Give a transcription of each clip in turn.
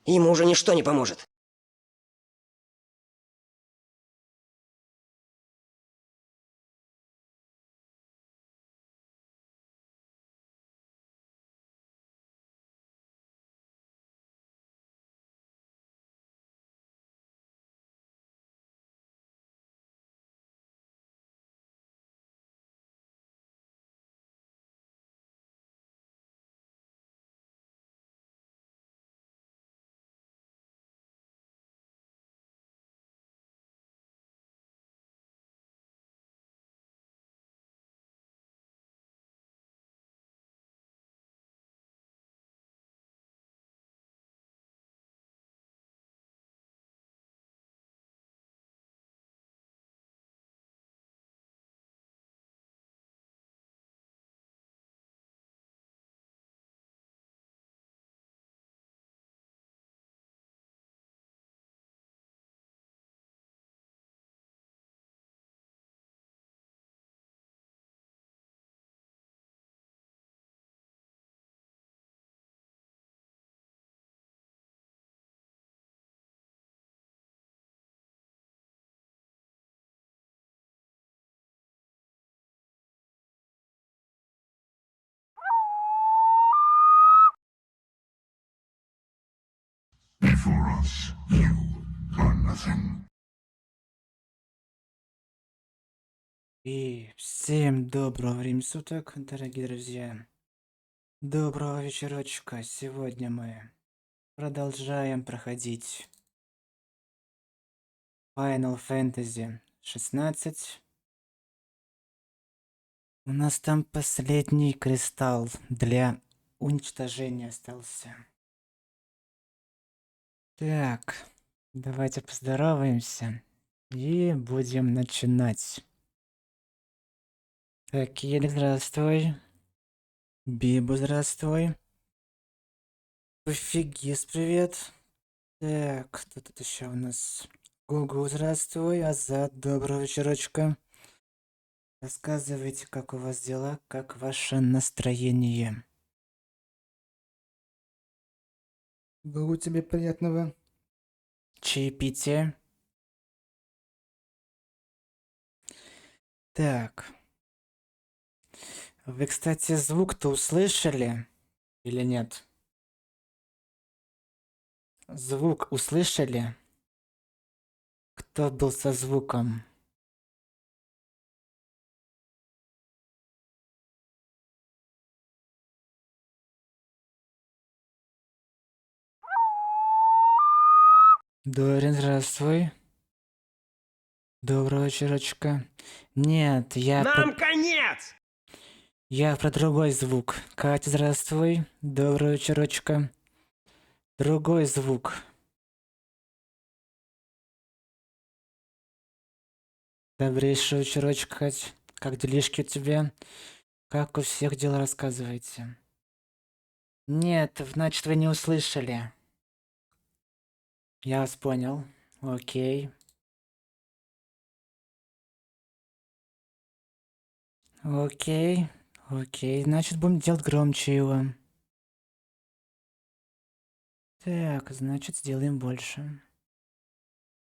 Ему уже ничто не поможет. Before us, you are nothing. И всем доброго времени суток, дорогие друзья. Доброго вечерочка. Сегодня мы продолжаем проходить Final Fantasy XVI. У нас там последний кристалл для уничтожения остался. Так, давайте поздороваемся и будем начинать. Так, Киель, здравствуй. Бибу, здравствуй. Пофигис, привет. Так, кто тут еще у нас? Гугу, здравствуй. Азат, доброго вечерочка. Рассказывайте, как у вас дела, как ваше настроение. Гугу, тебе приятного чаепития. Так. Вы, кстати, звук-то услышали или нет? Звук услышали? Кто был со звуком? Дорин, здравствуй. Доброго вечерочка. Нет, Нам конец! я про другой звук. Катя, здравствуй. Доброго вечерочка. Другой звук. Добрейшего вечерочка, Кать. Как делишки у тебя? Как у всех дела, рассказывайте. Нет, значит, вы не услышали. Я вас понял. Окей. Окей. Окей, значит, будем делать громче его. Так, значит, сделаем больше.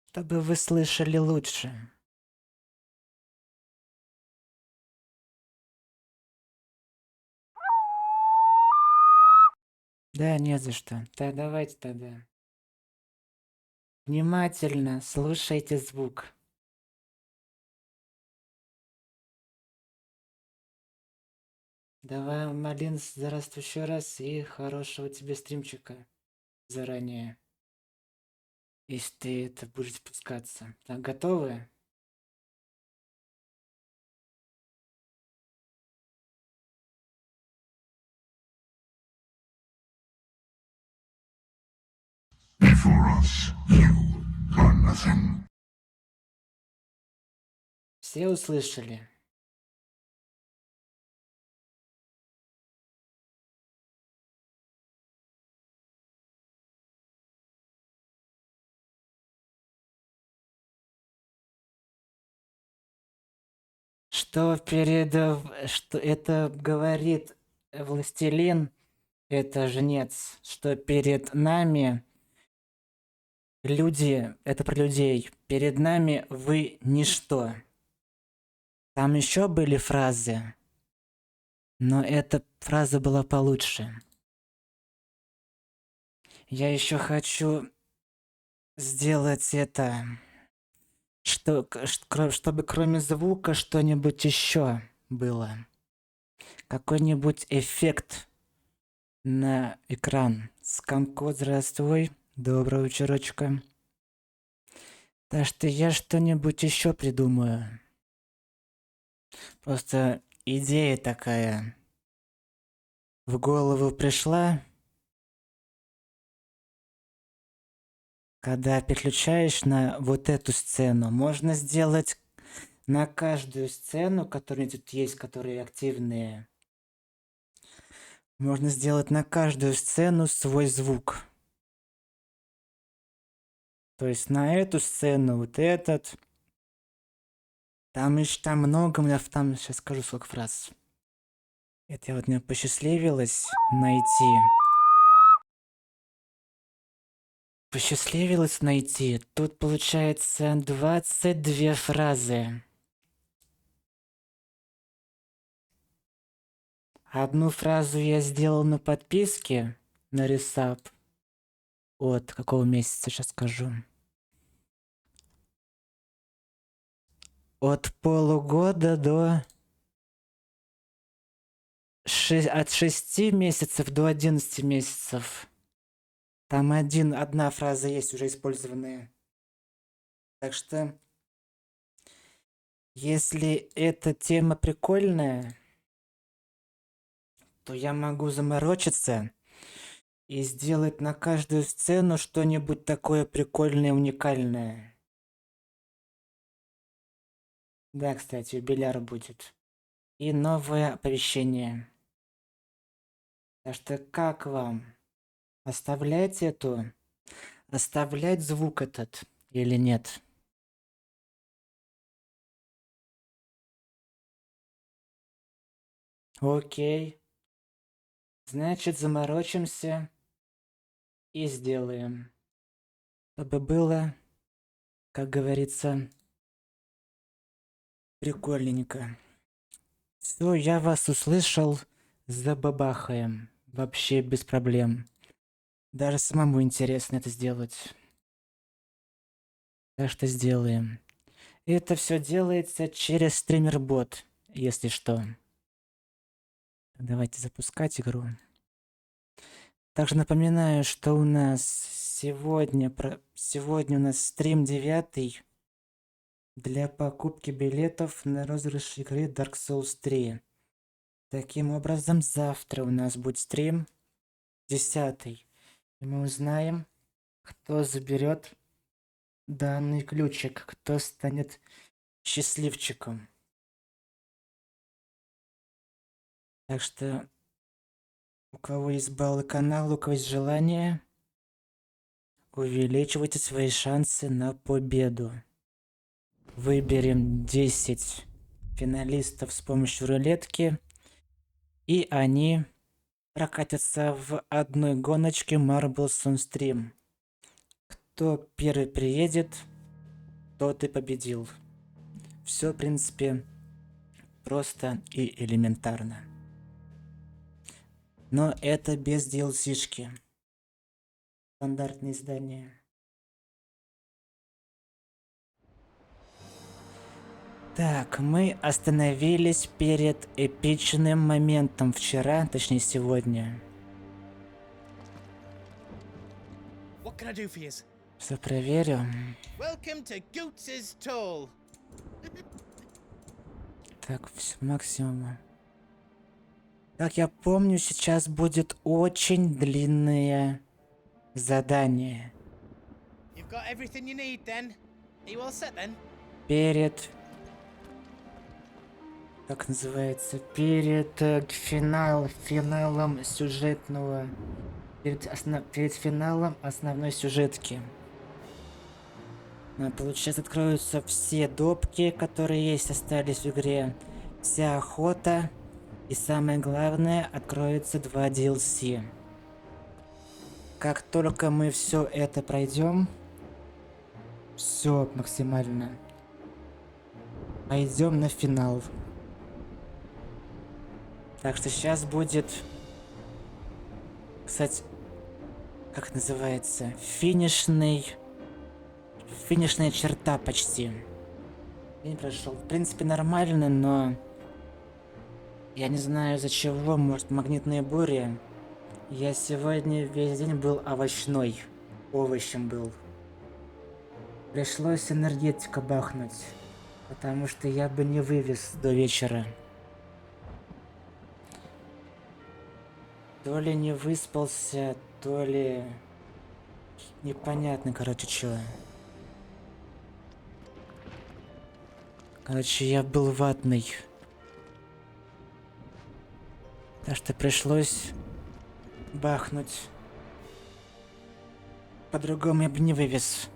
Чтобы вы слышали лучше. Да, не за что. Да, давайте тогда. Внимательно слушайте звук. Давай, Малин, здравствуй еще раз и хорошего тебе стримчика заранее. Если ты это будешь спускаться. Так, готовы? Before us, you are nothing. Все услышали? Что что это говорит властелин, это жнец, что перед нами Люди, это про людей. Перед нами вы ничто. Там еще были фразы, но эта фраза была получше. Я еще хочу сделать это, чтобы кроме звука что-нибудь еще было. Какой-нибудь эффект на экран. Скам-код, здравствуй. Доброго вечерочка. Так что я что-нибудь еще придумаю. Просто идея такая в голову пришла, когда переключаешь на вот эту сцену. Можно сделать на каждую сцену, которая тут есть, которые активные. Можно сделать на каждую сцену свой звук. То есть на эту сцену вот этот. Там много, у меня там, сейчас скажу сколько фраз. Это вот мне посчастливилось найти. Тут получается 22 фразы. Одну фразу я сделал на подписке на Ресап. От какого месяца, сейчас скажу. От полугода до... От 6 месяцев до 11 месяцев. Там одна фраза есть уже использованная. Так что, если эта тема прикольная, то я могу заморочиться и сделать на каждую сцену что-нибудь такое прикольное, уникальное. Да, кстати, юбиляр будет. И новое оповещение. Так что как вам? Оставлять звук этот или нет? Окей. Значит, заморочимся и сделаем. Чтобы было, как говорится, прикольненько. Все, я вас услышал, забабахаем. Вообще без проблем. Даже самому интересно это сделать. Так что сделаем. Это все делается через стример-бот, если что. Давайте запускать игру. Также напоминаю, что у нас сегодня у нас стрим 9 для покупки билетов на розыгрыш игры Dark Souls 3. Таким образом, завтра у нас будет стрим 10. И мы узнаем, кто заберет данный ключик, кто станет счастливчиком. Так что, у кого есть баллы канала, у кого есть желание, увеличивайте свои шансы на победу. Выберем 10 финалистов с помощью рулетки, и они прокатятся в одной гоночке Marbles on Stream. Кто первый приедет, тот и победил. Все, в принципе, просто и элементарно. Но это без DLC-шки. Стандартное издание. Так, мы остановились перед эпичным моментом вчера, точнее сегодня. What can I do for yous? Все проверю. Welcome to Goots' Toll. Так, все максимум. Как я помню, сейчас будет очень длинное задание. You've got everything you need then? Are you all set then? Перед... Как называется? Перед финалом сюжетного... Перед финалом основной сюжетки. Получается, откроются все допки, которые есть, остались в игре. Вся охота. И самое главное, откроется 2 DLC. Как только мы все это пройдем, Все максимально. Пойдем на финал. Так что сейчас будет, кстати, как называется, финишная черта почти. День прошел, в принципе, нормально, но я не знаю из-за чего, может, магнитные бури. Я сегодня весь день был овощной, овощем был. Пришлось энергетика бахнуть, потому что я бы не вывез до вечера. То ли не выспался, то ли... Непонятно, короче, чё. Короче, я был ватный. Так что пришлось бахнуть. По-другому я бы не вывез.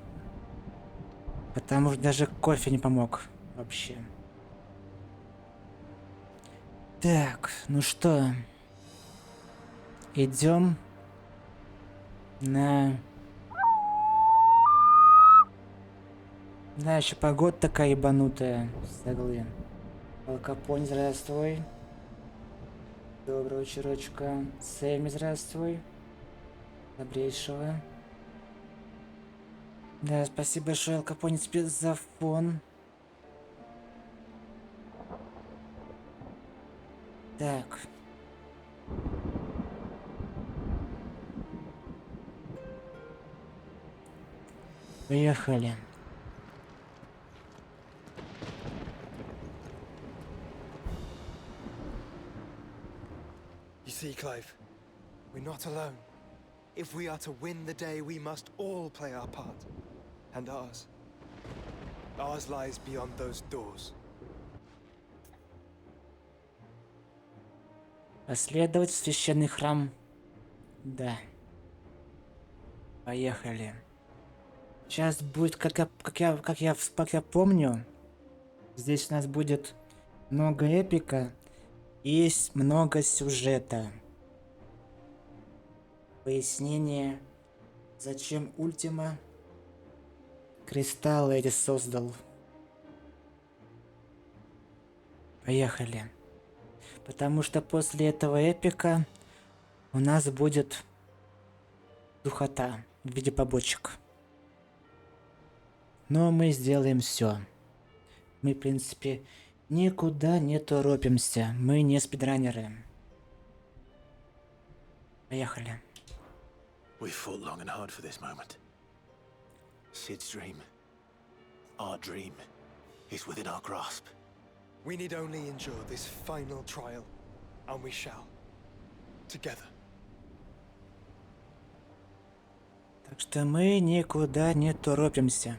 Потому что даже кофе не помог. Вообще. Так, ну что... Идем на... Да, еще погода такая ебанутая. Соглы. Алкапонь, здравствуй. Доброго вечерочка. Сэмми, здравствуй. Добрейшего. Да, спасибо большое, Алкапонь, тебе за фон. Так. Поехали. You see, Clive, we're not alone. If we are to win the day, we must all play our part. And ours. Ours lies beyond those doors. Последовать в священный храм. Да. Поехали. Сейчас будет, как я помню, здесь у нас будет много эпика и есть много сюжета. Пояснение, зачем Ультима кристаллы эти создал. Поехали. Потому что после этого эпика у нас будет духота в виде побочек. Но мы сделаем все. Мы, в принципе, никуда не торопимся. Мы не спидранеры. Поехали. We fought long and hard for this moment. Sid's dream, our dream, is within our grasp. We need only endure this final trial, and we shall. Together. Так что мы никуда не торопимся.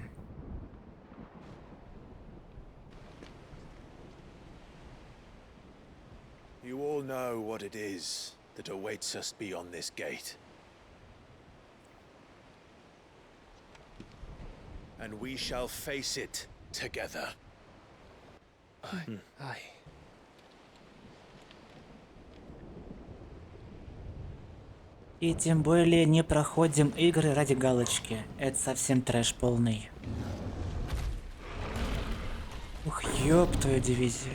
You all know what it is that awaits us beyond this gate. And we shall face it together. Aye. И тем более не проходим игры ради галочки. Это совсем трэш полный. Ух, ёб твою дивизию.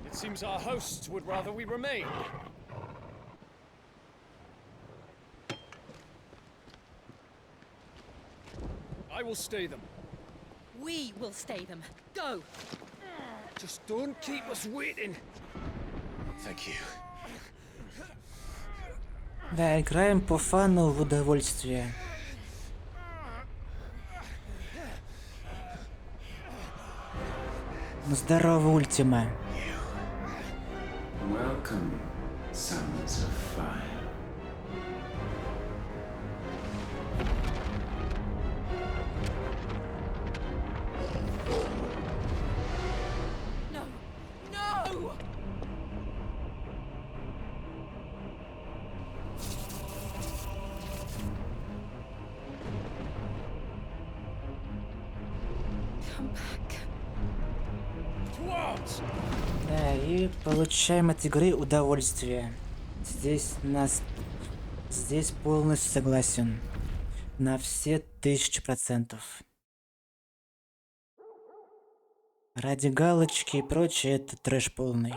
It seems our hosts would rather we remain. I will stay them. We will stay them. Go! Just don't keep us waiting. Thank you. Да, играем по фану в удовольствие. Ну, здорово, Ультима. Welcome, sons of fire. No! No! Come back. Towards! Да, и получаем от игры удовольствие. Здесь полностью согласен. На все 1000%. Ради галочки и прочее это трэш полный.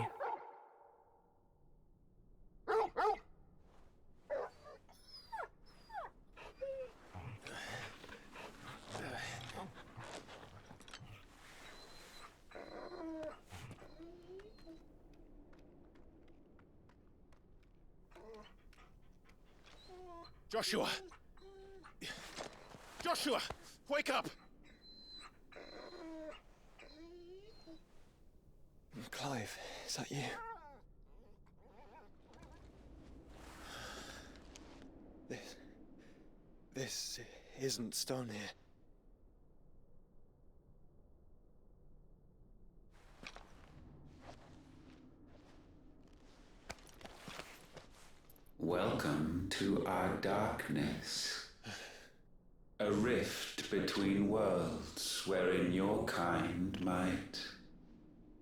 Joshua! Joshua! Wake up! Clive, is that you? This isn't stone here. Welcome to our darkness. A rift between worlds wherein your kind might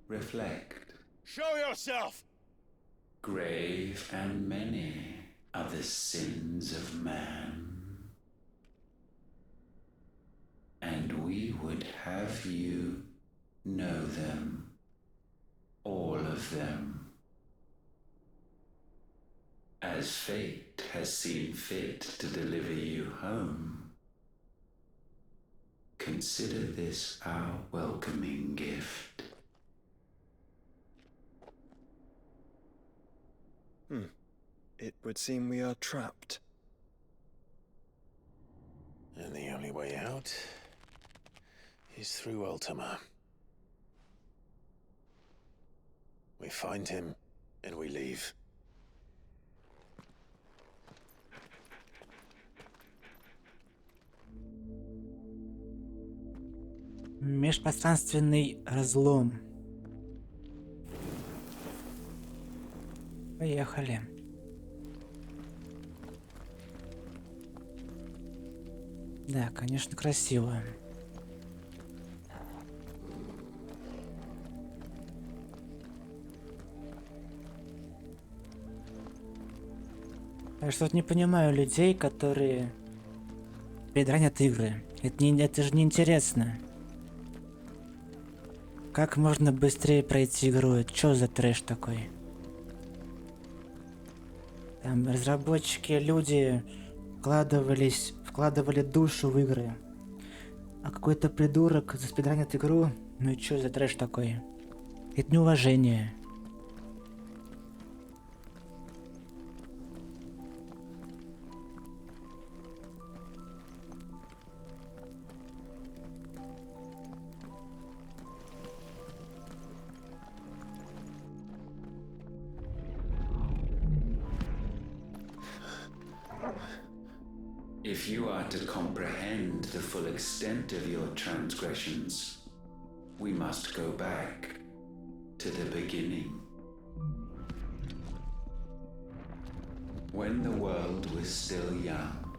reflect. Show yourself! Grave and many are the sins of man. And we would have you know them. All of them. As fate has seen fit to deliver you home, consider this our welcoming gift. It would seem we are trapped. And the only way out is through Ultima. We find him and we leave. Межпространственный разлом. Поехали. Да, конечно, красиво. Я что-то не понимаю людей, которые предранят игры. Это же неинтересно. Как можно быстрее пройти игру? Это что за трэш такой? Там разработчики, люди вкладывали душу в игры. А какой-то придурок заспидранит игру? Ну и что за трэш такой? Это неуважение. If you are to comprehend the full extent of your transgressions, we must go back to the beginning. When the world was still young,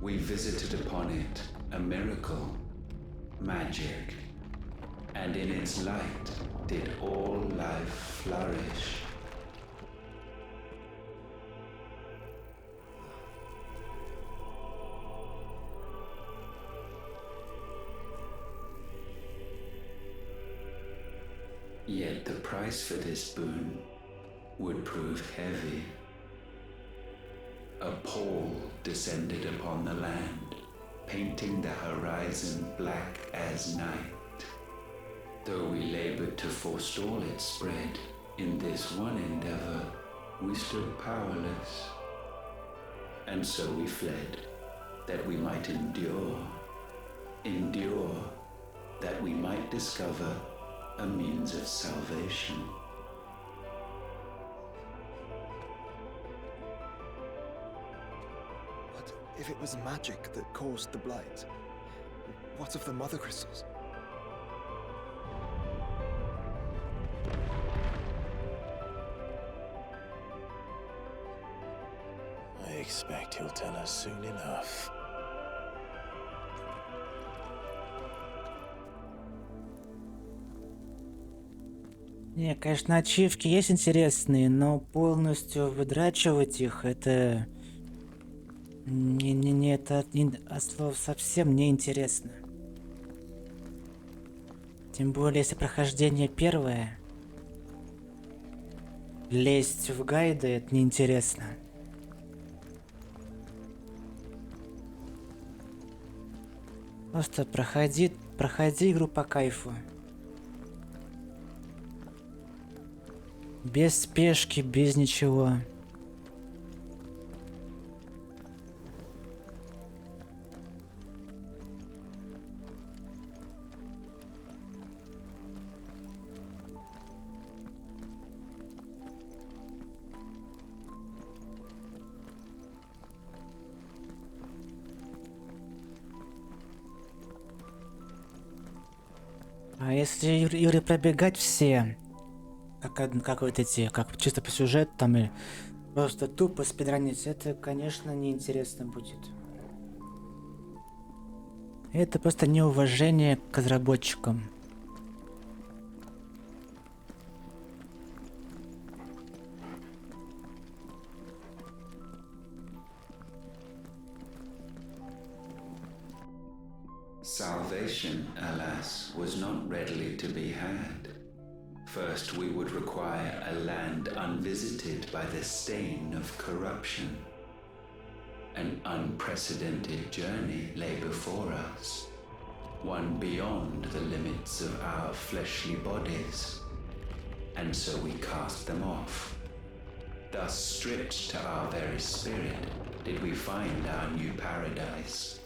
we visited upon it a miracle, magic, and in its light did all life flourish. Yet the price for this boon would prove heavy. A pall descended upon the land, painting the horizon black as night. Though we labored to forestall its spread, in this one endeavor we stood powerless. And so we fled, that we might endure, that we might discover a means of salvation. But if it was magic that caused the blight, what of the mother crystals? I expect he'll tell us soon enough. Не, конечно, ачивки есть интересные, но полностью выдрачивать их, это Не, это слово совсем не интересно. Тем более, если прохождение первое, лезть в гайды это неинтересно. Просто проходи игру по кайфу. Без спешки, без ничего. А если игры пробегать все, как вот эти, как чисто по сюжету там и просто тупо спидранить, это, конечно, неинтересно будет. Это просто неуважение к разработчикам. Salvation, alas, was not readily to be had. First, we would require a land unvisited by the stain of corruption. An unprecedented journey lay before us, one beyond the limits of our fleshly bodies, and so we cast them off. Thus, stripped to our very spirit, did we find our new paradise.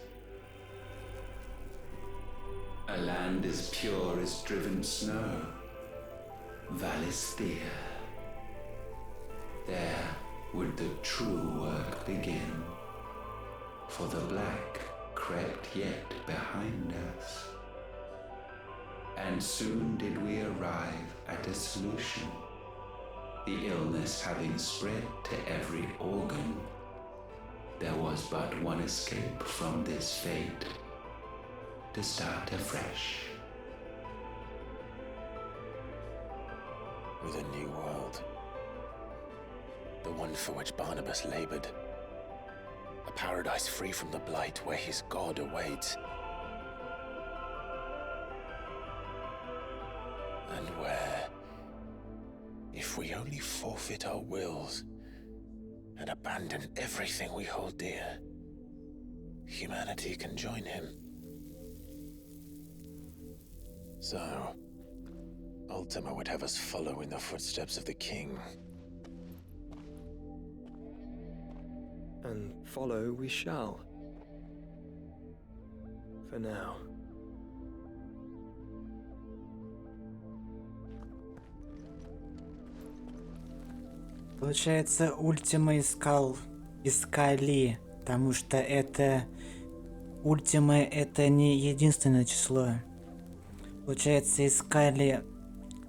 A land as pure as driven snow, Valisthea. There would the true work begin, for the black crept yet behind us. And soon did we arrive at a solution, the illness having spread to every organ. There was but one escape from this fate, to start afresh. With a new world. The one for which Barnabas labored. A paradise free from the blight where his God awaits. And where, if we only forfeit our wills and abandon everything we hold dear, humanity can join him. So, Ultima would have us follow in the footsteps of the king. And follow we shall. For now. Получается, Ультима искали, потому что это Ультима это не единственное число. Получается, искали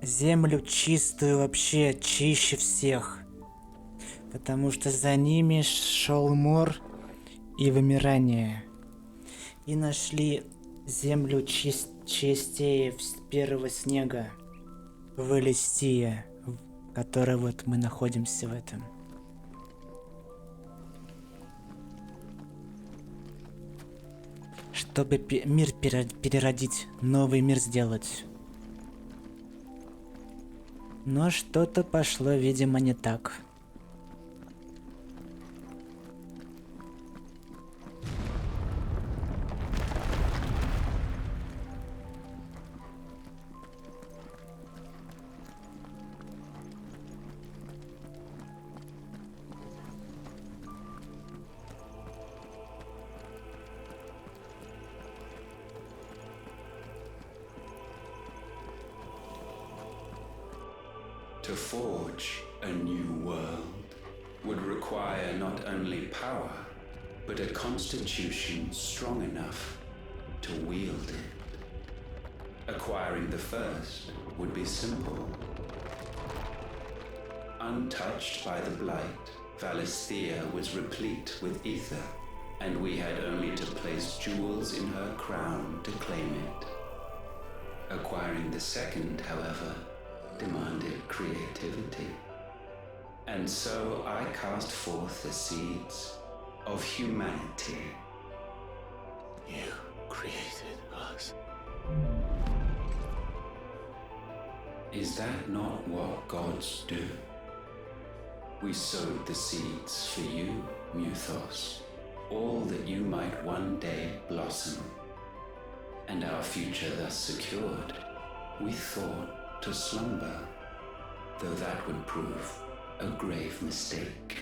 землю чистую, вообще чище всех. Потому что за ними шел мор и вымирание. И нашли землю чистее первого снега в Элистии, в которой вот мы находимся в этом. Чтобы мир переродить, новый мир сделать. Но что-то пошло, видимо, не так. To forge a new world would require not only power, but a constitution strong enough to wield it. Acquiring the first would be simple. Untouched by the blight, Valisthea was replete with ether, and we had only to place jewels in her crown to claim it. Acquiring the second, however, demanded creativity. And so I cast forth the seeds of humanity. You created us. Is that not what gods do? We sowed the seeds for you, Muthos, all that you might one day blossom. And our future thus secured, we thought to slumber, though that would prove a grave mistake.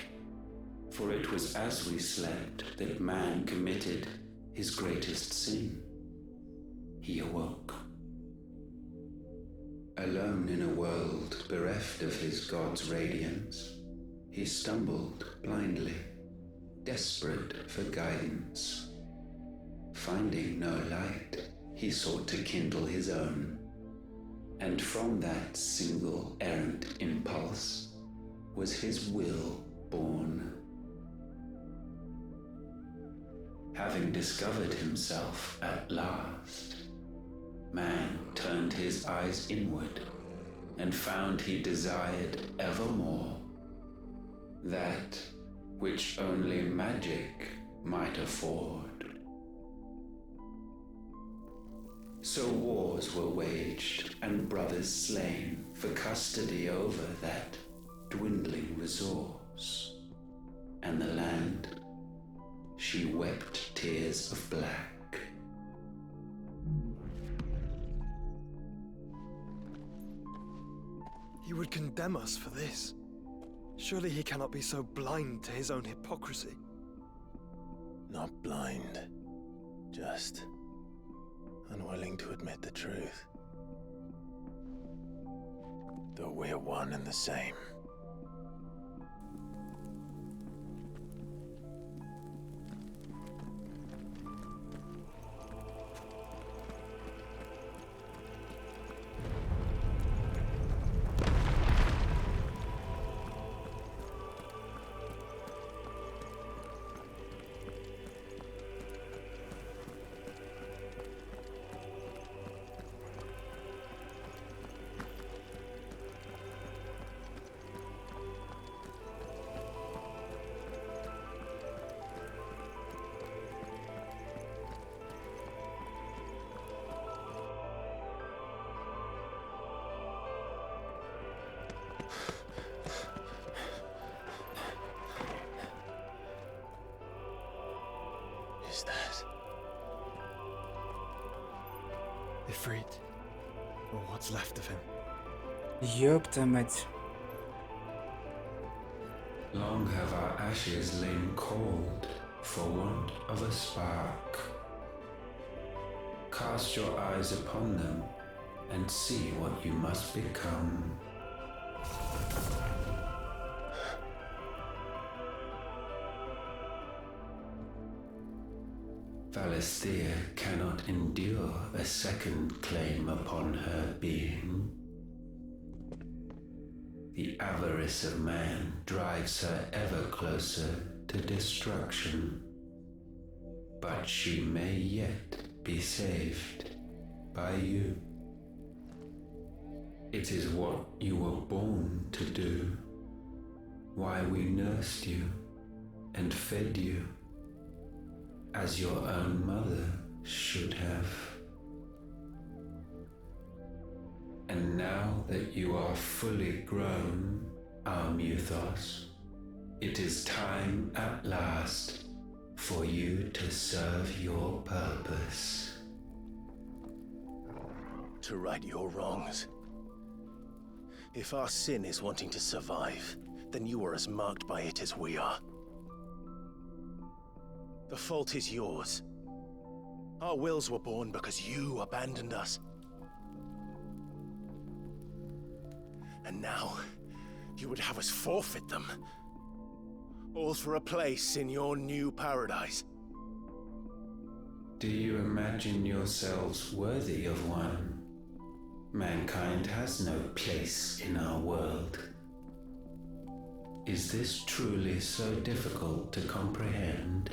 For it was as we slept that man committed his greatest sin. He awoke. Alone in a world bereft of his God's radiance, he stumbled blindly, desperate for guidance. Finding no light, he sought to kindle his own, and from that single errant impulse was his will born. Having discovered himself at last, man turned his eyes inward and found he desired evermore that which only magic might afford. So wars were waged and brothers slain for custody over that dwindling resource, and the land, she wept tears of black. He would condemn us for this. Surely he cannot be so blind to his own hypocrisy. Not blind, just unwilling to admit the truth. Though we're one and the same. Is that Ifrit, or what's left of him. Ёпта мать. Long have our ashes lain cold for want of a spark. Cast your eyes upon them and see what you must become. Valisthea cannot endure a second claim upon her being. The avarice of man drives her ever closer to destruction. But she may yet be saved by you. It is what you were born to do, why we nursed you and fed you, as your own mother should have. And now that you are fully grown, our Muthos, it is time at last for you to serve your purpose. to right your wrongs? If our sin is wanting to survive, then you are as marked by it as we are. The fault is yours. Our wills were born because you abandoned us. And now, you would have us forfeit them. All for a place in your new paradise. Do you imagine yourselves worthy of one? Mankind has no place in our world. Is this truly so difficult to comprehend?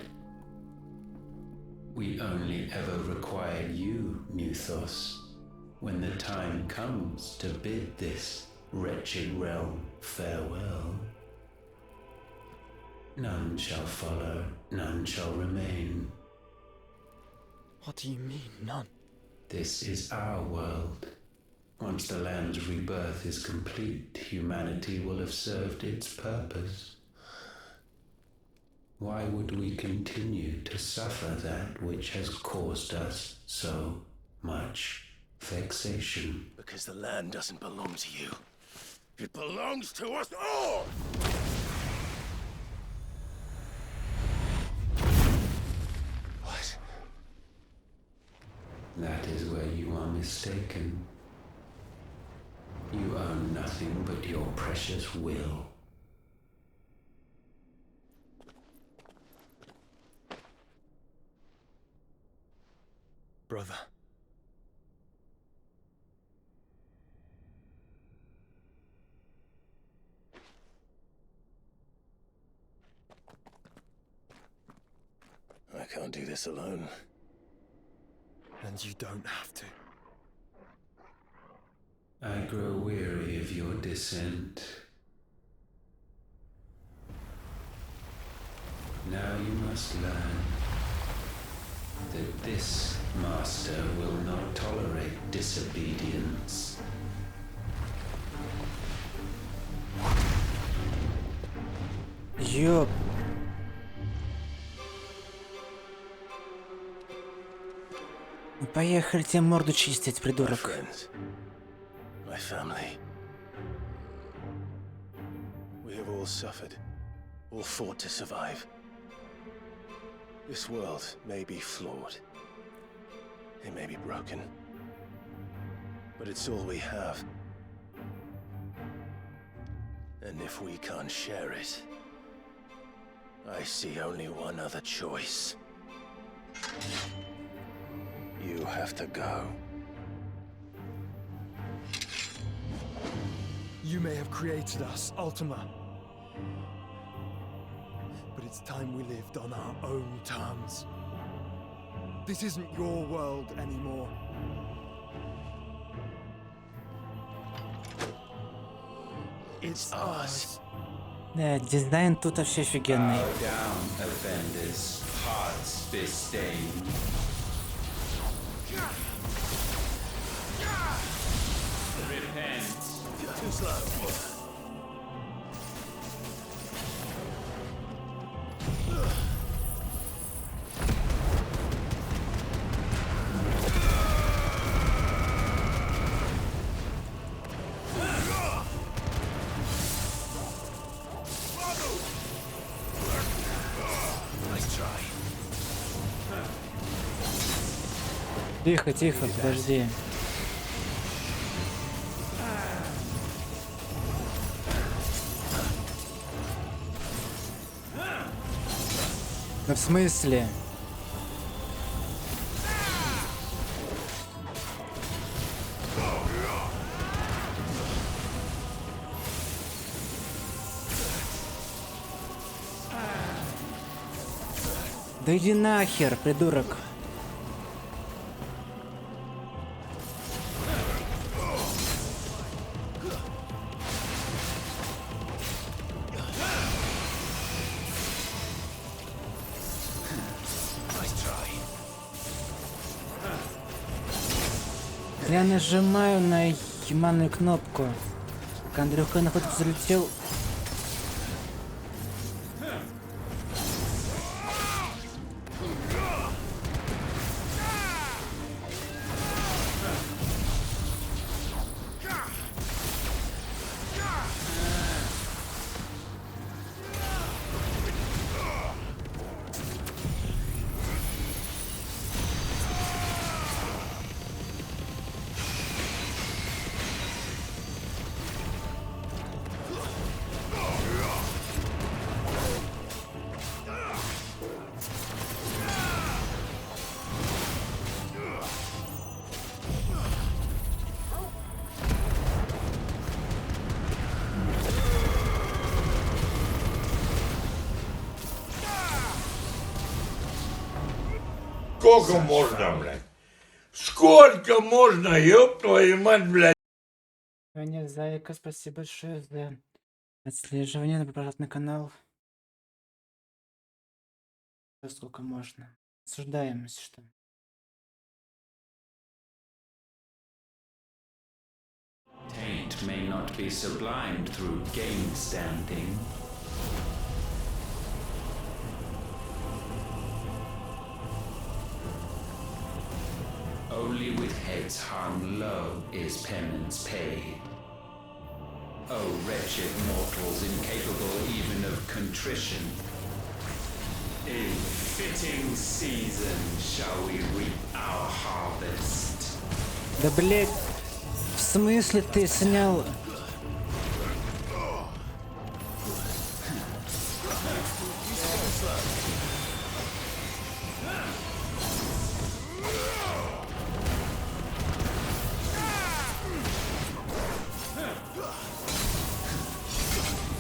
We only ever require you, Muthos, when the time comes to bid this wretched realm farewell. None shall follow, none shall remain. What do you mean, none? This is our world. Once the land's rebirth is complete, humanity will have served its purpose. Why would we continue to suffer that which has caused us so much vexation? Because the land doesn't belong to you. It belongs to us all! What? That is where you are mistaken. You own nothing but your precious will. Brother. I can't do this alone. And you don't have to. I grow weary of your dissent. Now you must learn that this master will not tolerate disobedience. Ёп. Поехали тебе морду чистить, My придурок. friends, my family. We have all suffered, all fought to survive. This world may be flawed. It may be broken. But it's all we have. And if we can't share it, I see only one other choice. You have to go. You may have created us, Ultima. But it's time we lived on our own terms. This isn't your world anymore. It's ours. Да, дизайн тут вообще офигенный. Bow down, offenders, hearts disdain. Repent. Too slow. Nice try. Тихо, тихо, подожди. Ну в смысле? Да иди нахер, придурок. Я нажимаю на ебаную кнопку. Андрюха находится залетел. Сколько можно, блядь? Сколько можно, ёб твою мать, блядь? Ваня Зайка, спасибо большое за отслеживание. Добро пожаловать на канал. Сколько можно? Осуждаем, если что. Taint may not be sublimed through game standing. Only with heads hung low is penance paid. Oh, wretched mortals incapable even of contrition. In fitting season shall we reap our harvest. Да блять, в смысле ты снял?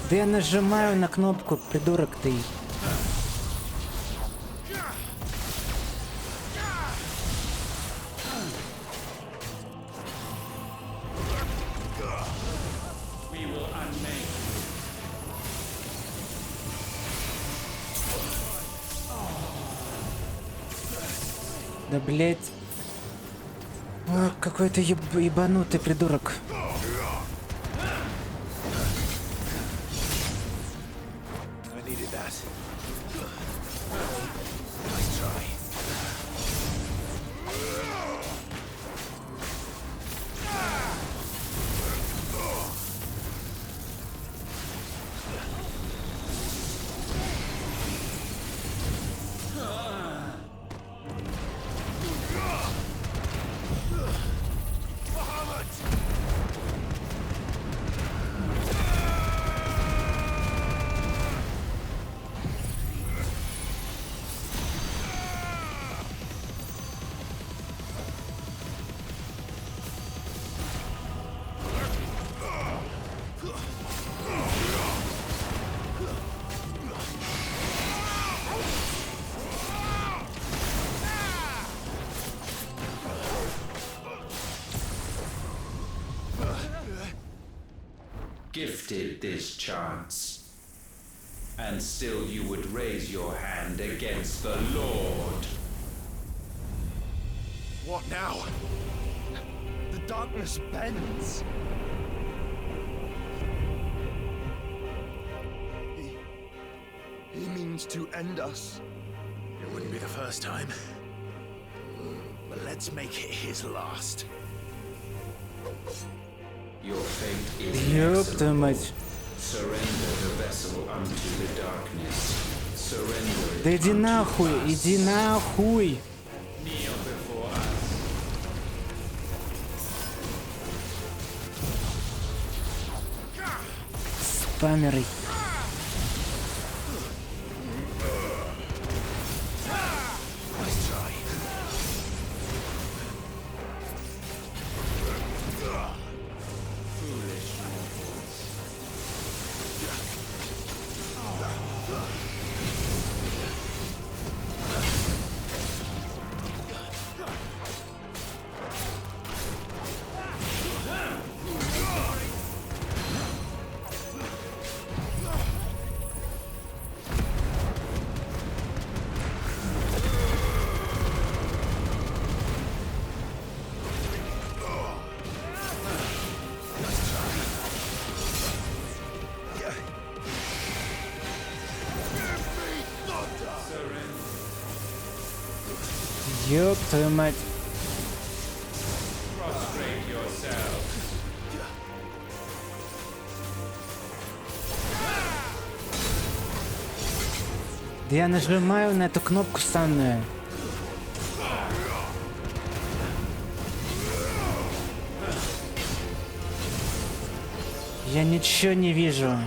Да я нажимаю на кнопку, придурок ты. We will unmake. Да блять. О, какой-то ебанутый придурок. I needed that. Nice try. Gifted this chance, and still you would raise your hand against the Lord. What now? The darkness bends. He means to end us. It wouldn't be the first time. But let's make it his last. Your fate is Ёб твою inexorable. мать. Surrender the vessel unto the darkness. Surrender it Да иди unto нахуй, us. иди нахуй. Kneel before us. Спамеры. Nice try. Foolish mortals. Ёб твою мать. Prostrate yourself. Да я нажимаю на эту кнопку санную. Я ничего не вижу.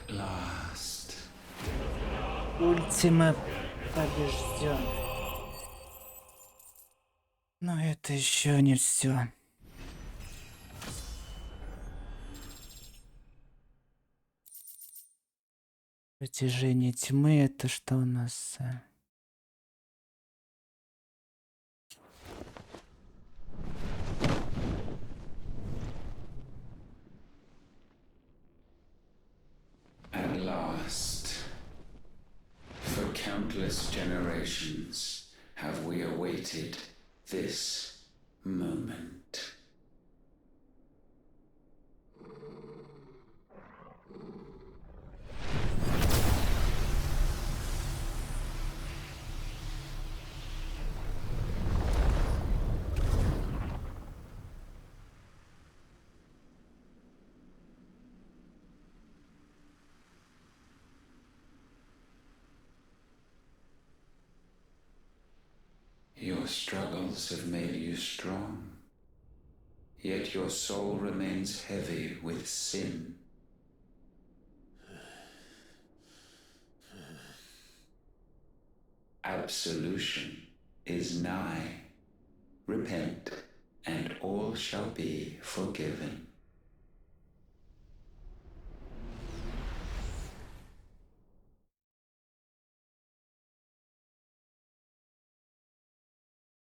Last. Ультима побежден. Это еще не все. Притяжение тьмы, это что у нас? At last, for countless generations, have we awaited this moment. Your struggles have made you strong, yet your soul remains heavy with sin. Absolution is nigh. Repent, and all shall be forgiven.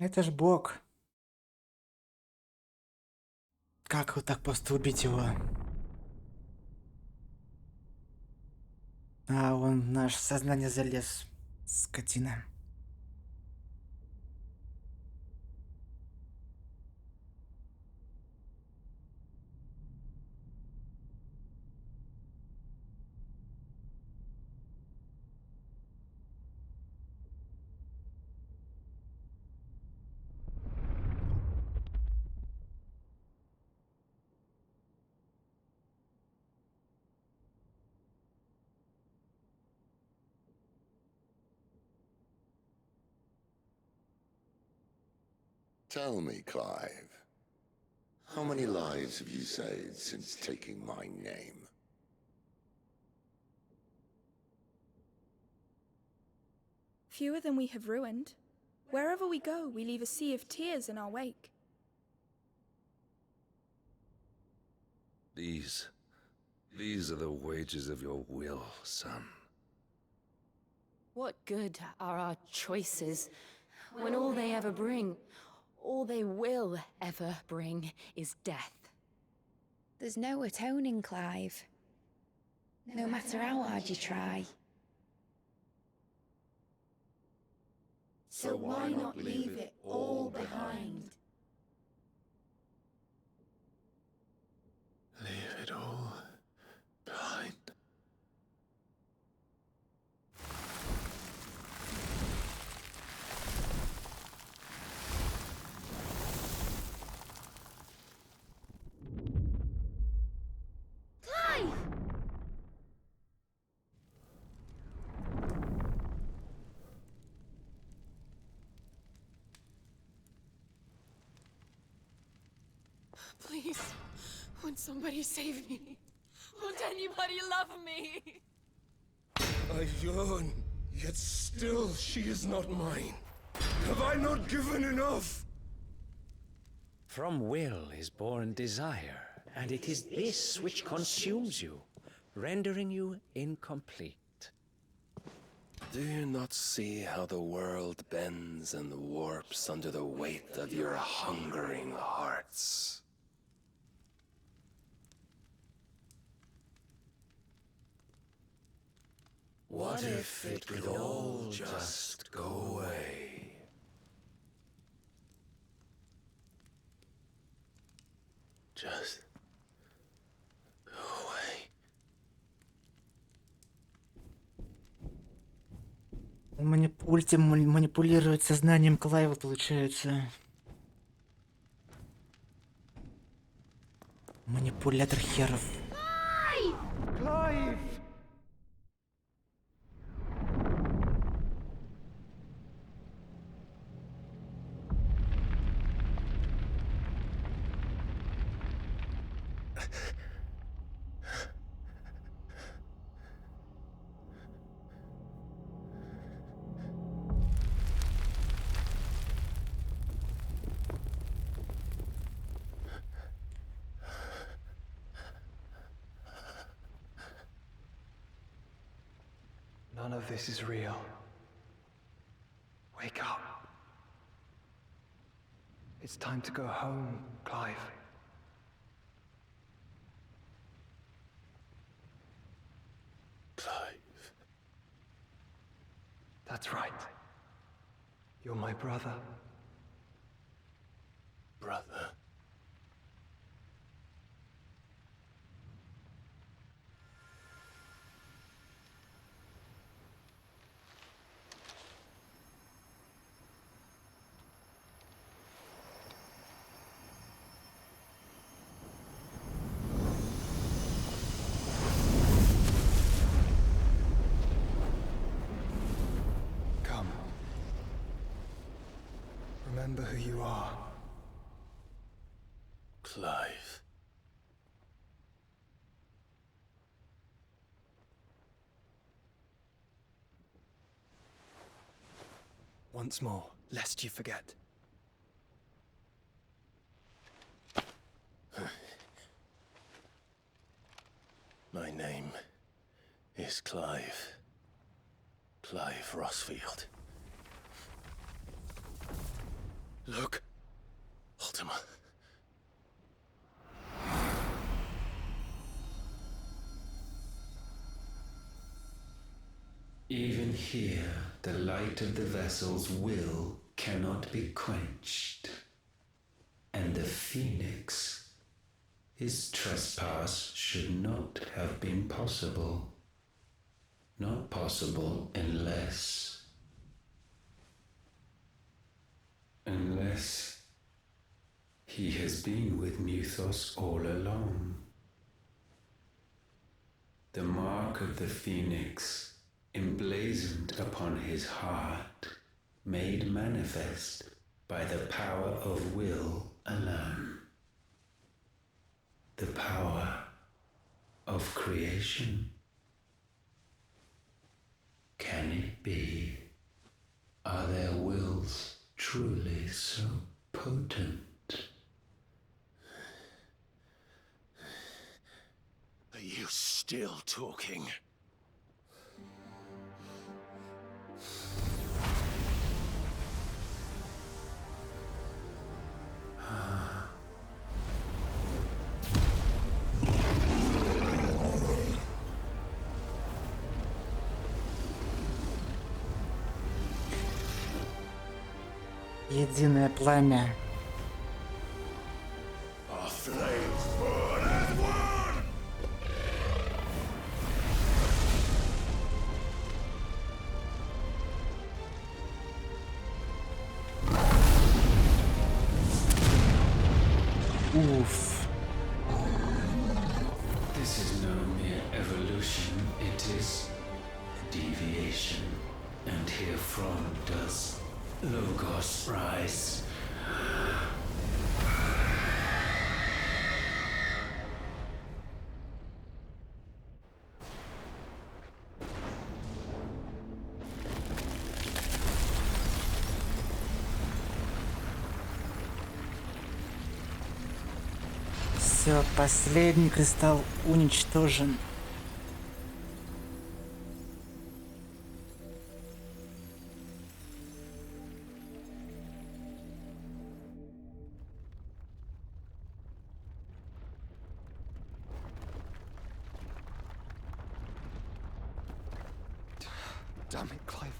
Это ж Бог. Как вот так просто убить его? А, он в наше сознание залез, скотина. Tell me, Clive, how many lives have you saved since taking my name? Fewer than we have ruined. Wherever we go, we leave a sea of tears in our wake. These are the wages of your will, son. What good are our choices when all they ever bring, all they will ever bring, is death? There's no atoning, Clive. No matter how hard you try. So why not leave it all behind? Leave it all behind. Clive! Please, won't somebody save me? Won't anybody love me? I yearn, yet still she is not mine. Have I not given enough? From will is born desire, and it is this which consumes you, rendering you incomplete. Do you not see how the world bends and warps under the weight of your hungering hearts? What if it could all just go away? Just go away. Манипулирует сознанием Клайва, получается. Манипулятор херов. Clive! None of this is real. Wake up. It's time to go home, Clive. Clive. That's right. You're my brother. Brother. Come. Remember who you are. Clive. Once more, lest you forget. My name is Clive. Clive Rossfield. Look, Ultima. Even here, the light of the vessel's will cannot be quenched. And the Phoenix, his trespass should not have been possible. Not possible unless he has been with Muthos all along. The mark of the Phoenix, emblazoned upon his heart, made manifest by the power of will alone. The power of creation. Can it be? Are their wills truly so potent? Are you still talking? Единое пламя. Our flames burn as one! Уф. This is no mere evolution, it is deviation. And herefrom does Logos rise. Все, последний кристалл уничтожен. Damn it, Clive.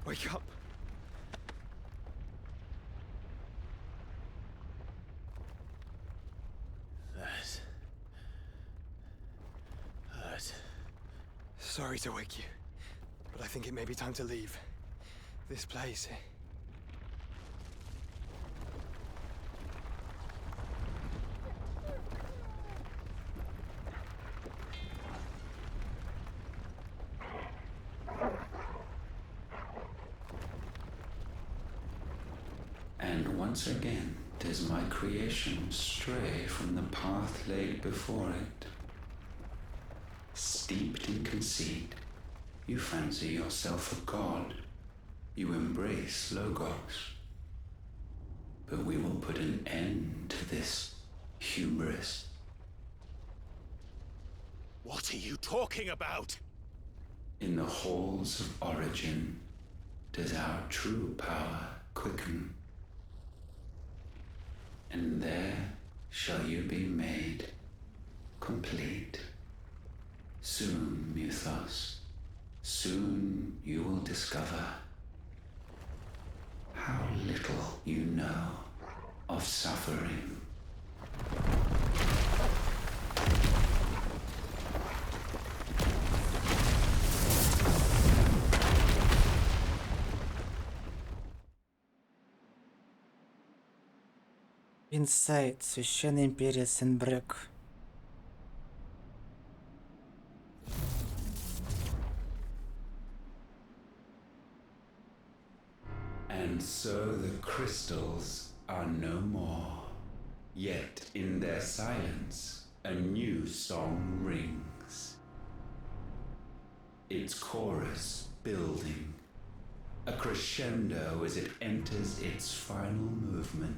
Wake up. That hurt. Sorry to wake you, but I think it may be time to leave. This place. And once again does my creation stray from the path laid before it. Steeped in conceit, you fancy yourself a god. You embrace Logos. But we will put an end to this hubris. What are you talking about? In the halls of origin does our true power quicken, and there shall you be made complete. Soon, Muthos, soon you will discover how little you know of suffering. Инсайт. Священная империя Сенбрек. And so the crystals are no more. Yet in their silence, a new song rings. Its chorus building, a crescendo as it enters its final movement,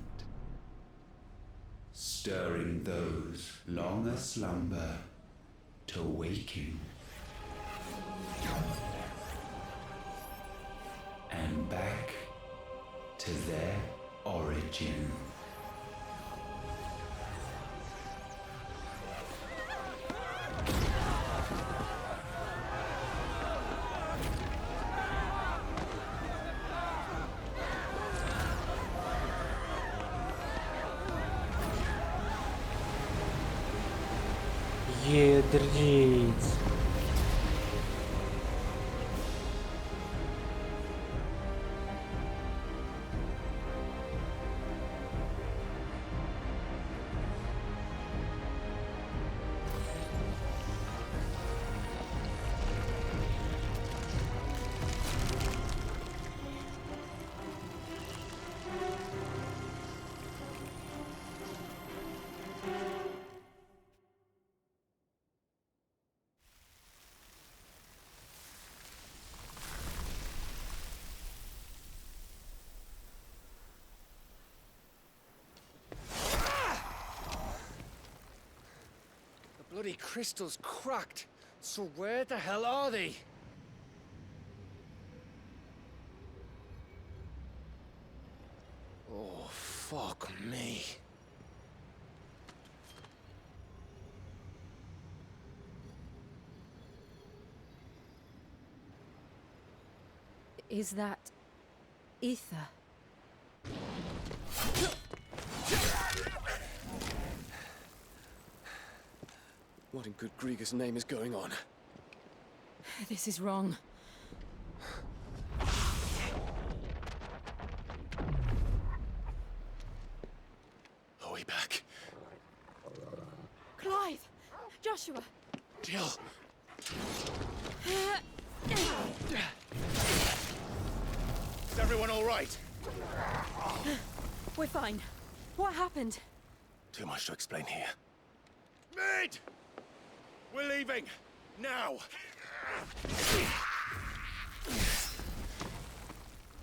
stirring those long aslumber to waking. And back to their origin. Ядрить. Bloody crystal's cracked. So where the hell are they? Oh, fuck me. Is that ether? What in good Grieger's name is going on? This is wrong. Are we back? Clive! Joshua! Jill! Is everyone all right? We're fine. What happened? Too much to explain here. Mid! We're leaving! Now!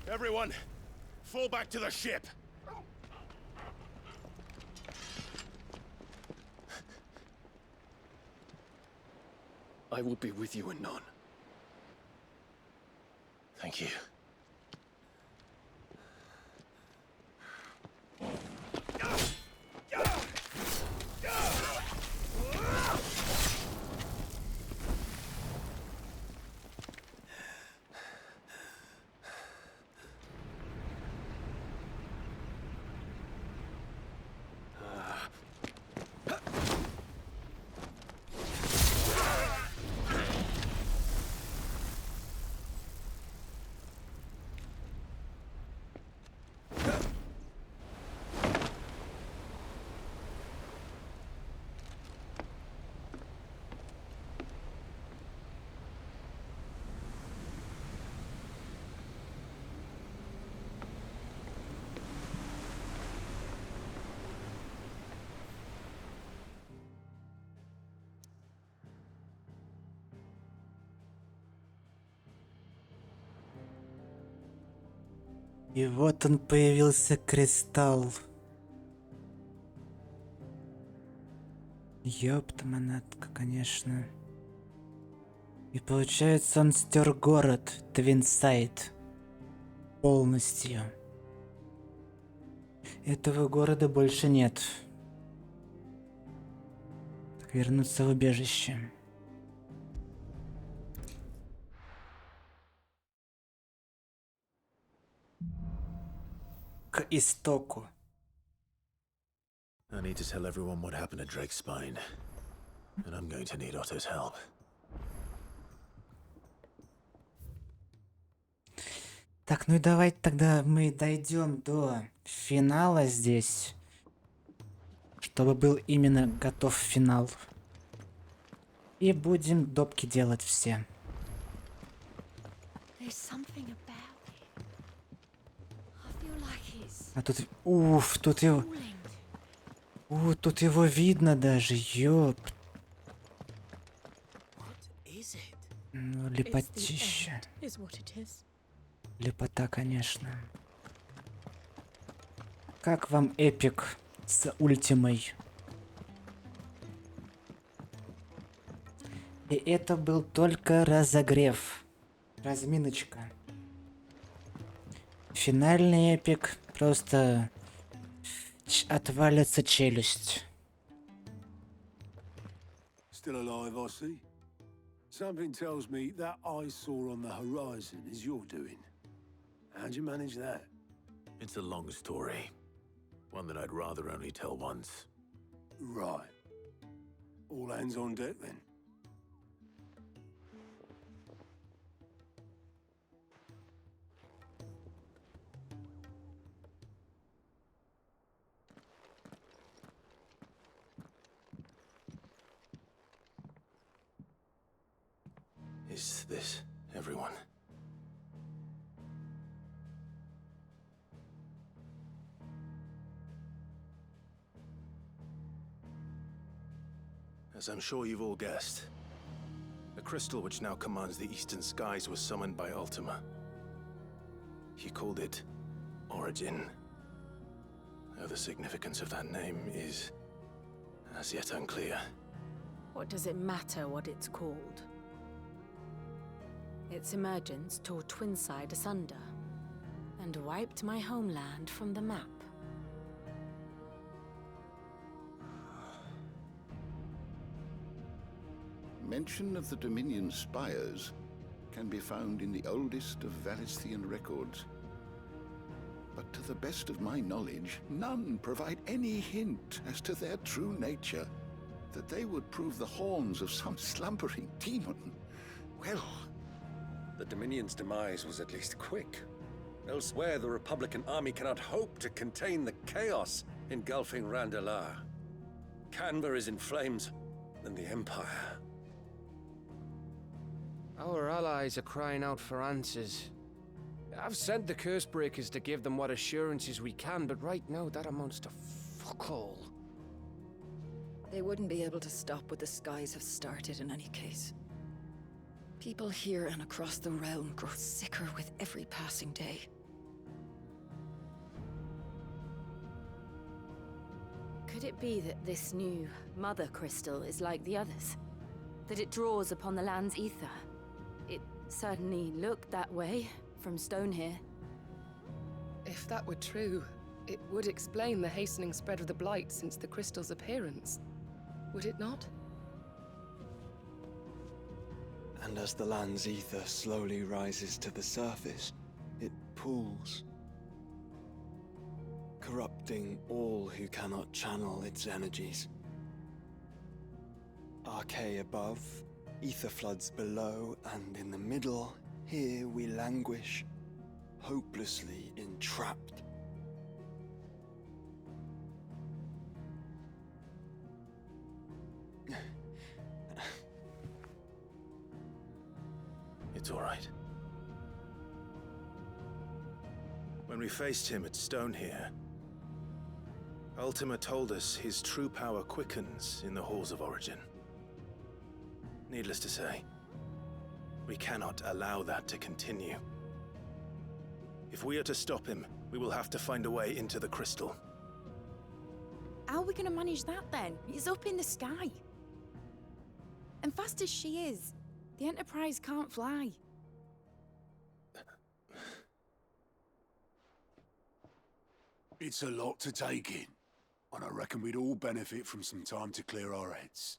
Everyone, fall back to the ship! I will be with you anon. Thank you. И вот он появился, кристалл. Ёпта монатка, конечно. И получается, он стер город Твинсайд полностью. Этого города больше нет. Так, вернуться в убежище. К истоку. I need to tell everyone what happened at Drake's Spine. And I'm going to need Otto's help. Так, ну и давайте тогда мы дойдем до финала здесь. Чтобы был именно готов финал. И будем допки делать все. А тут... Уф, тут его... тут его видно даже, ёп. Ну, лепотища. Лепота, конечно. Как вам эпик с ультимой? И это был только разогрев. Разминочка. Финальный эпик просто отвалится челюсть. Still alive, I see. Something tells me that eyesore on the horizon is your doing. How'd you manage that? It's a long story. One that I'd rather only tell once. Right. All hands on deck then. Is this everyone? As I'm sure you've all guessed, the crystal which now commands the eastern skies was summoned by Ultima. He called it Origin. Though the significance of that name is as yet unclear. What does it matter what it's called? Its emergence tore Twinside asunder and wiped my homeland from the map. Mention of the Dominion spires can be found in the oldest of Valisthian records. But to the best of my knowledge, none provide any hint as to their true nature. That they would prove the horns of some slumbering demon. Well... The Dominion's demise was at least quick. Elsewhere, the Republican army cannot hope to contain the chaos engulfing Randalar. Canva is in flames, and the Empire. Our allies are crying out for answers. I've sent the Cursebreakers to give them what assurances we can, but right now that amounts to fuck all. They wouldn't be able to stop what the skies have started in any case. People here and across the realm grow sicker with every passing day. Could it be that this new Mother Crystal is like the others? That it draws upon the land's ether? It certainly looked that way from stone here. If that were true, it would explain the hastening spread of the Blight since the crystal's appearance. Would it not? And as the land's ether slowly rises to the surface, it pools, corrupting all who cannot channel its energies. Archay above, ether floods below, and in the middle, here we languish, hopelessly entrapped. It's all right. When we faced him at Stone here, Ultima told us his true power quickens in the halls of Origin. Needless to say, we cannot allow that to continue. If we are to stop him, we will have to find a way into the crystal. How are we going to manage that then? It's up in the sky. And fast as she is, The Enterprise can't fly. It's a lot to take in, and I reckon we'd all benefit from some time to clear our heads.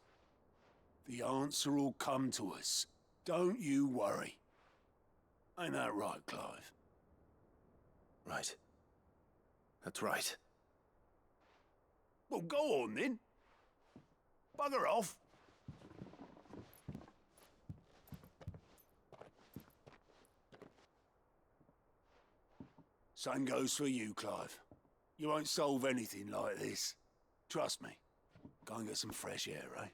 The answer will come to us. Don't you worry. Ain't that right, Clive? Right. That's right. Well, go on then. Bugger off. Same goes for you, Clive. You won't solve anything like this. Trust me. Go and get some fresh air, eh?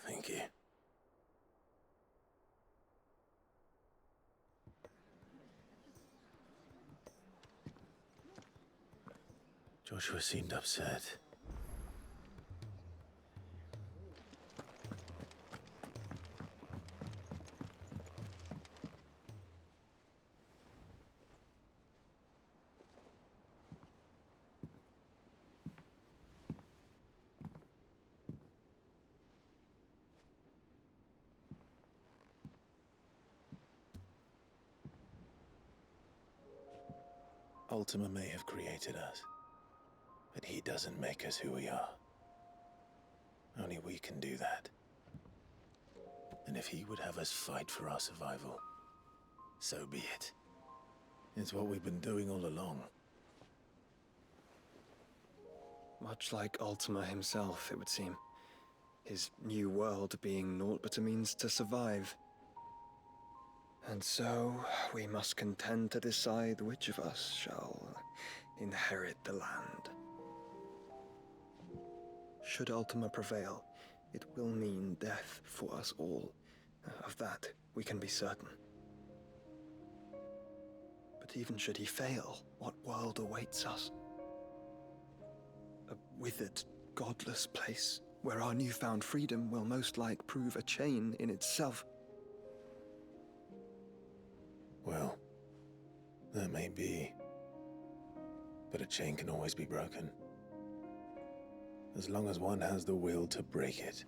Thank you. Joshua seemed upset. Ultima may have created us, but he doesn't make us who we are. Only we can do that. And if he would have us fight for our survival, so be it. It's what we've been doing all along. Much like Ultima himself, it would seem. His new world being naught but a means to survive. And so, we must contend to decide which of us shall inherit the land. Should Ultima prevail, it will mean death for us all. Of that, we can be certain. But even should he fail, what world awaits us? A withered, godless place, where our newfound freedom will most like prove a chain in itself. Well, that may be. But a chain can always be broken. As long as one has the will to break it.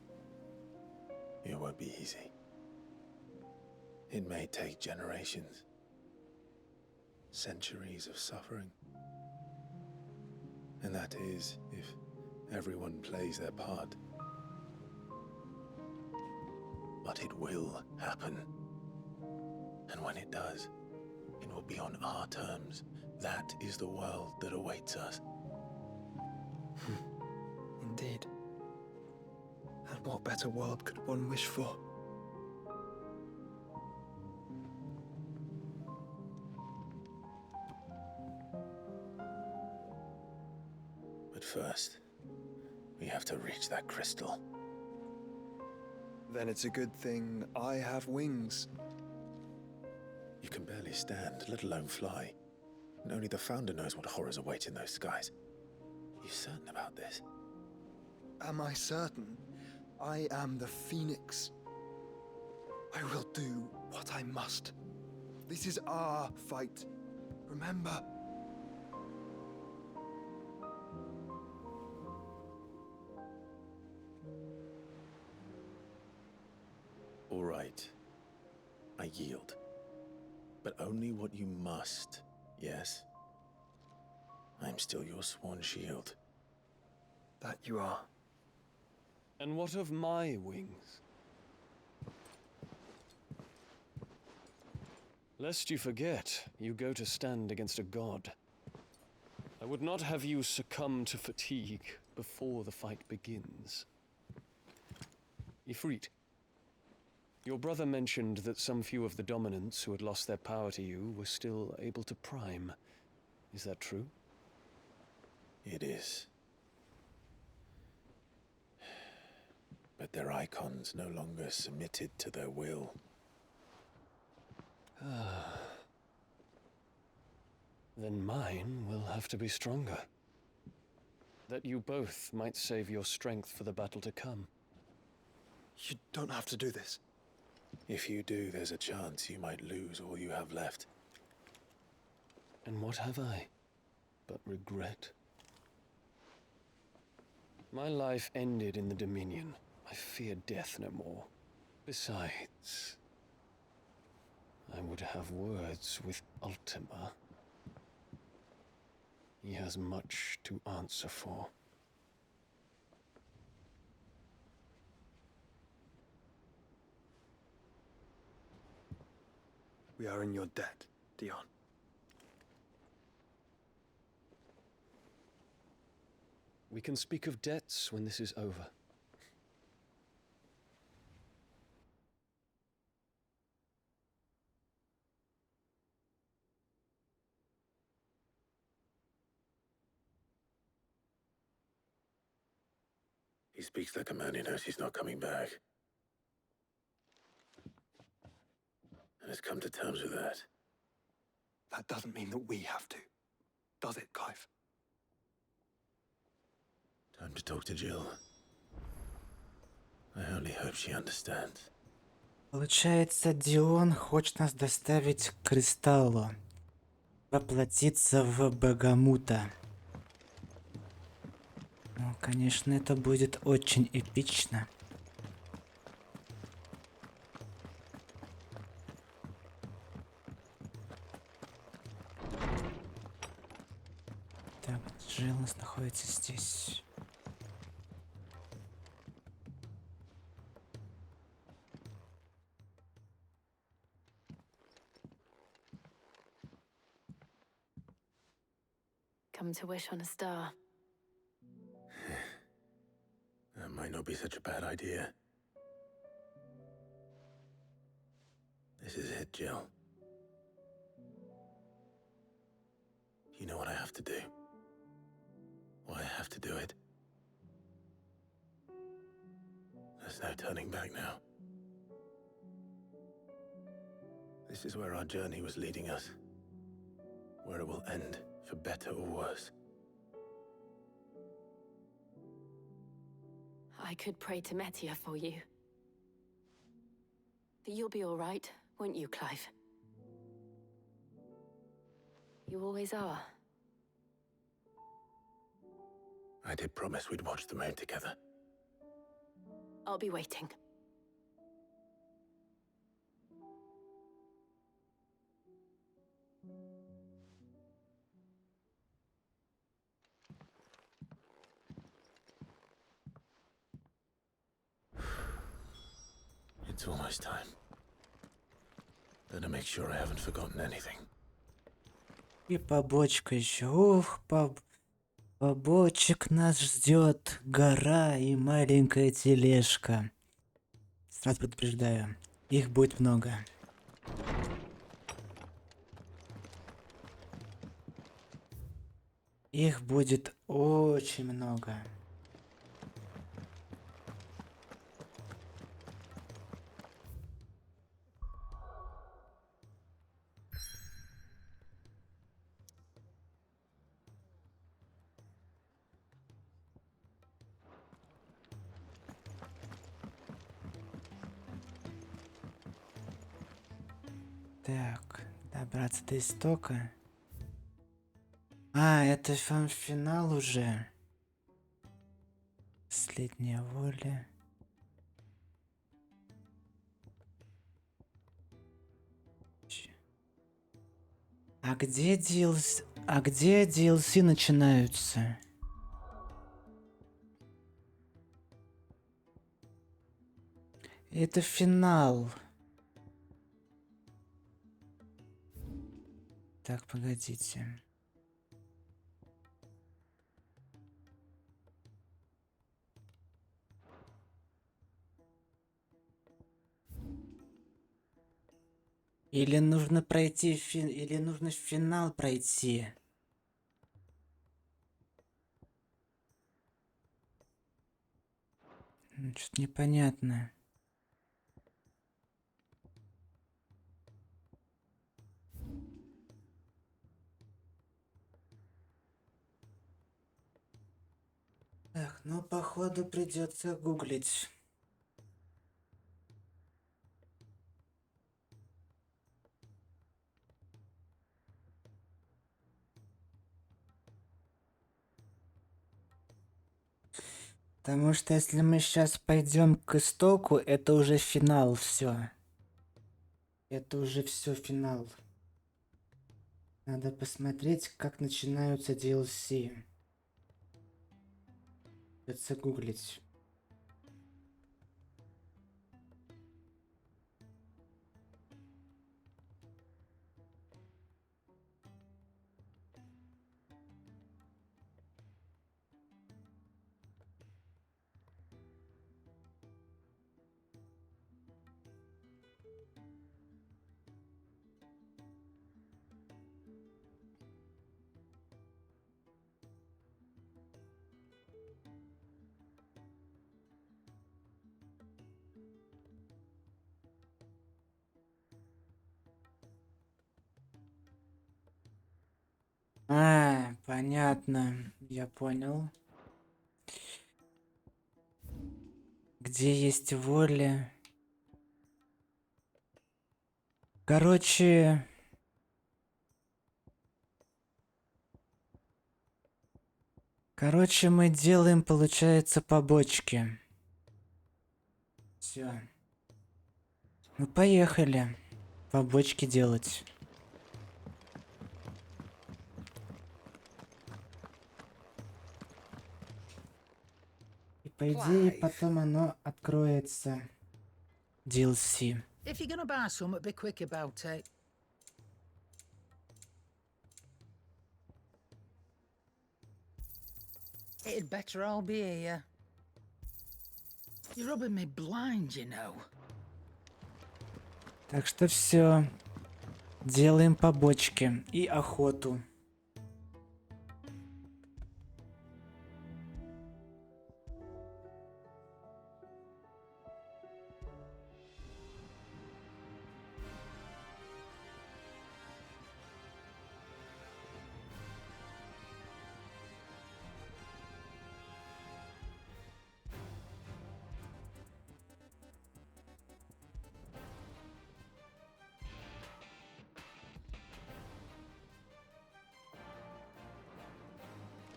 It won't be easy. It may take generations. Centuries of suffering. And that is, if everyone plays their part. But it will happen. And when it does, it will be on our terms. That is the world that awaits us. Indeed. And what better world could one wish for? But first, we have to reach that crystal. Then it's a good thing I have wings. You can barely stand, let alone fly. And only the Founder knows what horrors await in those skies. You certain about this? Am I certain? I am the Phoenix. I will do what I must. This is our fight. Remember? All right. I yield. But only what you must, yes? I'm still your sworn shield. That you are. And what of my wings? Lest you forget, you go to stand against a god. I would not have you succumb to fatigue before the fight begins. Ifrit, your brother mentioned that some few of the dominants who had lost their power to you were still able to prime. Is that true? It is. But their icons no longer submitted to their will. Then mine will have to be stronger. That you both might save your strength for the battle to come. You don't have to do this. If you do, there's a chance you might lose all you have left. And what have I but regret? My life ended in the Dominion. I fear death no more. Besides, I would have words with Ultima. He has much to answer for. We are in your debt, Dion. We can speak of debts when this is over. He speaks like a man who knows he's not coming back. And has come to terms with that. That doesn't mean that we have to, does it, Clive? Time to talk to Jill. I only hope she understands. Получается, Дион хочет нас доставить к Кристаллу. Воплотиться в Богомута. Ну, конечно, это будет очень эпично. Так, Джилл у нас находится здесь. Come to wish on a star. That might not be such a bad idea. This is it, Jill. You know what I have to do. Why I have to do it. There's no turning back now. This is where our journey was leading us. Where it will end, for better or worse. I could pray to Metia for you. But you'll be all right, won't you, Clive? You always are. I did promise we'd watch the moon together. I'll be waiting. It's almost time. Better make sure I haven't forgotten anything. И побочка еще. Ух, побочек нас ждет гора и маленькая тележка. Сразу предупреждаю, их будет много. Их будет очень много. Так, добраться до истока. А, это финал уже. Последняя воля. А где DLC начинаются? Это финал. Так, погодите. Или нужно пройти или нужно финал пройти. Что-то непонятно. Так, ну походу придется гуглить. Потому что если мы сейчас пойдем к истоку, это уже финал, все. Это уже все финал. Надо посмотреть, как начинаются DLC. Придется гуглить. Понятно. Я понял. Где есть воля. Короче... мы делаем, получается, побочки. Все. Ну, поехали. Побочки делать. И по идее, потом оно откроется. DLC. If you're gonna buy some, be quick about it. It'd better all be here. You're rubbing me blind, you know. Так что все. Делаем побочки и охоту.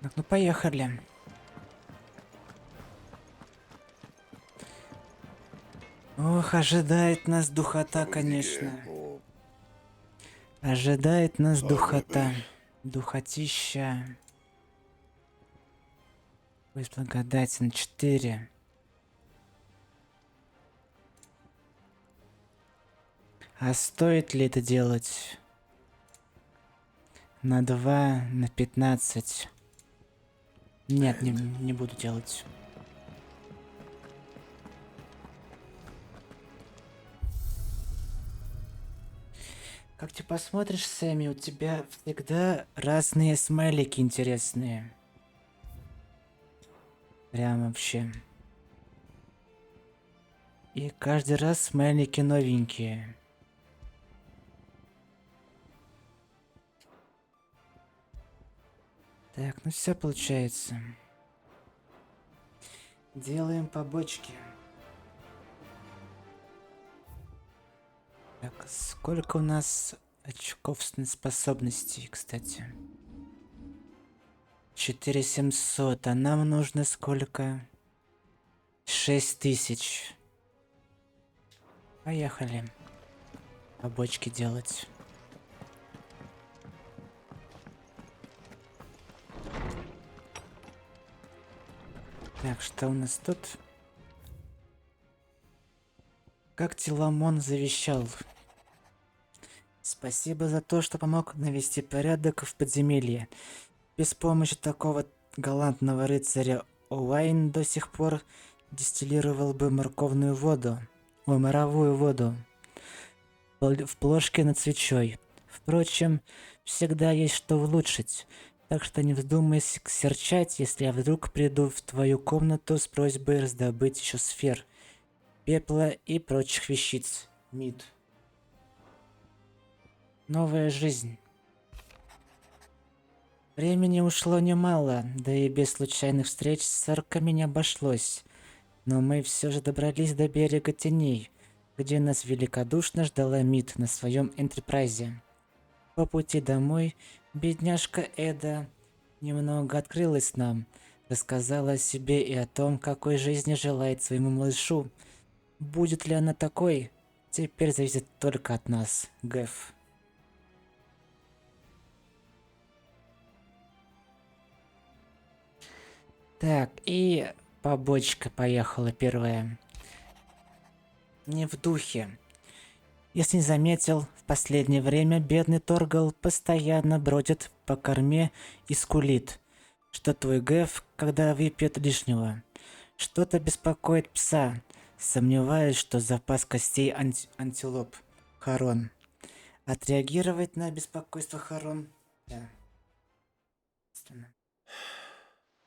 Так, ну поехали. Ох, ожидает нас духота, конечно. Ожидает нас духота. Духотища. Пусть благодать на 4. А стоит ли это делать? На 2, на 15. Нет, не буду делать. Как ты посмотришь, Сэмми, у тебя всегда разные смайлики интересные. Прям вообще. И каждый раз смайлики новенькие. Так, ну все получается. Делаем побочки. Так, сколько у нас очков способностей, кстати? 4700, а нам нужно сколько? 6000. Поехали. Побочки делать. Так, что у нас тут? Как Теламон завещал. Спасибо за то, что помог навести порядок в подземелье. Без помощи такого галантного рыцаря Оуайн до сих пор дистиллировал бы моровую воду в плошке над свечой. Впрочем, всегда есть что улучшить, так что не вздумай серчать, если я вдруг приду в твою комнату с просьбой раздобыть еще сфер, пепла и прочих вещиц. Мид. Новая жизнь. Времени ушло немало, да и без случайных встреч с орками не обошлось. Но мы все же добрались до берега теней, где нас великодушно ждала Мид на своем Энтерпрайзе. По пути домой бедняжка Эда немного открылась нам, рассказала о себе и о том, какой жизни желает своему малышу. Будет ли она такой, теперь зависит только от нас, Гэф. Так, и побочка поехала первая. Не в духе. Если не заметил, в последнее время бедный Торгал постоянно бродит по корме и скулит, что твой Гэф, когда выпьет лишнего. Что-то беспокоит пса. Сомневаюсь, что запас костей антилоп. Харон. Отреагировать на беспокойство Харон? Да.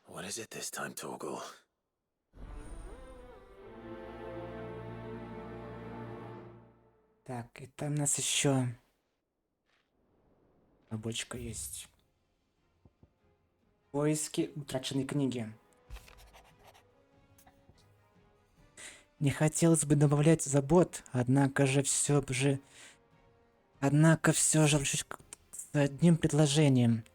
What is it this time, Torgal? Так, и там у нас еще побочка есть. Поиски утраченной книги. Не хотелось бы добавлять забот, однако все же обращусь с одним предложением,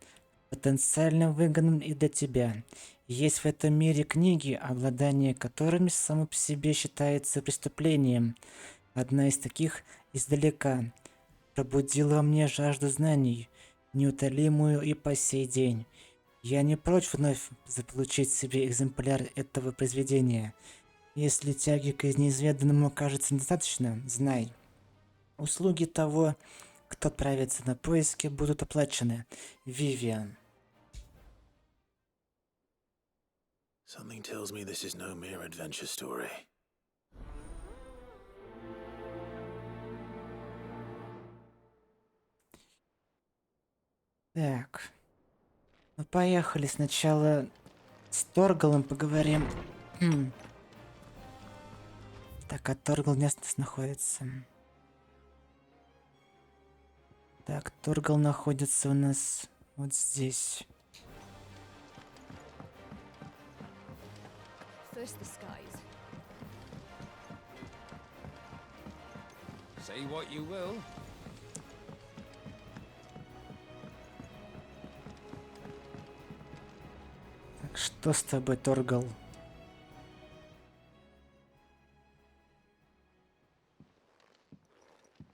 потенциально выгодным и для тебя. Есть в этом мире книги, обладание которыми само по себе считается преступлением. Одна из таких издалека пробудила во мне жажду знаний, неутолимую и по сей день. Я не прочь вновь заполучить себе экземпляр этого произведения. Если тяги к неизведанному кажется недостаточно, знай. Услуги того, кто отправится на поиски, будут оплачены. Вивиан. Something tells me this is no mere adventure story. Так. Ну, поехали. Сначала с Торгалом поговорим. Так, а Торгал где у нас находится? Так, Торгал находится у нас вот здесь. First the skies. Say what you will. Так, что с тобой, Торгал?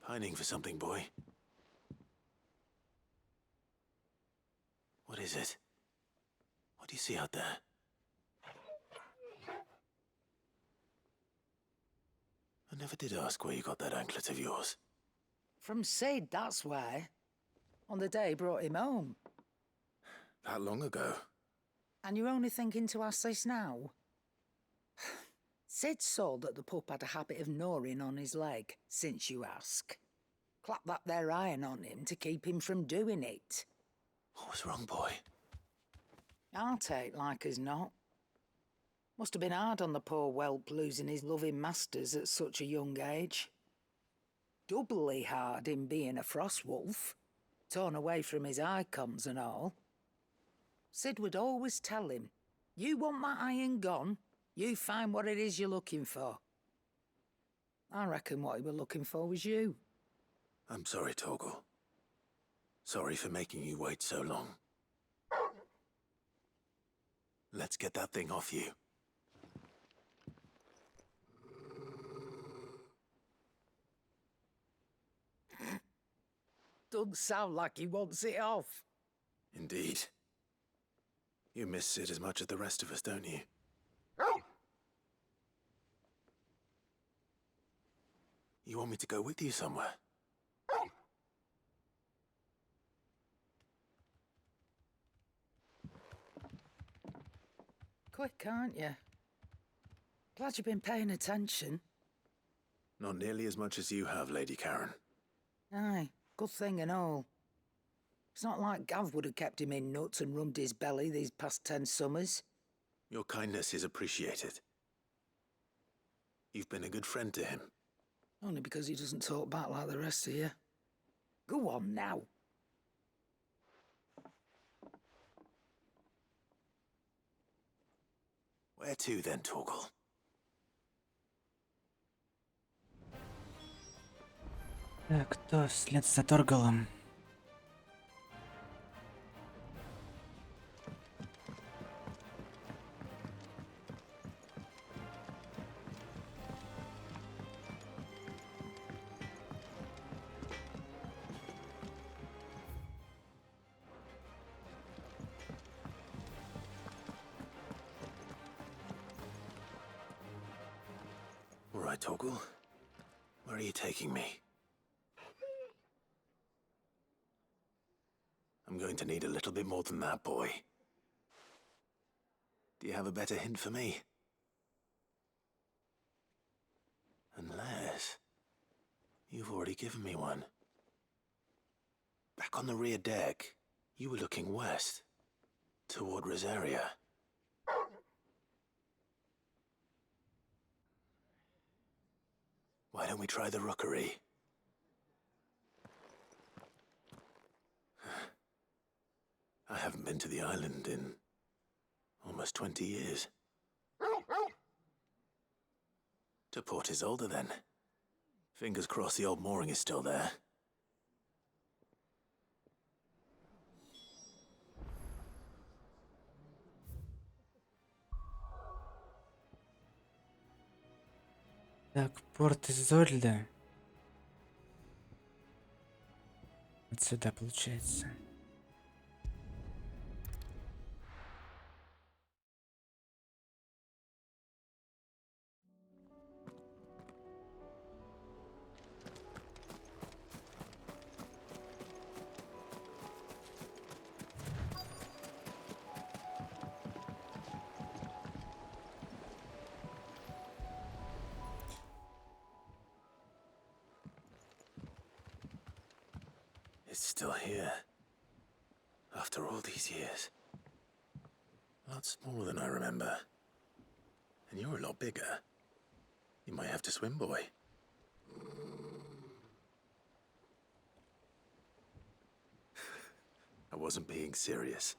Pining for something, boy. What is it? What do you see out there? I never did ask where you got that anklet of yours. From Sid, that's why. On the day he brought him home. That long ago? And you're only thinking to ask this now? Sid saw that the pup had a habit of gnawing on his leg, since you ask. Clap that there iron on him to keep him from doing it. What was wrong, boy? I'll take like as not. Must have been hard on the poor whelp losing his loving masters at such a young age. Doubly hard in being a frost wolf, torn away from his icons and all. Sid would always tell him, you want my iron gone, you find what it is you're looking for. I reckon what he were looking for was you. I'm sorry, Torgal. Sorry for making you wait so long. Let's get that thing off you. Doesn't sound like he wants it off. Indeed. You miss Sid as much as the rest of us, don't you? You want me to go with you somewhere? Quick, aren't you? Glad you've been paying attention. Not nearly as much as you have, Lady Karen. Aye, good thing and all. It's not like Gav would have kept him in nuts and rubbed his belly these past 10 summers. Your kindness is appreciated. You've been a good friend to him. Only because he doesn't talk back like the rest of you. Go on now. Where to then, Torgal? Так, кто вслед за Торгалом? right, Torgal. Where are you taking me? I'm going to need a little bit more than that, boy. Do you have a better hint for me? Unless... you've already given me one. Back on the rear deck, you were looking west, toward Rosaria. Why don't we try the rookery? I haven't been to the island in almost 20 years. To Port Isolde, then. Fingers crossed the old mooring is still there. Так, порт Изольда. Отсюда получается. It's still here. After all these years. A lot smaller than I remember. And you're a lot bigger. You might have to swim, boy. I wasn't being serious.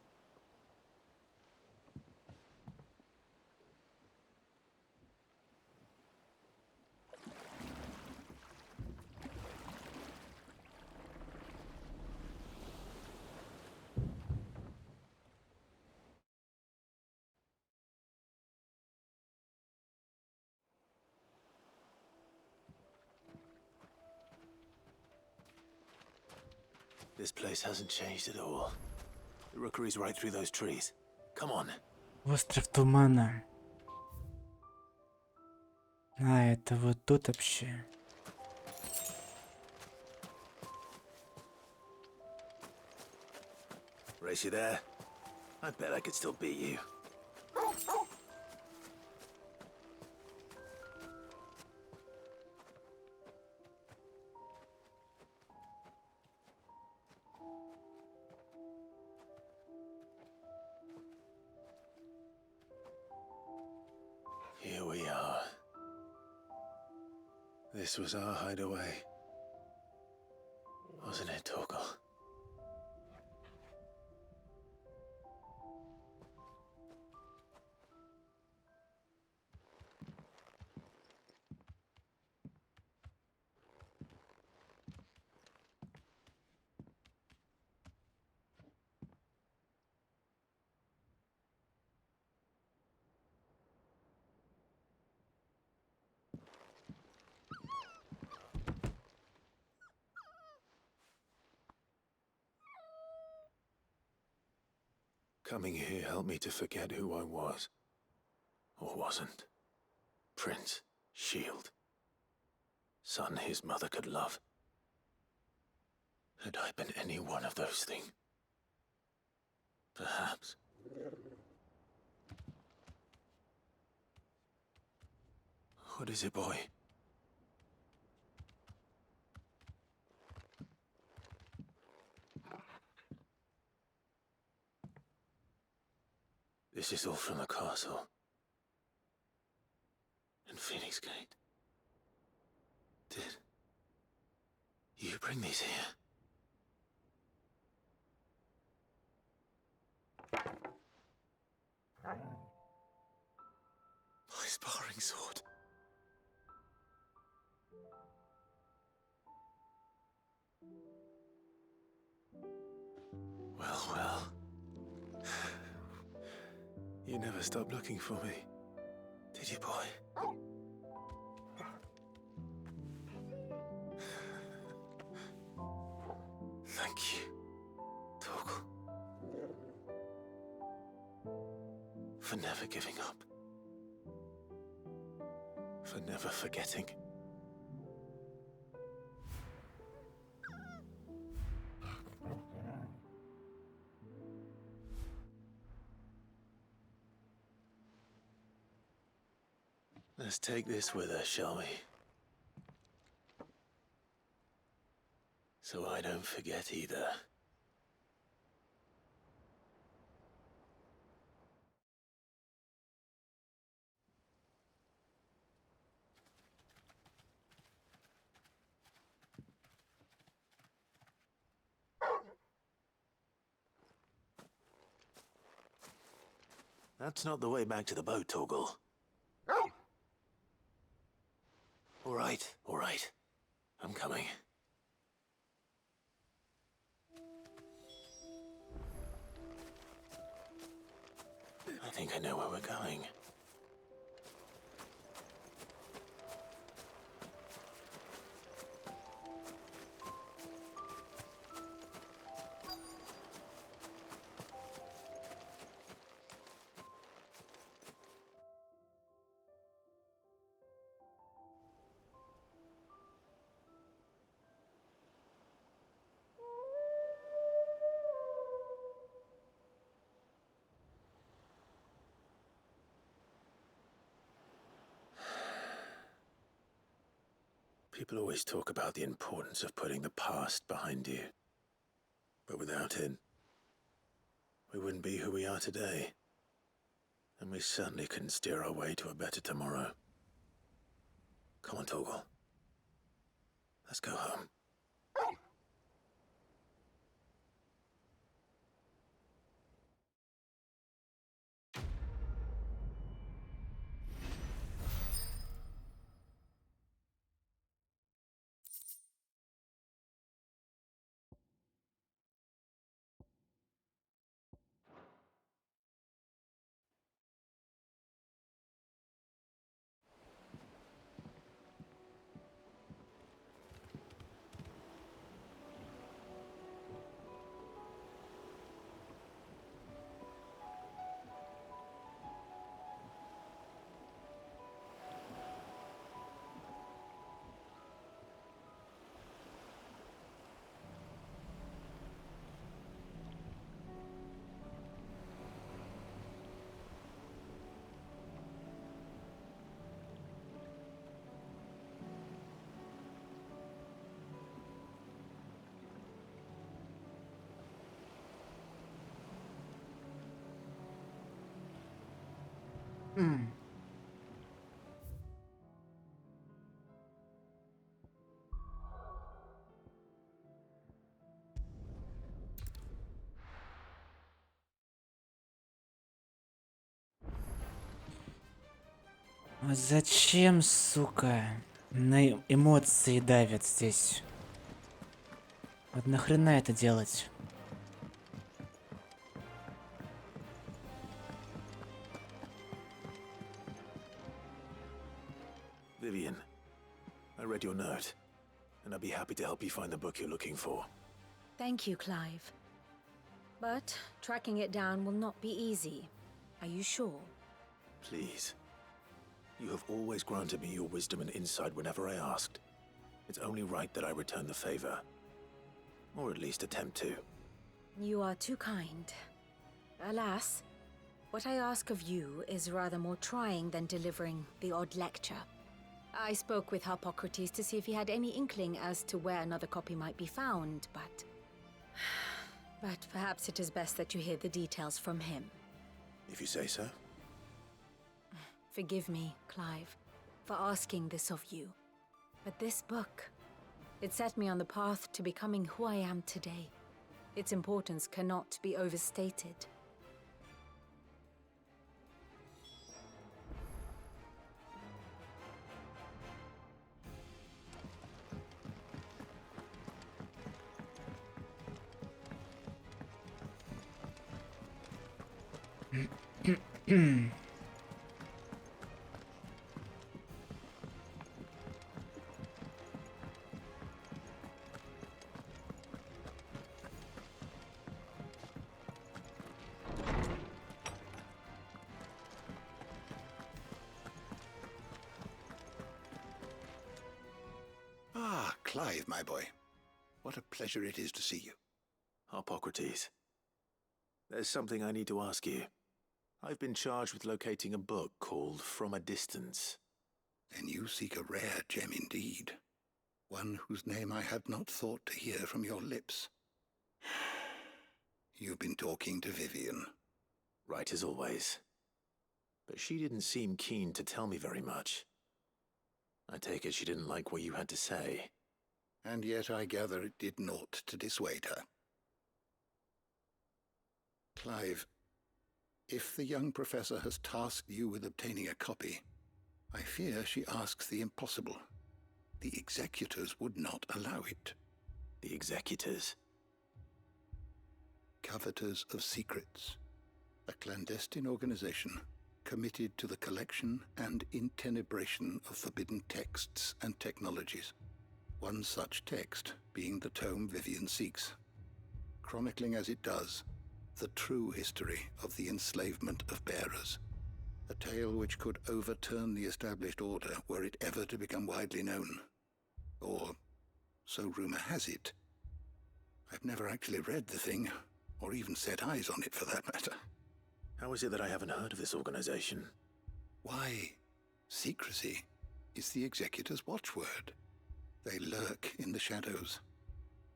This place hasn't changed at all. The rookery's right through those trees. Come on. Остров Тумана. А, это вот тут вообще. Race you there? I bet I could still beat you. Here we are. This was our hideaway. Wasn't it, Torgal? Coming here helped me to forget who I was. Or wasn't. Prince, shield. Son his mother could love. Had I been any one of those things? Perhaps. What is it, boy? This is all from the castle. And Phoenix Gate. Did you bring these here? My sparring sword. Well, well. You never stopped looking for me, did you, boy? Thank you, Torgal. For never giving up. for never forgetting. Let's take this with us, shall we? So I don't forget either. That's not the way back to the boat, Torgal. All right. I'm coming. I think I know where we're going. People always talk about the importance of putting the past behind you. But without it, we wouldn't be who we are today. And we certainly couldn't steer our way to a better tomorrow. Come on, Torgal. Let's go home. Зачем, сука, на эмоции давят здесь? Вот нахрена это делать? Vivian, I read your note, and I'd be happy to help you find the book you're looking for. Thank you, Clive. But tracking it down will not be easy. Are you sure? Please. You have always granted me your wisdom and insight whenever I asked. It's only right that I return the favor. Or at least attempt to. You are too kind. Alas, what I ask of you is rather more trying than delivering the odd lecture. I spoke with Harpocrates to see if he had any inkling as to where another copy might be found, but... But perhaps it is best that you hear the details from him. If you say so. Forgive me, Clive, for asking this of you. But this book, it set me on the path to becoming who I am today. Its importance cannot be overstated. Clive, my boy. What a pleasure it is to see you. Hippocrates. There's something I need to ask you. I've been charged with locating a book called From a Distance. Then you seek a rare gem indeed. One whose name I had not thought to hear from your lips. You've been talking to Vivian. Right as always. But she didn't seem keen to tell me very much. I take it she didn't like what you had to say. And yet I gather it did naught to dissuade her. Clive, if the young professor has tasked you with obtaining a copy, I fear she asks the impossible. The executors would not allow it. The executors? Coveters of Secrets. A clandestine organization committed to the collection and intenebration of forbidden texts and technologies. One such text being the tome Vivian seeks, chronicling as it does the true history of the enslavement of bearers. A tale which could overturn the established order were it ever to become widely known. Or, so rumor has it. I've never actually read the thing, or even set eyes on it for that matter. How is it that I haven't heard of this organization? Why, secrecy is the executor's watchword. They lurk in the shadows,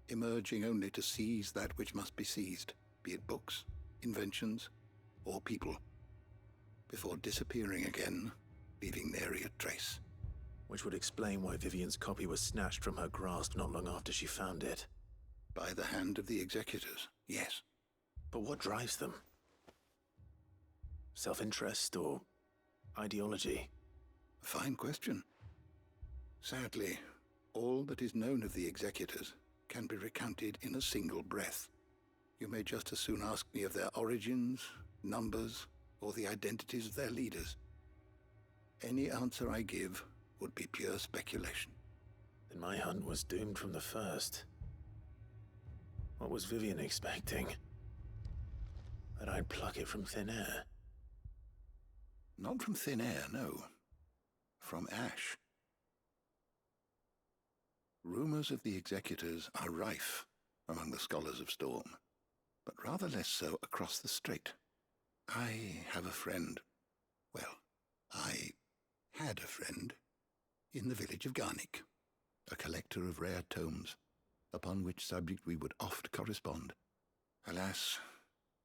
emerging only to seize that which must be seized, be it books, inventions, or people, before disappearing again, leaving nary a trace. Which would explain why Vivian's copy was snatched from her grasp not long after she found it. By the hand of the executors, yes. But what drives them? Self-interest or ideology? A fine question. Sadly, all that is known of the executors can be recounted in a single breath. You may just as soon ask me of their origins, numbers, or the identities of their leaders. Any answer I give would be pure speculation. Then my hunt was doomed from the first. What was Vivian expecting? That I'd pluck it from thin air? Not from thin air, no. From ash. Rumors of the executors are rife among the scholars of Storm, but rather less so across the strait. I have a friend. Well, I had a friend in the village of Garnick, a collector of rare tomes, upon which subject we would oft correspond. Alas,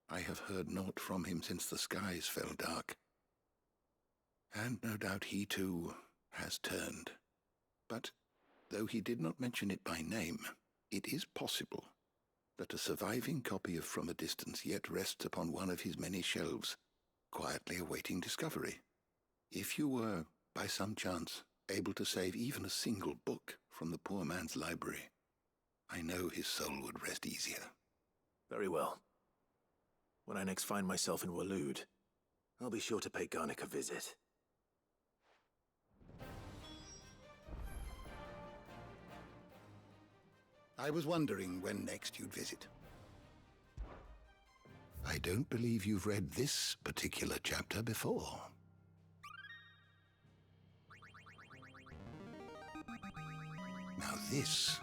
I have heard naught from him since the skies fell dark. And no doubt he too has turned. But though he did not mention it by name, it is possible that a surviving copy of From a Distance yet rests upon one of his many shelves, quietly awaiting discovery. If you were, by some chance, able to save even a single book from the poor man's library, I know his soul would rest easier. Very well. When I next find myself in Waloed, I'll be sure to pay Garnick a visit. I was wondering when next you'd visit. I don't believe you've read this particular chapter before. Now this,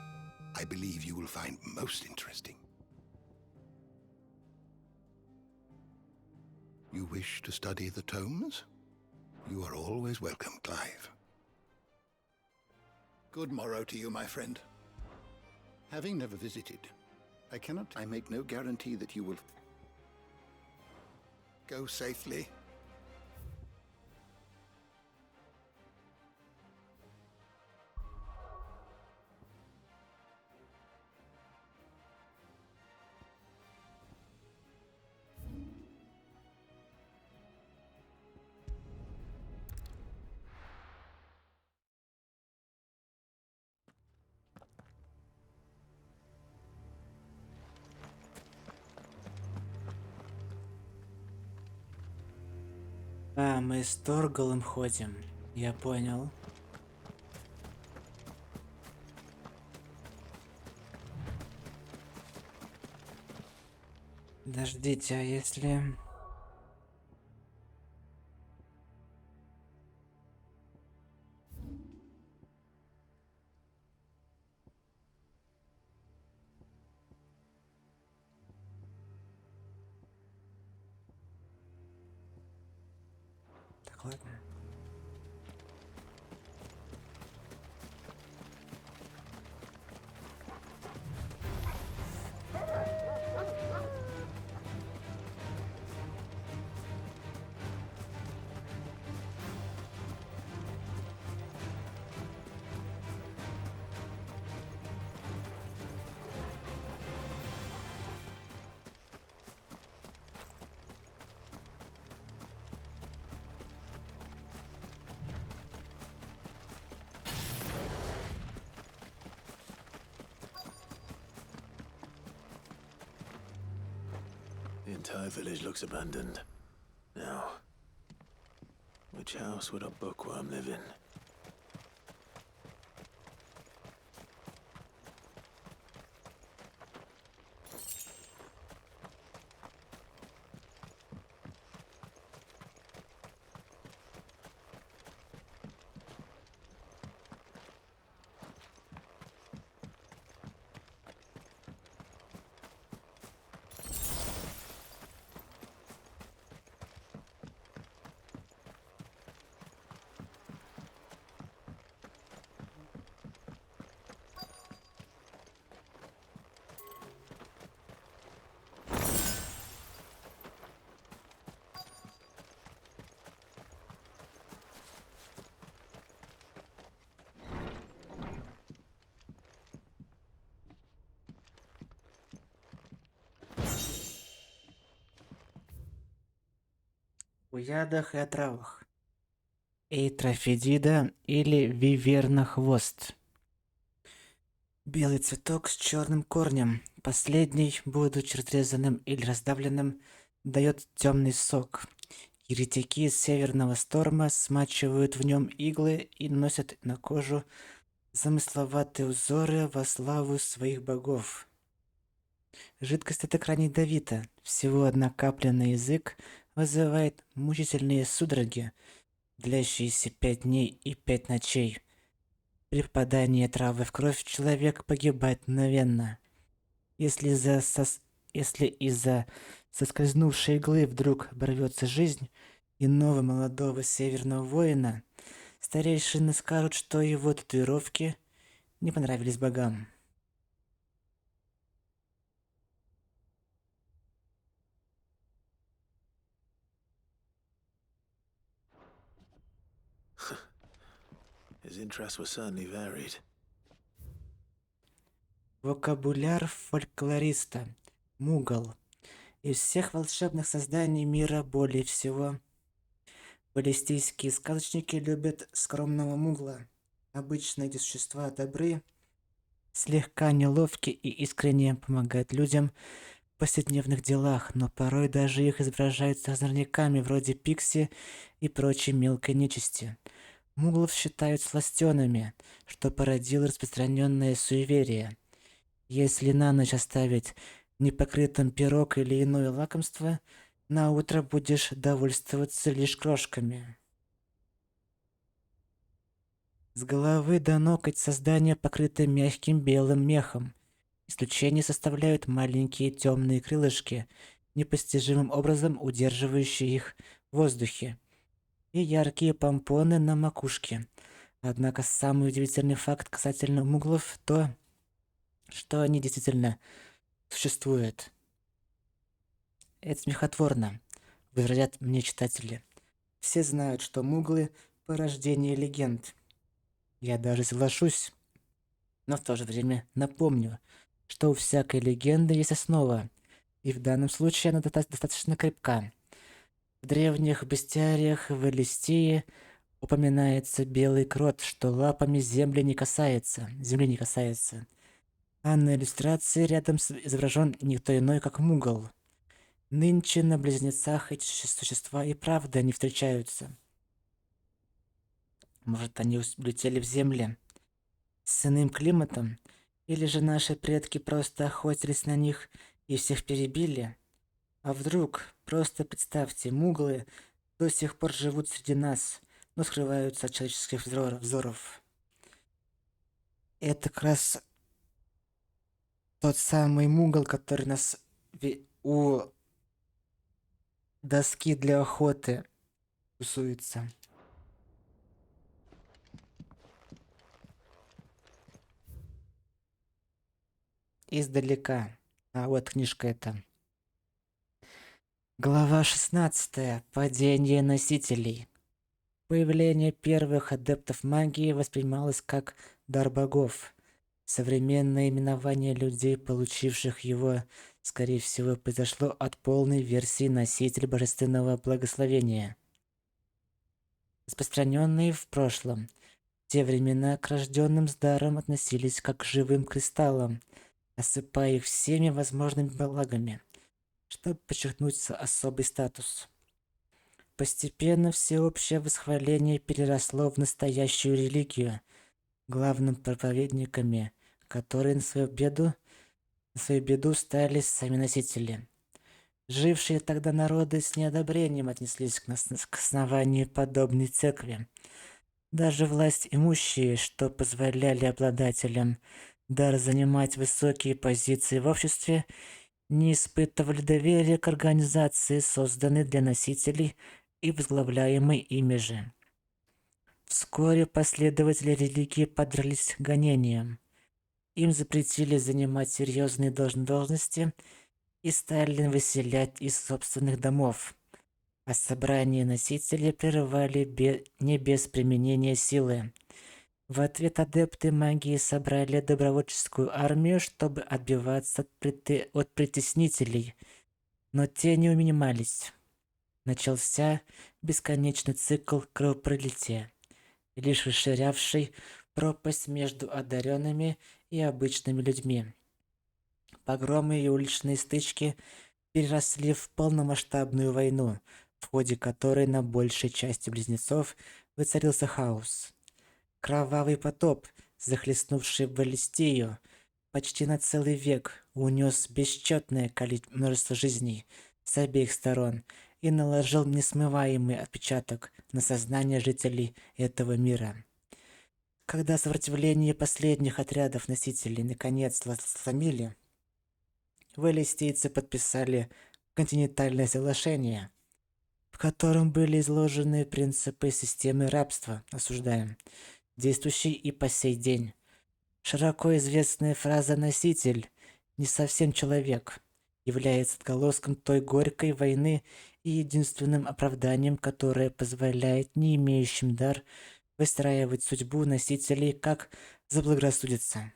I believe you will find most interesting. You wish to study the tomes? You are always welcome, Clive. Good morrow to you, my friend. Having never visited, I make no guarantee that you will go safely. А, мы с Торгалом ходим. Я понял. Подождите, а если... Так, ладно. The entire village looks abandoned. Now, which house would a bookworm live in? О ядах и отравах. Эйтрофидида или вивернохвост. Белый цветок с черным корнем. Последний, будучи разрезанным или раздавленным, дает темный сок. Еретики из Северного Сторма смачивают в нем иглы и носят на кожу замысловатые узоры во славу своих богов. Жидкость эта крайне ядовита. Всего одна капля на язык вызывает мучительные судороги, длящиеся 5 дней и 5 ночей. При попадании травы в кровь человек погибает мгновенно. Если из-за соскользнувшей иглы вдруг оборвется жизнь иного молодого северного воина, старейшины скажут, что его татуировки не понравились богам. His interests were certainly varied. Вокабуляр фольклориста. Мугл. Из всех волшебных созданий мира более всего баллистийские сказочники любят скромного мугла. Обычно эти существа добры, слегка неловки и искренне помогают людям в повседневных делах, но порой даже их изображают с озорниками вроде пикси и прочей мелкой нечисти. Муглов считают сластёнами, что породило распространенное суеверие. Если на ночь оставить непокрытым пирог или иное лакомство, на утро будешь довольствоваться лишь крошками. С головы до ног эти создания покрыты мягким белым мехом. Исключение составляют маленькие темные крылышки, непостижимым образом удерживающие их в воздухе, и яркие помпоны на макушке. Однако самый удивительный факт касательно муглов то, что они действительно существуют. Это смехотворно, возразят мне читатели. Все знают, что муглы – порождение легенд. Я даже соглашусь, но в то же время напомню, что у всякой легенды есть основа, и в данном случае она достаточно крепка. В древних бестиариях в Элистии упоминается белый крот, что лапами земли не касается. А на иллюстрации рядом изображен никто иной, как мугл. Нынче на близнецах эти существа и правда не встречаются. Может, они улетели в землю с иным климатом, или же наши предки просто охотились на них и всех перебили? А вдруг, просто представьте, муглы до сих пор живут среди нас, но скрываются от человеческих взоров. Это как раз тот самый мугл, который у доски для охоты тусуется. Издалека. А вот книжка эта. Глава 16. Падение носителей. Появление первых адептов магии воспринималось как дар богов. Современное именование людей, получивших его, скорее всего, произошло от полной версии носитель божественного благословения. Распространенные в прошлом. В те времена к рожденным с даром относились как к живым кристаллам, осыпая их всеми возможными благами, чтобы подчеркнуть особый статус. Постепенно всеобщее восхваление переросло в настоящую религию, главным проповедниками, которые на свою беду стали сами носители. Жившие тогда народы с неодобрением отнеслись к основанию подобной церкви. Даже власть имущие, что позволяли обладателям дара занимать высокие позиции в обществе, не испытывали доверия к организации, созданной для носителей и возглавляемой ими же. Вскоре последователи религии поддались гонениям. Им запретили занимать серьезные должности и стали выселять из собственных домов, а собрания носителей прерывали не без применения силы. В ответ адепты магии собрали добровольческую армию, чтобы отбиваться от притеснителей, но те не унимались. Начался бесконечный цикл кровопролития, лишь расширявший пропасть между одаренными и обычными людьми. Погромы и уличные стычки переросли в полномасштабную войну, в ходе которой на большей части близнецов воцарился хаос. Кровавый потоп, захлестнувший Баллистию, почти на целый век унес бесчетное множество жизней с обеих сторон и наложил несмываемый отпечаток на сознание жителей этого мира. Когда сопротивление последних отрядов носителей наконец сломили, валлистийцы подписали континентальное соглашение, в котором были изложены принципы системы рабства, осуждаем, действующей и по сей день. Широко известная фраза «носитель» не совсем человек является отголоском той горькой войны и единственным оправданием, которое позволяет не имеющим дар выстраивать судьбу носителей как заблагорассудится.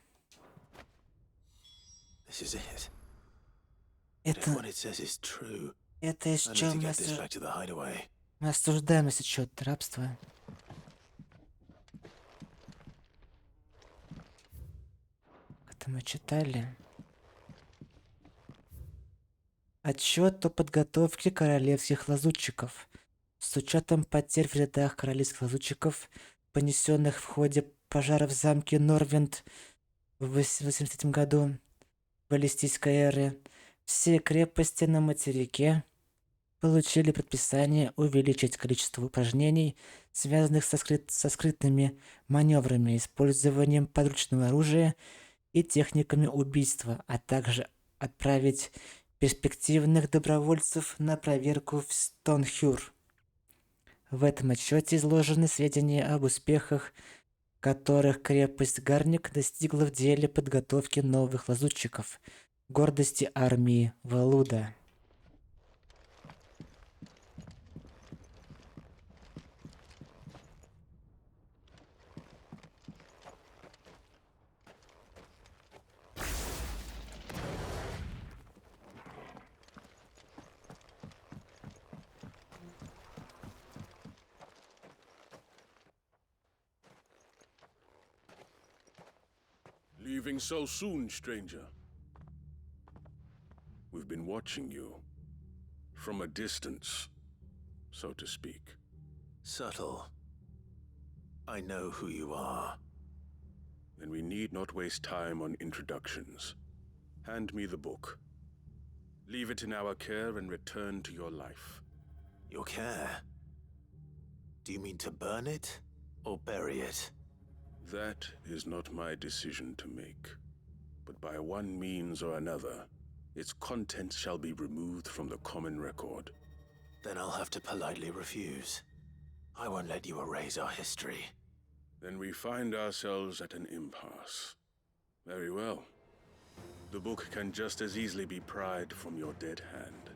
Это из чем мы осуждаем насчет рабства. Это мы читали. Отчет о подготовке королевских лазутчиков. С учетом потерь в рядах королевских лазутчиков, понесенных в ходе пожара в замке Норвинд в 1983 году баллистийской эры, все крепости на материке получили предписание увеличить количество упражнений, связанных со скрытными маневрами, использованием подручного оружия и техниками убийства, а также отправить перспективных добровольцев на проверку в Стонхюр. В этом отчете изложены сведения об успехах, которых крепость Гарник достигла в деле подготовки новых лазутчиков, гордости армии Валуда. Leaving so soon, stranger? We've been watching you. From a distance, so to speak. Subtle. I know who you are. Then we need not waste time on introductions. Hand me the book. Leave it in our care and return to your life. Your care? Do you mean to burn it or bury it? That is not my decision to make. But by one means or another, its contents shall be removed from the common record. Then I'll have to politely refuse. I won't let you erase our history. Then we find ourselves at an impasse. Very well. The book can just as easily be pried from your dead hand.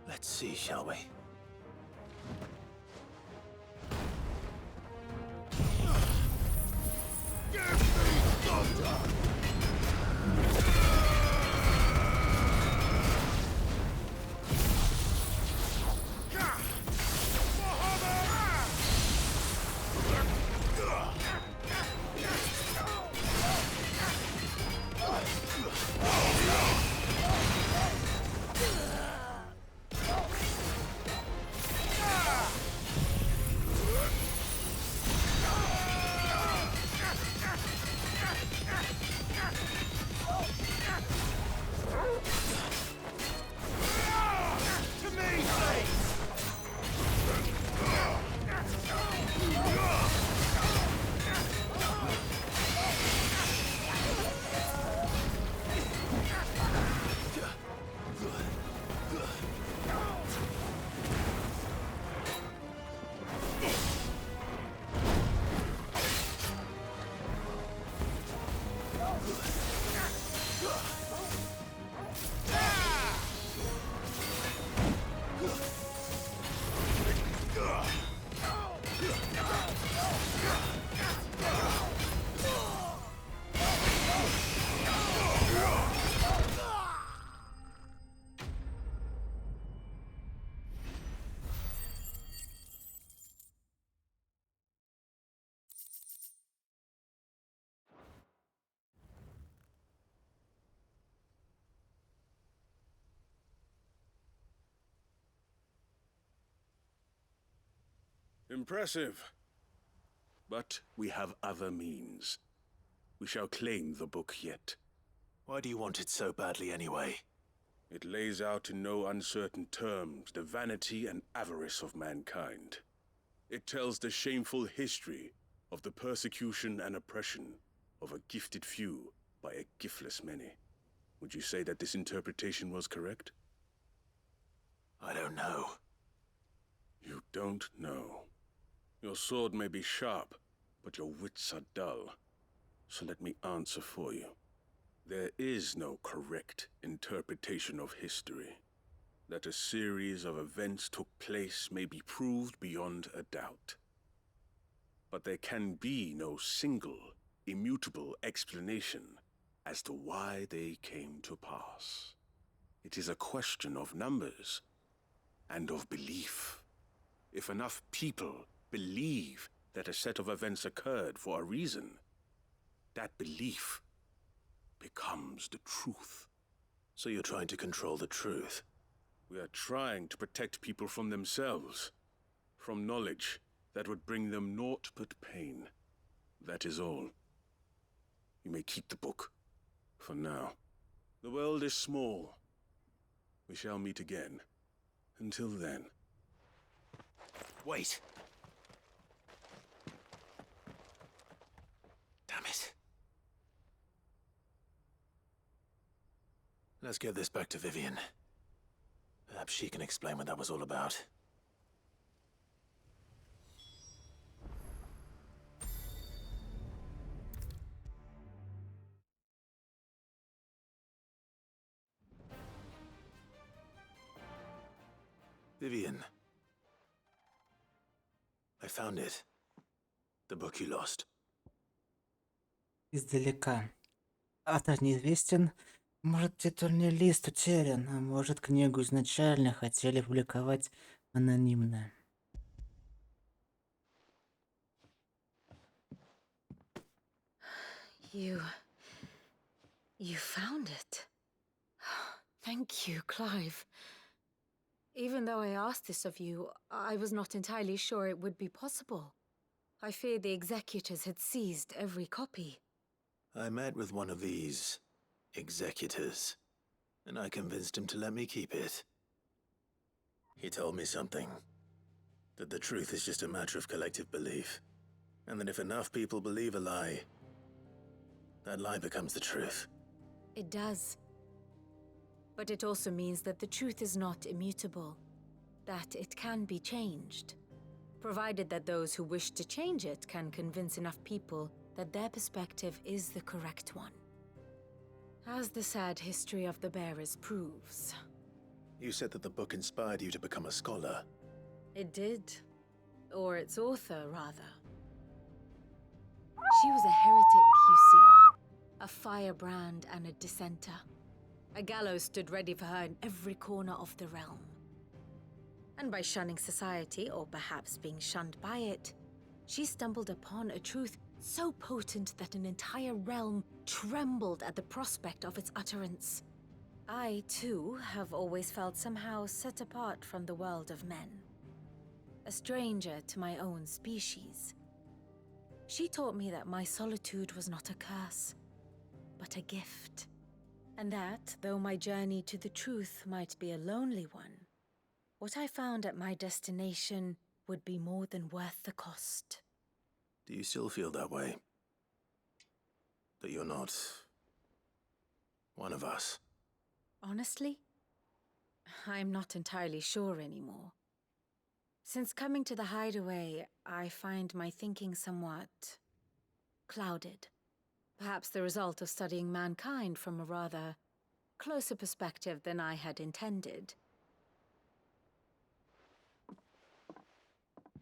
Let's see, shall we? Impressive. But we have other means. We shall claim the book yet. Why do you want it so badly anyway? It lays out in no uncertain terms the vanity and avarice of mankind. It tells the shameful history of the persecution and oppression of a gifted few by a giftless many. Would you say that this interpretation was correct? I don't know. You don't know. Your sword may be sharp, but your wits are dull. So let me answer for you. There is no correct interpretation of history. That a series of events took place may be proved beyond a doubt. But there can be no single, immutable explanation as to why they came to pass. It is a question of numbers and of belief. If enough people believe that a set of events occurred for a reason, that belief becomes the truth. So you're trying to control the truth? We are trying to protect people from themselves, from knowledge that would bring them naught but pain. That is all. You may keep the book, for now. The world is small. We shall meet again. Until then. Wait! Damn it. Let's get this back to Vivian. Perhaps she can explain what that was all about. Vivian. I found it. The book you lost. Издалека. Автор неизвестен. Может, титульный лист утерян, а может, книгу изначально хотели публиковать анонимно. You found it. Thank you, Clive. Even though I asked this of you, I was not entirely sure it would be possible. I feared the executors had seized every copy. I met with one of these executors, and I convinced him to let me keep it. He told me something. That the truth is just a matter of collective belief. And that if enough people believe a lie, that lie becomes the truth. It does. But it also means that the truth is not immutable, that it can be changed, provided that those who wish to change it can convince enough people that their perspective is the correct one. As the sad history of the bearers proves. You said that the book inspired you to become a scholar. It did. Or its author, rather. She was a heretic, you see. A firebrand and a dissenter. A gallows stood ready for her in every corner of the realm. And by shunning society, or perhaps being shunned by it, she stumbled upon a truth so potent that an entire realm trembled at the prospect of its utterance. I, too, have always felt somehow set apart from the world of men. A stranger to my own species. She taught me that my solitude was not a curse, but a gift. And that, though my journey to the truth might be a lonely one, what I found at my destination would be more than worth the cost. Do you still feel that way? That you're not one of us? Honestly, I'm not entirely sure anymore. Since coming to the hideaway, I find my thinking somewhat clouded. Perhaps the result of studying mankind from a rather closer perspective than I had intended.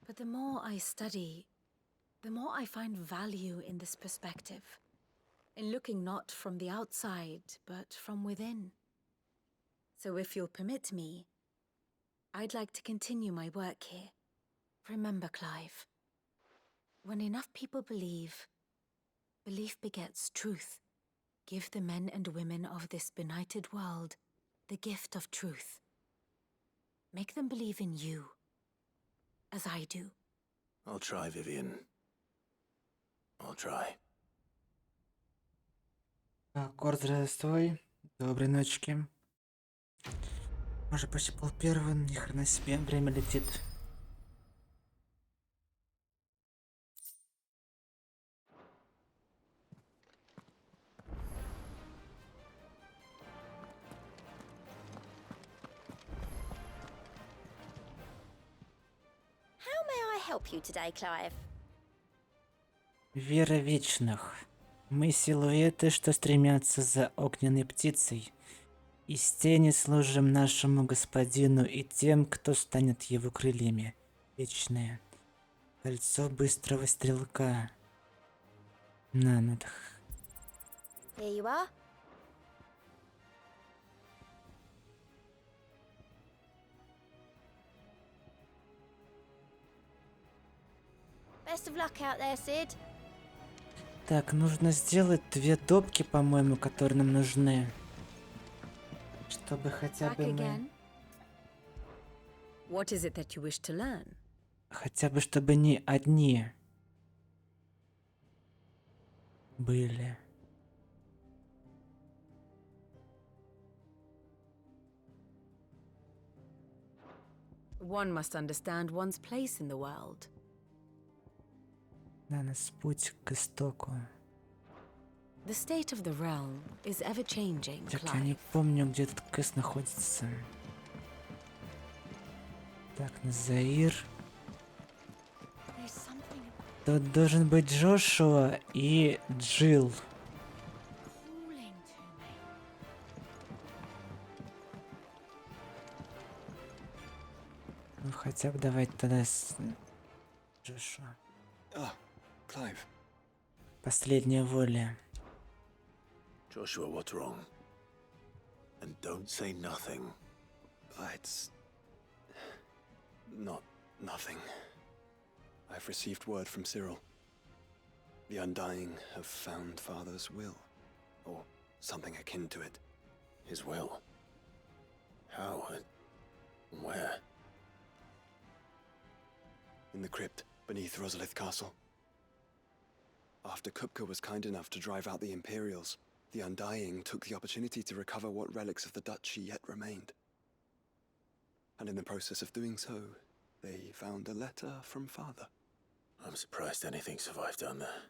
But the more I study, the more I find value in this perspective. In looking not from the outside, but from within. So if you'll permit me, I'd like to continue my work here. Remember, Clive, when enough people believe, belief begets truth. Give the men and women of this benighted world the gift of truth. Make them believe in you, as I do. I'll try, Vivian. I'll try. Аккорд здравствуй. Доброй ночки. Уже почти пол первого, ни хрена себе, время летит. How may I help you today, Clive? Вера вечных. Мы силуэты, что стремятся за огненной птицей. Из тени служим нашему господину и тем, кто станет его крыльями. Вечное. Кольцо быстрого стрелка. Нанотх. Here you are. Best of luck out there, Sid. Так, нужно сделать 2 допки, по-моему, которые нам нужны. Чтобы хотя бы мы... What is it that you wish to learn? Хотя бы, чтобы не одни были. One must understand one's place in the world. На нас путь к истоку. The state of the realm is ever changing, Так, я не Clive. помню, где этот квест находится. Так, Назаир. Тут должен быть Джошуа и Джилл. Ну, хотя бы давайте тогда с Джошуа. Clive. Последняя воля. Joshua, what's wrong? And don't say nothing. It's not nothing. I've received word from Cyril. The Undying have found Father's will, or something akin to it. His will? How and where? In the crypt beneath Rosalith Castle. After Kupka was kind enough to drive out the Imperials, the Undying took the opportunity to recover what relics of the Duchy yet remained. And in the process of doing so, they found a letter from Father. I'm surprised anything survived down there.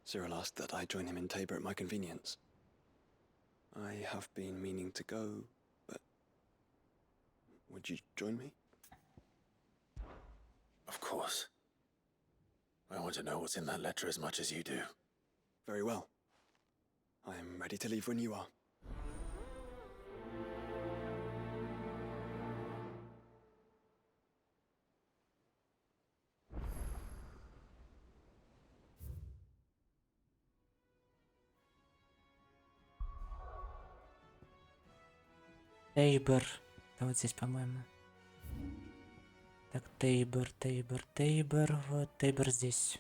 Cyril asked that I join him in Tabor at my convenience. I have been meaning to go, but would you join me? Of course. I want to know what's in that letter as much as you do. Very well. I am ready to leave when you are. Тейбор. Это вот здесь, по-моему. Так, Тейбор. Вот, Тейбор здесь.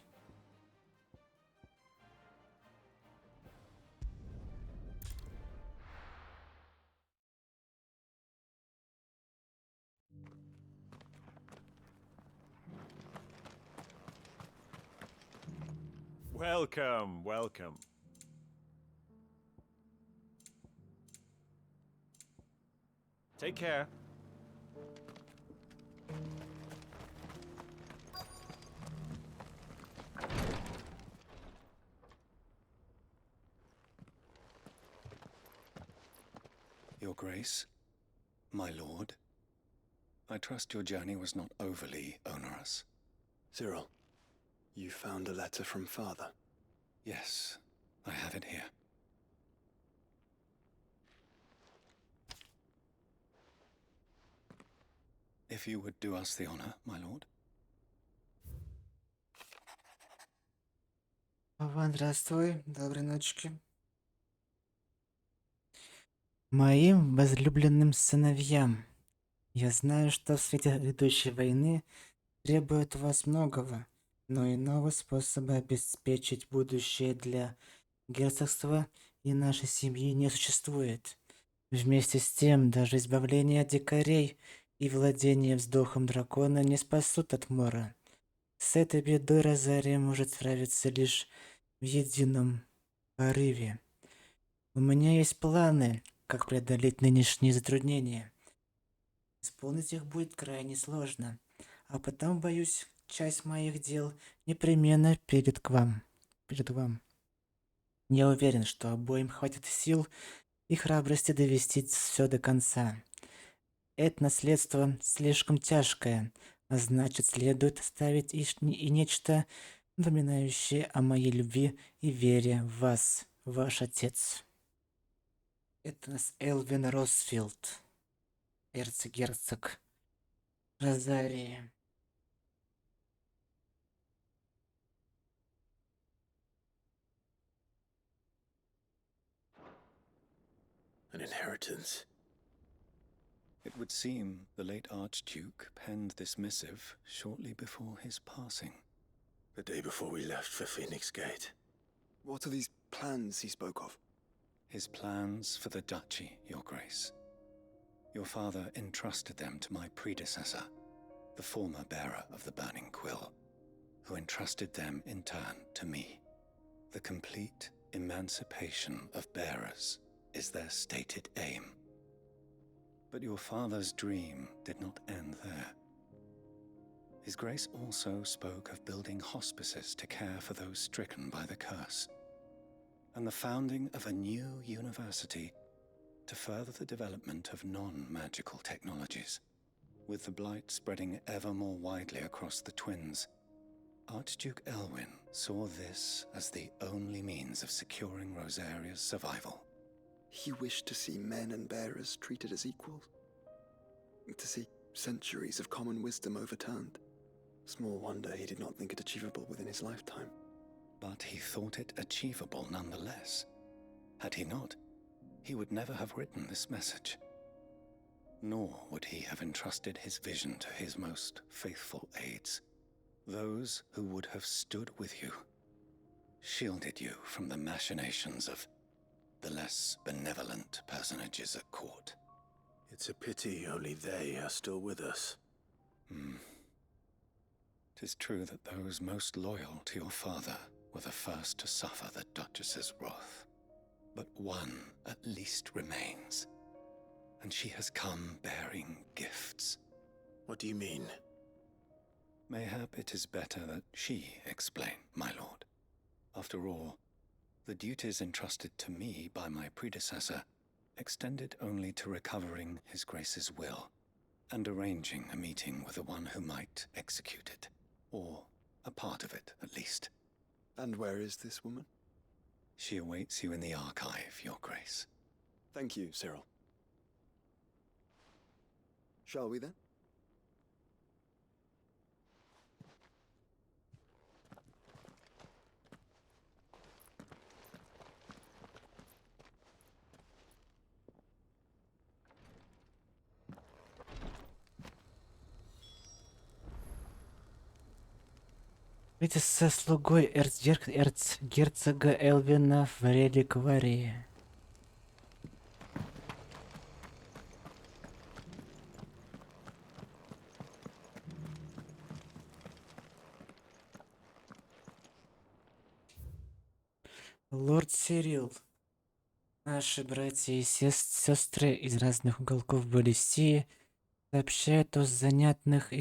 Welcome, welcome. Take care. Your Grace, my lord, I trust your journey was not overly onerous. Cyril, you found a letter from Father? Yes, I have it here. If you would do us the honor, my lord. Вован, здравствуй. Доброй ночки. Моим возлюбленным сыновьям, я знаю, что в свете грядущей войны требует у вас многого, но иного способа обеспечить будущее для герцогства и нашей семьи не существует. Вместе с тем, даже избавление от дикарей и владение вздохом дракона не спасут от мора. С этой бедой Розария может справиться лишь в едином порыве. У меня есть планы, как преодолеть нынешние затруднения. Исполнить их будет крайне сложно, а потому, боюсь, часть моих дел непременно перед вам. Я уверен, что обоим хватит сил и храбрости довести все до конца. Это наследство слишком тяжкое, а значит, следует оставить и нечто, напоминающее о моей любви и вере в вас, ваш отец. Это у нас Элвин Росфилд, эрцгерцог Розарии. An inheritance. It would seem the late Archduke penned this missive shortly before his passing. The day before we left for Phoenix Gate. What are these plans he spoke of? His plans for the duchy, Your Grace. Your father entrusted them to my predecessor, the former bearer of the Burning Quill, who entrusted them in turn to me. The complete emancipation of bearers is their stated aim. But your father's dream did not end there. His Grace also spoke of building hospices to care for those stricken by the curse, and the founding of a new university to further the development of non-magical technologies. With the blight spreading ever more widely across the twins, Archduke Elwyn saw this as the only means of securing Rosaria's survival. He wished to see men and bearers treated as equals. To see centuries of common wisdom overturned. Small wonder he did not think it achievable within his lifetime. But he thought it achievable nonetheless. Had he not, he would never have written this message. Nor would he have entrusted his vision to his most faithful aides, those who would have stood with you, shielded you from the machinations of the less benevolent personages at court. It's a pity only they are still with us. 'Tis true that those most loyal to your father were the first to suffer the Duchess's wrath. But one at least remains, and she has come bearing gifts. What do you mean? Mayhap it is better that she explain, my lord. After all, the duties entrusted to me by my predecessor extended only to recovering His Grace's will and arranging a meeting with the one who might execute it, or a part of it, at least. And where is this woman? She awaits you in the archive, Your Grace. Thank you, Cyril. Shall we then? Выйти со слугой эрцгерцога Элвина в реликварии. Лорд Сирил. Наши братья и сестры из разных уголков Баллистии сообщают о занятных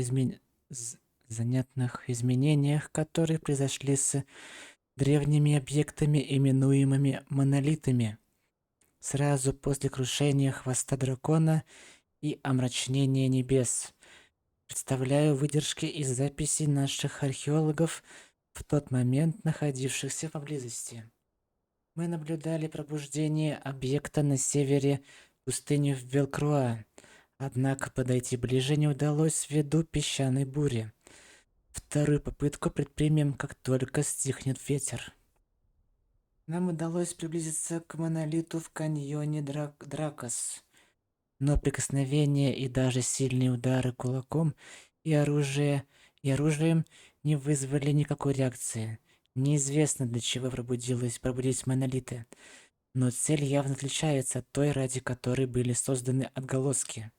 изменениях, которые произошли с древними объектами, именуемыми монолитами, сразу после крушения хвоста дракона и омрачнения небес. Представляю выдержки из записей наших археологов, в тот момент находившихся поблизости. Мы наблюдали пробуждение объекта на севере пустыни в Белкруа, однако подойти ближе не удалось ввиду песчаной бури. Вторую попытку предпримем, как только стихнет ветер. Нам удалось приблизиться к монолиту в каньоне Дракос, но прикосновения и даже сильные удары кулаком и оружием не вызвали никакой реакции. Неизвестно, для чего пробудились монолиты, но цель явно отличается от той, ради которой были созданы отголоски,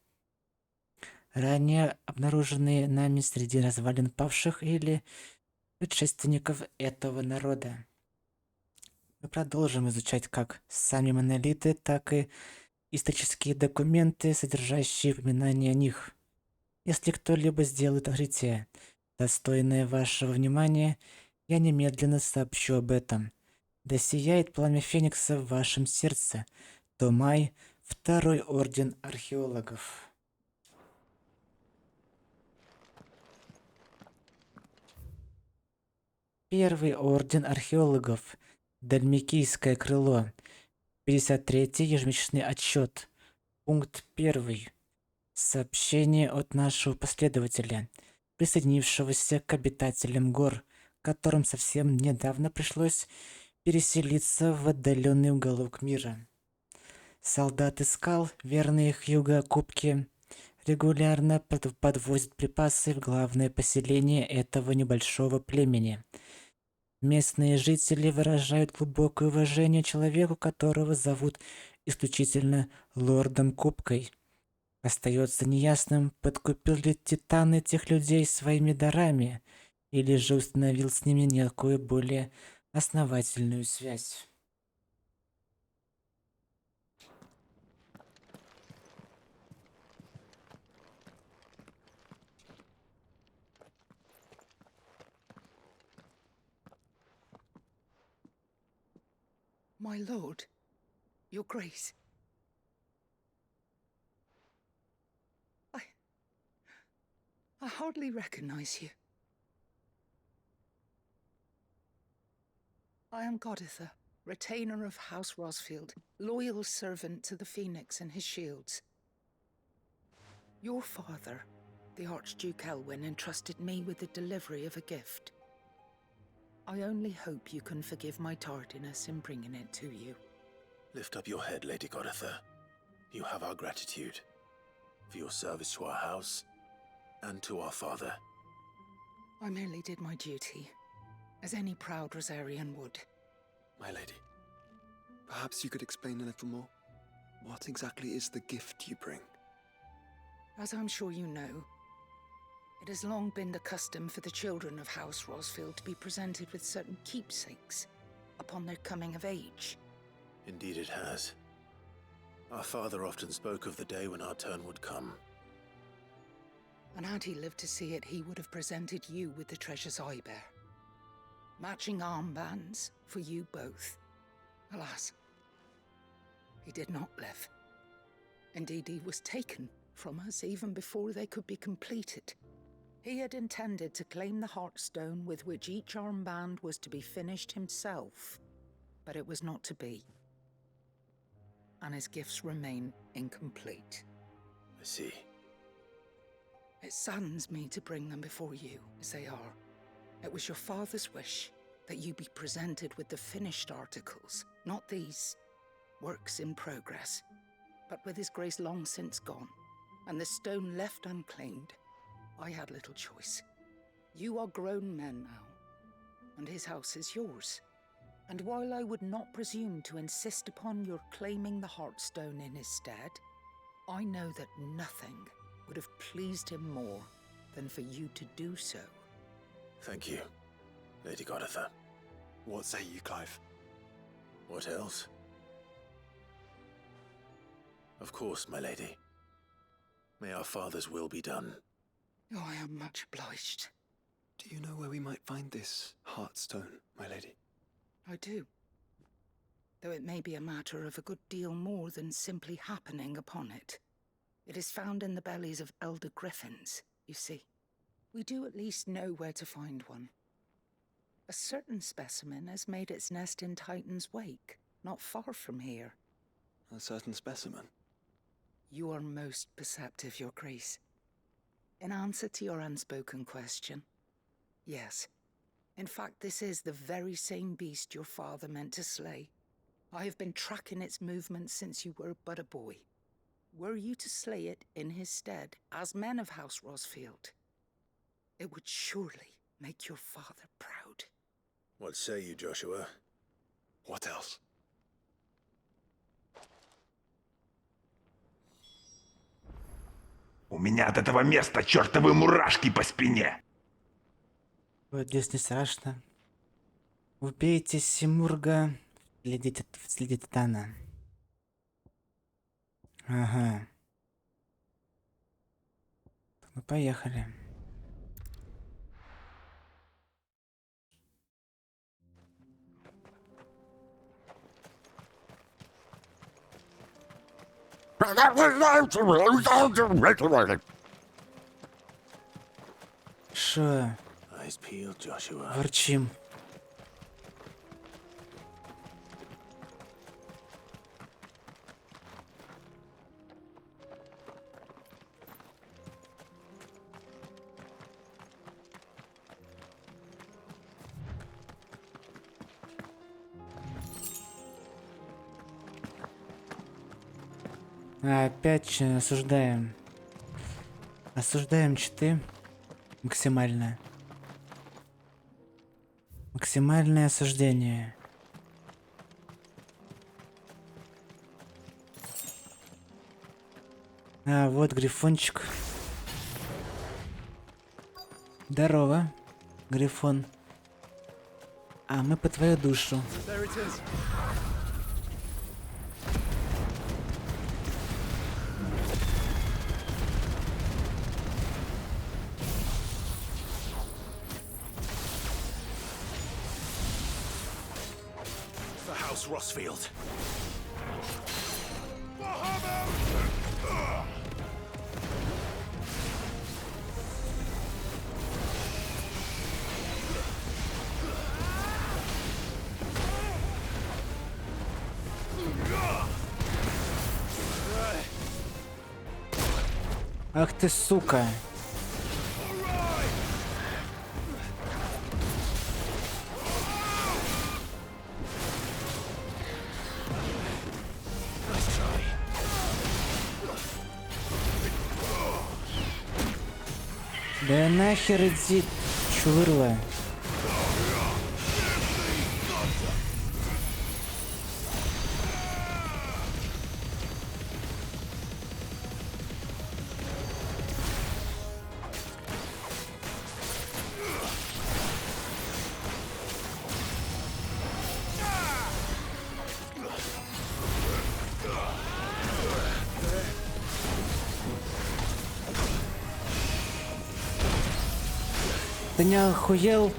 ранее обнаруженные нами среди развалин павших или предшественников этого народа. Мы продолжим изучать как сами монолиты, так и исторические документы, содержащие упоминания о них. Если кто-либо сделает открытие, достойное вашего внимания, я немедленно сообщу об этом. Да сияет пламя Феникса в вашем сердце. Томай, Второй Орден Археологов. Первый Орден Археологов. Дальмикийское крыло. 53-й ежемесячный отчет. Пункт 1. Сообщение от нашего последователя, присоединившегося к обитателям гор, которым совсем недавно пришлось переселиться в отдаленный уголок мира. Солдаты скал, верные Хьюго Кубке, регулярно подвозят припасы в главное поселение этого небольшого племени. Местные жители выражают глубокое уважение человеку, которого зовут исключительно лордом Кубкой. Остается неясным, подкупил ли Титан этих людей своими дарами, или же установил с ними некую более основательную связь. My lord, your grace. I hardly recognize you. I am Goditha, retainer of House Rosfield, loyal servant to the Phoenix and his shields. Your father, the Archduke Elwyn, entrusted me with the delivery of a gift. I only hope you can forgive my tardiness in bringing it to you. Lift up your head, Lady Goditha. You have our gratitude for your service to our house and to our father. I merely did my duty, as any proud Rosarian would. My lady, perhaps you could explain a little more? What exactly is the gift you bring? As I'm sure you know, it has long been the custom for the children of House Rosfield to be presented with certain keepsakes upon their coming of age. Indeed it has. Our father often spoke of the day when our turn would come. And had he lived to see it, he would have presented you with the treasures I bear. Matching armbands for you both. Alas, he did not live. Indeed, he was taken from us even before they could be completed. He had intended to claim the Heartstone with which each armband was to be finished himself, but it was not to be. And his gifts remain incomplete. I see. It saddens me to bring them before you, as they are. It was your father's wish that you be presented with the finished articles, not these works in progress. But with his grace long since gone, and the stone left unclaimed, I had little choice. You are grown men now, and his house is yours. And while I would not presume to insist upon your claiming the Heartstone in his stead, I know that nothing would have pleased him more than for you to do so. Thank you, Lady Goditha. What say you, Clive? What else? Of course, my lady. May our father's will be done. Oh, I am much obliged. Do you know where we might find this Heartstone, my lady? I do. Though it may be a matter of a good deal more than simply happening upon it. It is found in the bellies of elder griffins, you see. We do at least know where to find one. A certain specimen has made its nest in Titan's Wake, not far from here. A certain specimen? You are most perceptive, Your Grace. In answer to your unspoken question, yes. In fact, this is the very same beast your father meant to slay. I have been tracking its movements since you were but a boy. Were you to slay it in his stead, as men of House Rosfield, it would surely make your father proud. What say you, Joshua? What else? У меня от этого места чертовы мурашки по спине. Вот здесь не страшно. Убейте Симурга в следе Титана. Ага. Мы поехали. Шо? Eyes peeled, Joshua. Ворчим. Опять осуждаем. Осуждаем читы. Максимальное. Максимальное осуждение. А, вот грифончик. Здорово, грифон. А мы по твою душу. Rosfield. Ах ты, сука. Да нахер иди, чурла. Ты не охуел?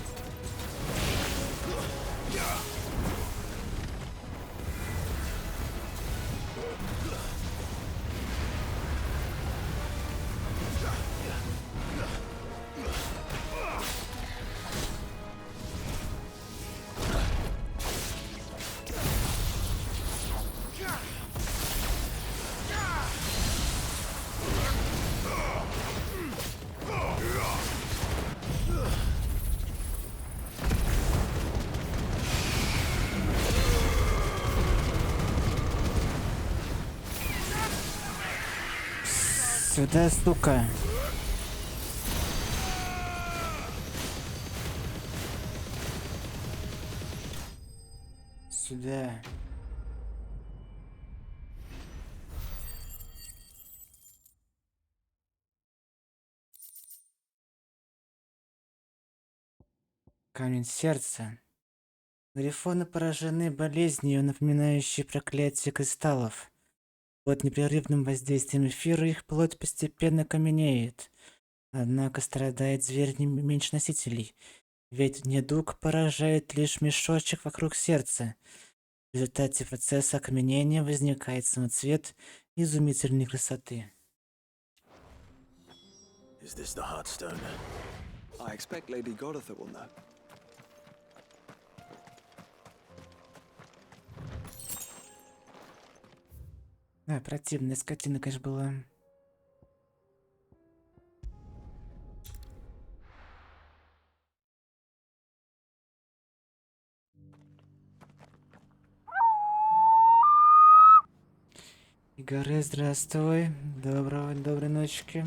Сюда, сука. Сюда. Камень сердца. Грифоны поражены болезнью, напоминающей проклятие кристаллов. Под непрерывным воздействием эфира их плоть постепенно каменеет. Однако страдает зверь не меньше носителей, ведь недуг поражает лишь мешочек вокруг сердца. В результате процесса окаменения возникает самоцвет изумительной красоты. Is this the Heartstone? I expect Lady Godotha will know. Да, противная скотина, конечно, была. Игорь, здравствуй. Доброй ночки.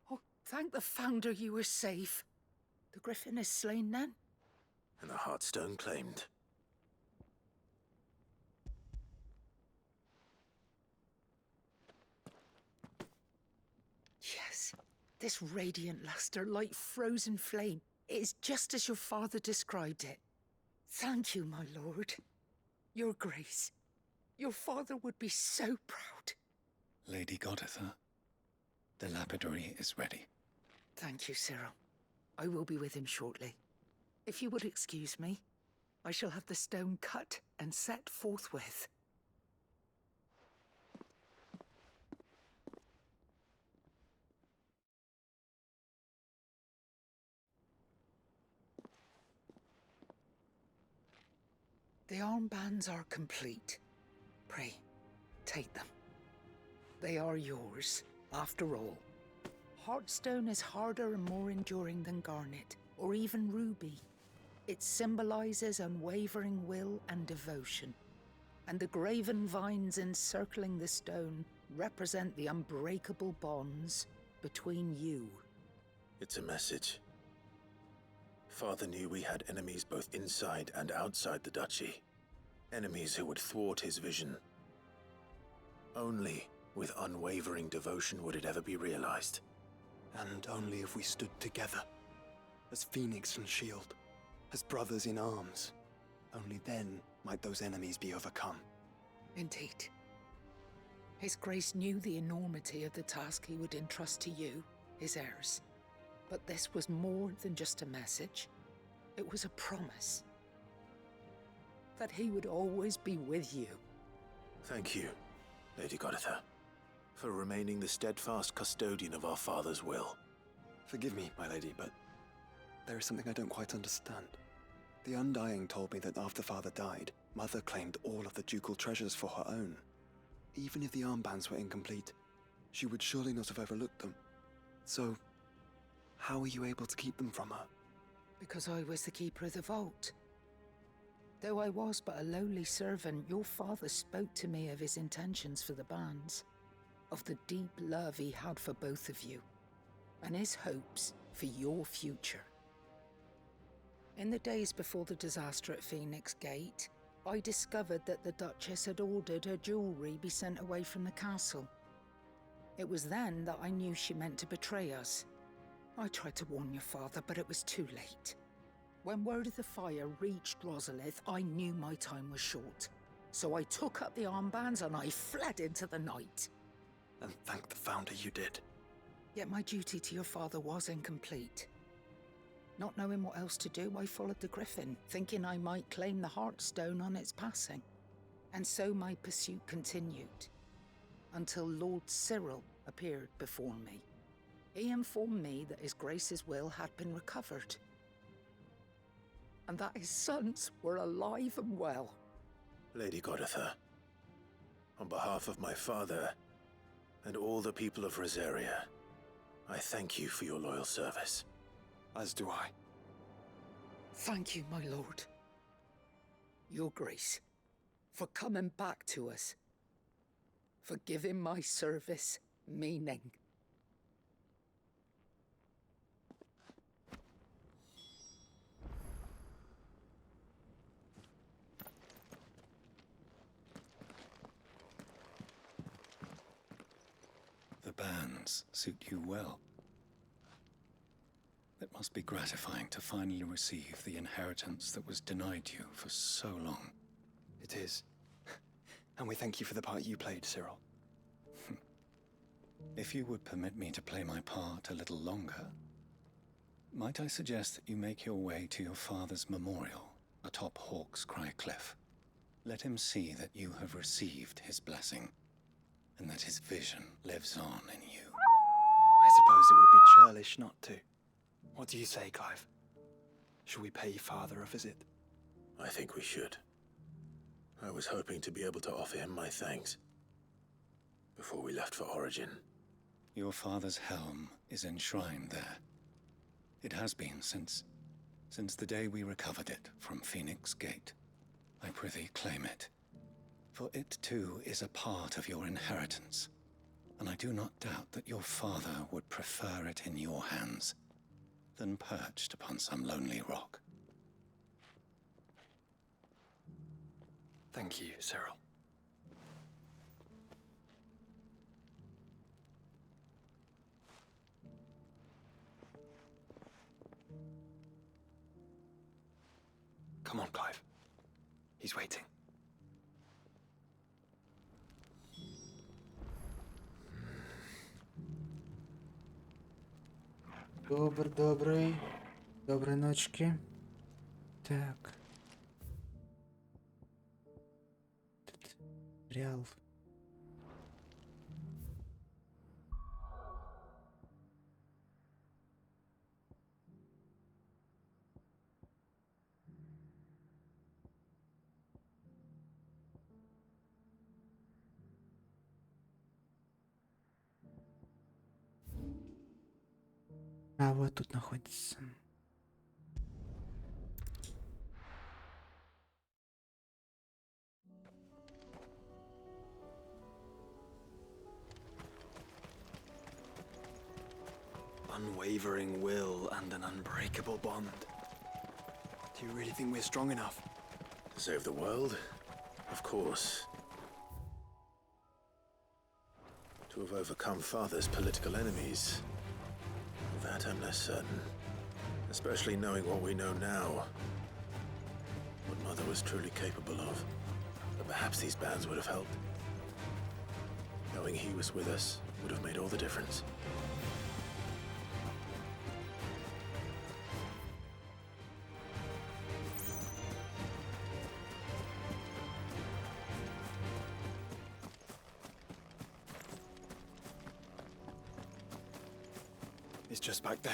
Oh, thank the Founder you were safe. The Griffin is slain then? And the Heartstone claimed. Yes. This radiant luster, like frozen flame. It is just as your father described it. Thank you, my lord. Your Grace. Your father would be so proud. Lady Godotha, the lapidary is ready. Thank you, Cyril. I will be with him shortly. If you would excuse me, I shall have the stone cut and set forthwith. The armbands are complete. Pray, take them. They are yours, after all. Heartstone is harder and more enduring than garnet, or even ruby. It symbolizes unwavering will and devotion. And the graven vines encircling the stone represent the unbreakable bonds between you. It's a message. Father knew we had enemies both inside and outside the duchy. Enemies who would thwart his vision. Only with unwavering devotion would it ever be realized. And only if we stood together, as Phoenix and Shield, as brothers in arms, only then might those enemies be overcome. Indeed. His Grace knew the enormity of the task he would entrust to you, his heirs. But this was more than just a message. It was a promise. That he would always be with you. Thank you, Lady Godotha, for remaining the steadfast custodian of our father's will. Forgive me, my lady, but there is something I don't quite understand. The Undying told me that after Father died, Mother claimed all of the ducal treasures for her own. Even if the armbands were incomplete, she would surely not have overlooked them. So, how were you able to keep them from her? Because I was the keeper of the vault. Though I was but a lowly servant, your father spoke to me of his intentions for the bands, of the deep love he had for both of you, and his hopes for your future. In the days before the disaster at Phoenix Gate, I discovered that the Duchess had ordered her jewelry be sent away from the castle. It was then that I knew she meant to betray us. I tried to warn your father, but it was too late. When word of the fire reached Rosalith, I knew my time was short. So I took up the armbands and I fled into the night. And thank the Founder you did. Yet my duty to your father was incomplete. Not knowing what else to do, I followed the Griffin, thinking I might claim the Heartstone on its passing. And so my pursuit continued, until Lord Cyril appeared before me. He informed me that His Grace's will had been recovered, and that his sons were alive and well. Lady Godotha, on behalf of my father and all the people of Rosaria, I thank you for your loyal service. As do I. Thank you, my lord. Your Grace, for coming back to us, for giving my service meaning. The bands suit you well. It must be gratifying to finally receive the inheritance that was denied you for so long. It is. And we thank you for the part you played, Cyril. If you would permit me to play my part a little longer, might I suggest that you make your way to your father's memorial atop Hawk's Cry Cliff? Let him see that you have received his blessing, and that his vision lives on in you. I suppose it would be churlish not to. What do you say, Clive? Should we pay Father a visit? I think we should. I was hoping to be able to offer him my thanks before we left for Origin. Your father's helm is enshrined there. It has been since the day we recovered it from Phoenix Gate. I prithee claim it, for it too is a part of your inheritance, and I do not doubt that your father would prefer it in your hands than perched upon some lonely rock. Thank you, Cyril. Come on, Clive. He's waiting. Доброй ночки. Так. Тут реал. А вот тут находится. Unwavering will and an unbreakable bond. Do you really think we're strong enough? To save the world? Of course. To have overcome Father's political enemies? That I'm less certain. Especially knowing what we know now. What Mother was truly capable of. But perhaps these bands would have helped. Knowing he was with us would have made all the difference. It's just back there.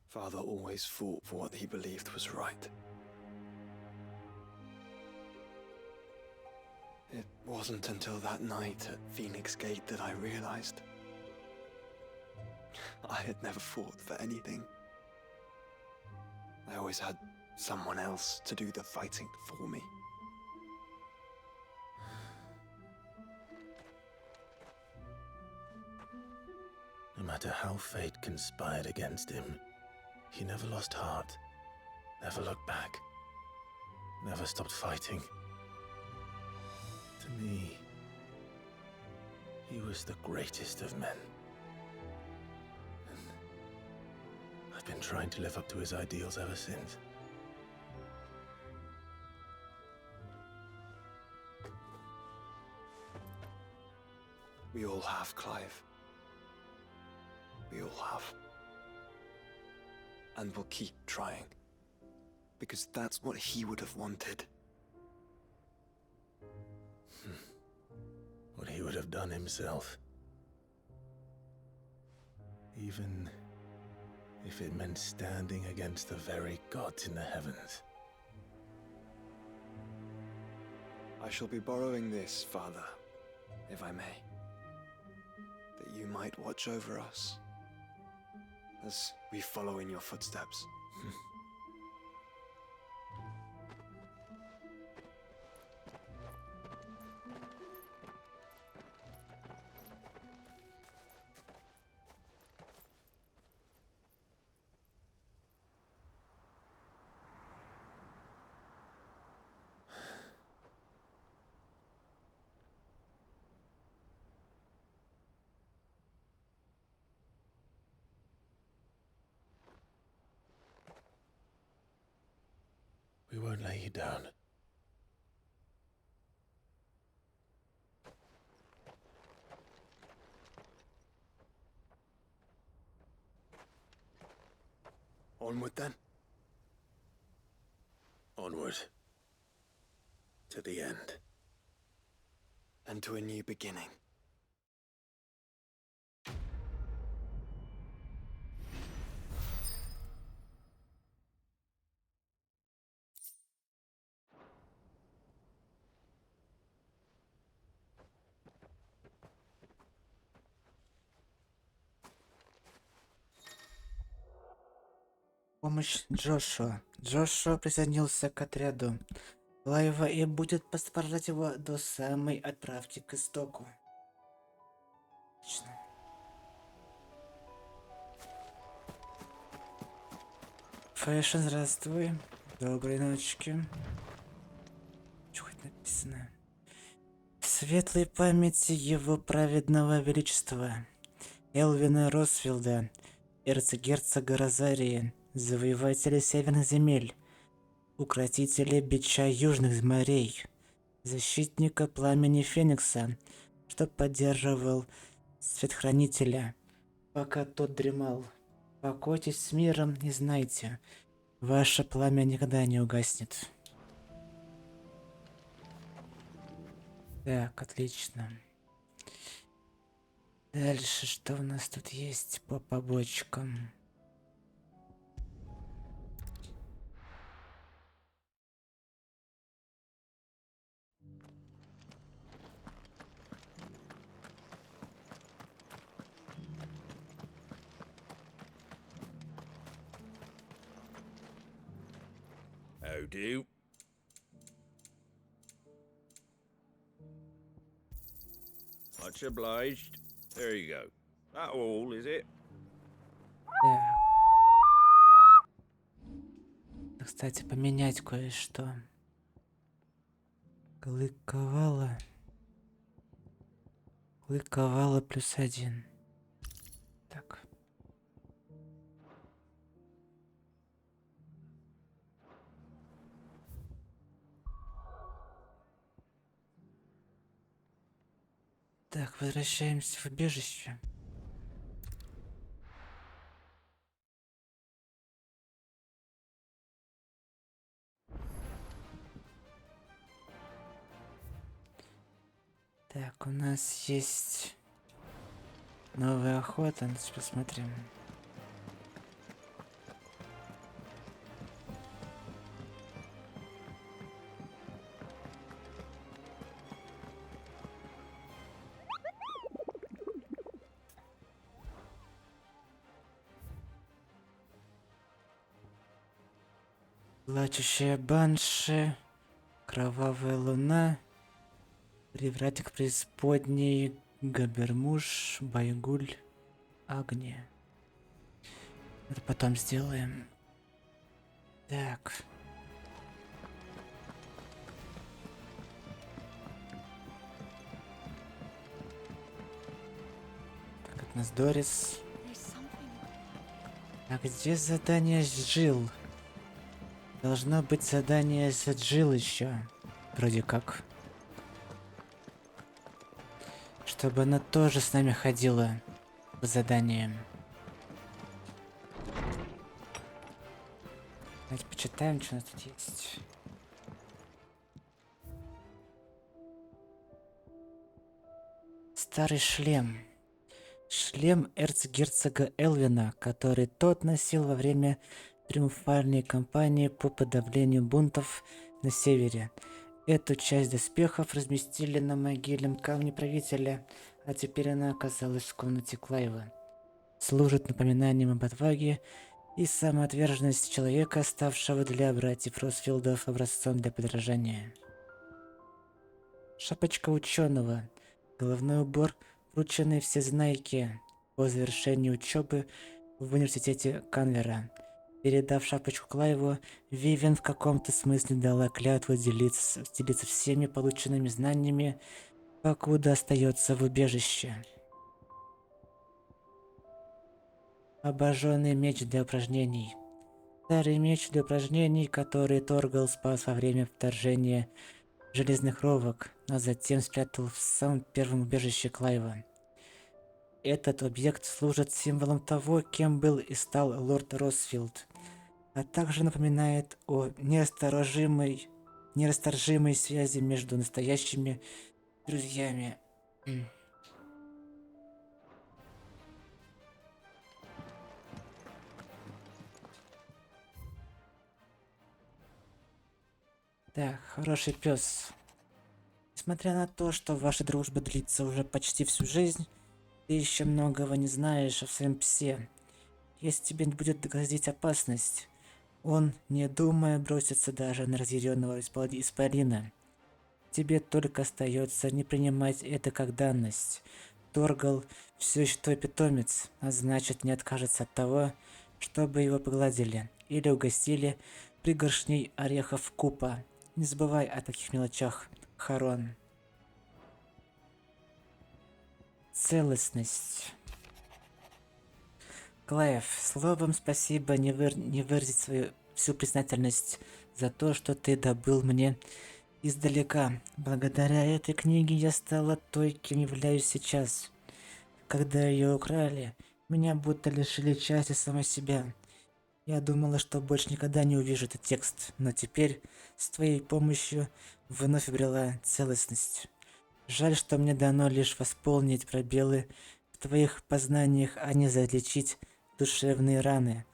Father always fought for what he believed was right. It wasn't until that night at Phoenix Gate that I realized I had never fought for anything. I always had someone else to do the fighting for me. No matter how fate conspired against him, he never lost heart, never looked back, never stopped fighting. To me, he was the greatest of men. And I've been trying to live up to his ideals ever since. We all have, Clive. We all have. And we'll keep trying. Because that's what he would have wanted. What he would have done himself. even if it meant standing against the very gods in the heavens. I shall be borrowing this, Father, if I may, that you might watch over us as we follow in your footsteps. We won't lay you down. Onward then. Onward. To the end. And to a new beginning. Помощь Джошуа. Джошуа присоединился к отряду Лайва и будет сопровождать его до самой отправки к истоку. Отлично. Фэшн, здравствуй. Доброй ночки. Что хоть написано? В светлой памяти его праведного величества Элвина Росфилда, эрцгерцога Розарии, завоевателя северных земель, укротителя бича южных морей, защитника пламени Феникса, что поддерживал Светхранителя, пока тот дремал. Покойтесь с миром и знайте, ваше пламя никогда не угаснет. Так, отлично. Дальше что у нас тут есть по побочкам? How do? Much obliged. There you go. That all, is it? Кстати, поменять кое-что. Клыковала. Клыковала +1. Так. Так, возвращаемся в убежище. Так, у нас есть новая охота. Давайте посмотрим. Плачущая банши, кровавая луна, привратник преисподней, габермуш, байгуль, агния. Это потом сделаем. Так. Так, это у нас Дорис. А где задание с Джилл? Должно быть задание с Джилл еще. Вроде как. Чтобы она тоже с нами ходила по заданиям. Давайте почитаем, что у нас тут есть. Старый шлем. шлем эрцгерцога Элвина, который тот носил во время триумфальной кампании по подавлению бунтов на севере. Эту часть доспехов разместили на могильном камне правителя, а теперь она оказалась в комнате Клайва. Служит напоминанием об отваге и самоотверженности человека, ставшего для братьев Росфилдов образцом для подражания. Шапочка ученого. Головной убор, врученный всезнайке по завершении учебы в университете Канвера. Передав шапочку Клайву, Вивен в каком-то смысле дала клятву делиться всеми полученными знаниями, покуда остается в убежище. Обожженный меч для упражнений. Старый меч для упражнений, который Торгал спас во время вторжения железных ровок, а затем спрятал в самом первом убежище Клайва. Этот объект служит символом того, кем был и стал лорд Росфилд, а также напоминает о нерасторжимой связи между настоящими друзьями. Да, хороший пес. Несмотря на то, что ваша дружба длится уже почти всю жизнь, ты еще многого не знаешь о своем псе. Если тебе будет грозить опасность, он, не думая, бросится даже на разъяренного исполина. Тебе только остается не принимать это как данность. Торгал все еще твой питомец, а значит не откажется от того, чтобы его погладили или угостили пригоршней орехов купа. Не забывай о таких мелочах, Харон. Целостность. Клайв, словом спасибо не выразить свою всю признательность за то, что ты добыл мне издалека. Благодаря этой книге я стала той, кем являюсь сейчас. Когда ее украли, меня будто лишили части самой себя. Я думала, что больше никогда не увижу этот текст, но теперь с твоей помощью вновь обрела целостность. Жаль, что мне дано лишь восполнить пробелы в твоих познаниях, а не залечить душевные раны.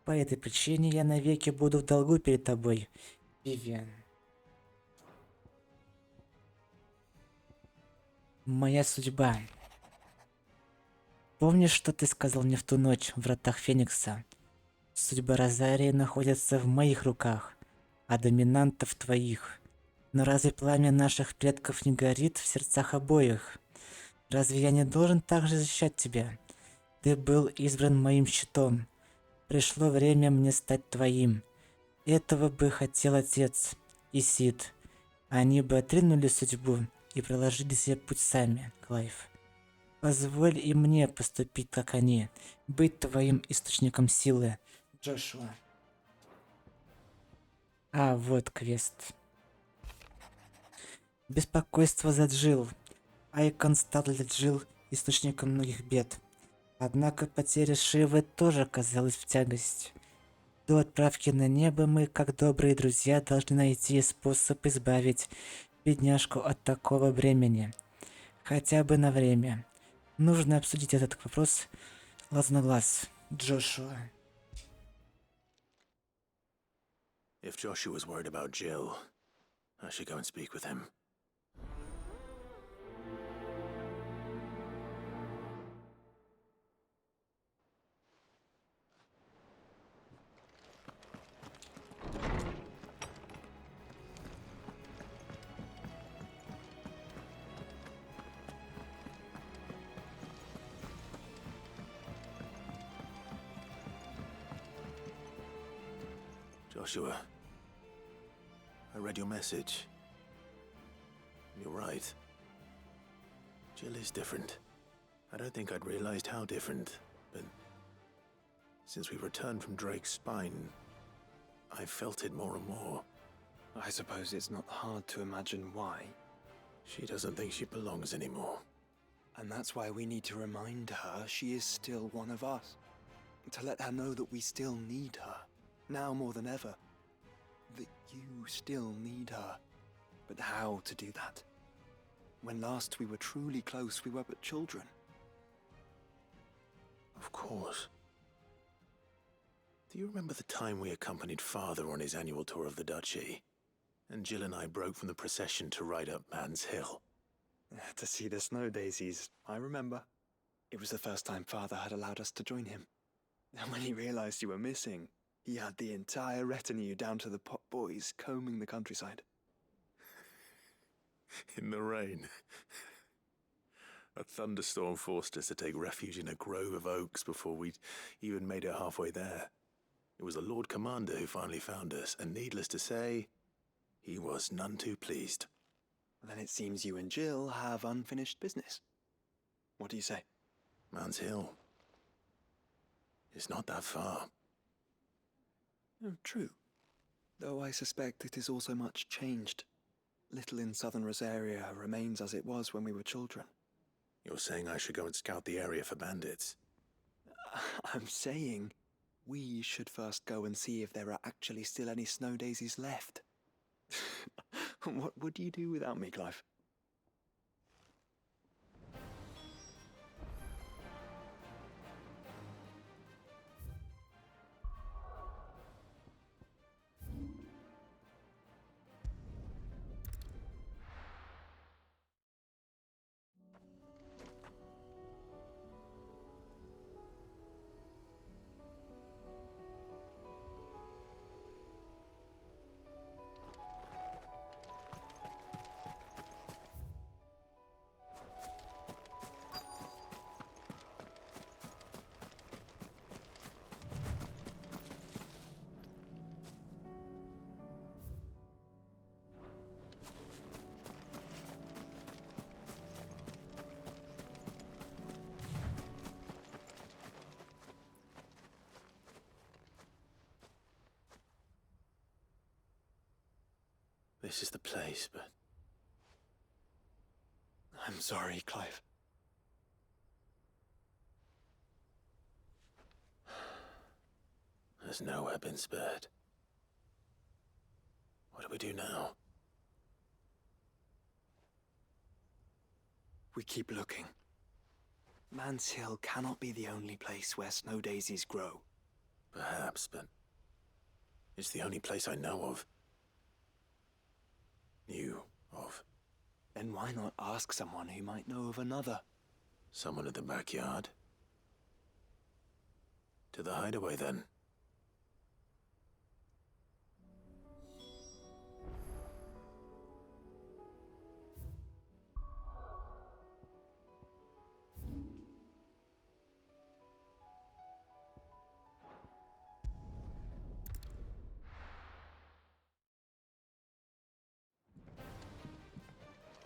По этой причине я навеки буду в долгу перед тобой, Вивиан. Моя судьба. Помнишь, что ты сказал мне в ту ночь в вратах Феникса? Судьба Розарии находится в моих руках, а доминанта в твоих. Но разве пламя наших предков не горит в сердцах обоих? Разве я не должен также защищать тебя? Ты был избран моим щитом. Пришло время мне стать твоим. Этого бы хотел отец и Сид. Они бы отринули судьбу и проложили себе путь сами, Клайв. Позволь и мне поступить, как они, быть твоим источником силы, Джошуа. А вот квест. Беспокойство за Джилл. Айкон стал для Джилл источником многих бед. Однако потеря Шивы тоже оказалась в тягость. До отправки на небо мы, как добрые друзья, должны найти способ избавить бедняжку от такого бремени. Хотя бы на время. Нужно обсудить этот вопрос глаз на глаз. Джошуа. If Joshua's worried about Jill, I should go and speak with him. Joshua, I read your message. You're right. Jill is different. I don't think I'd realized how different, but since we returned from Drake's spine, I've felt it more and more. I suppose it's not hard to imagine why. She doesn't think she belongs anymore. And that's why we need to remind her she is still one of us. To let her know that we still need her. Now more than ever. That you still need her. But how to do that? When last we were truly close, we were but children. course. Do you remember the time we accompanied Father on his annual tour of the Duchy? And Jill and I broke from the procession to ride up Man's Hill. To see the snow daisies, I remember. It was the first time Father had allowed us to join him. And when he realized you were missing, he had the entire retinue down to the pot boys combing the countryside. In the rain. A thunderstorm forced us to take refuge in a grove of oaks before we'd even made it halfway there. It was the Lord Commander who finally found us, and needless to say, he was none too pleased. Then it seems you and Jill have unfinished business. What do you say? Man's Hill. It's not that far. Oh, true. Though I suspect it is also much changed. Little in southern Rosaria remains as it was when we were children. You're saying I should go and scout the area for bandits? I'm saying we should first go and see if there are actually still any snow daisies left. What would you do without me, Clive? This is the place, but... I'm sorry, Clive. There's nowhere been spared. What do we do now? We keep looking. Man's Hill cannot be the only place where snow daisies grow. Perhaps, but... it's the only place I know of. Knew of. Then why not ask someone who might know of another? Someone in the backyard? To the hideaway, then.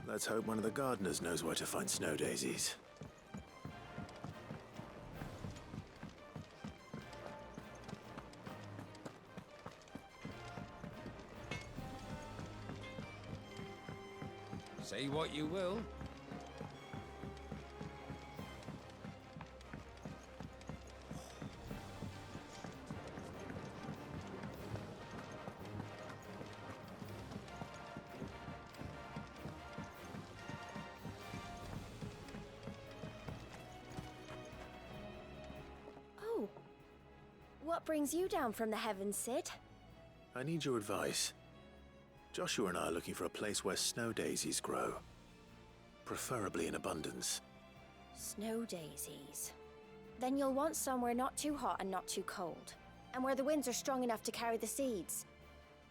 Let's hope one of the gardeners knows where to find snow daisies. Say what you will. Oh. What brings you down from the heavens, Sid? I need your advice. Joshua and I are looking for a place where snow daisies grow. Preferably in abundance. Snow daisies. Then you'll want somewhere not too hot and not too cold. And where the winds are strong enough to carry the seeds.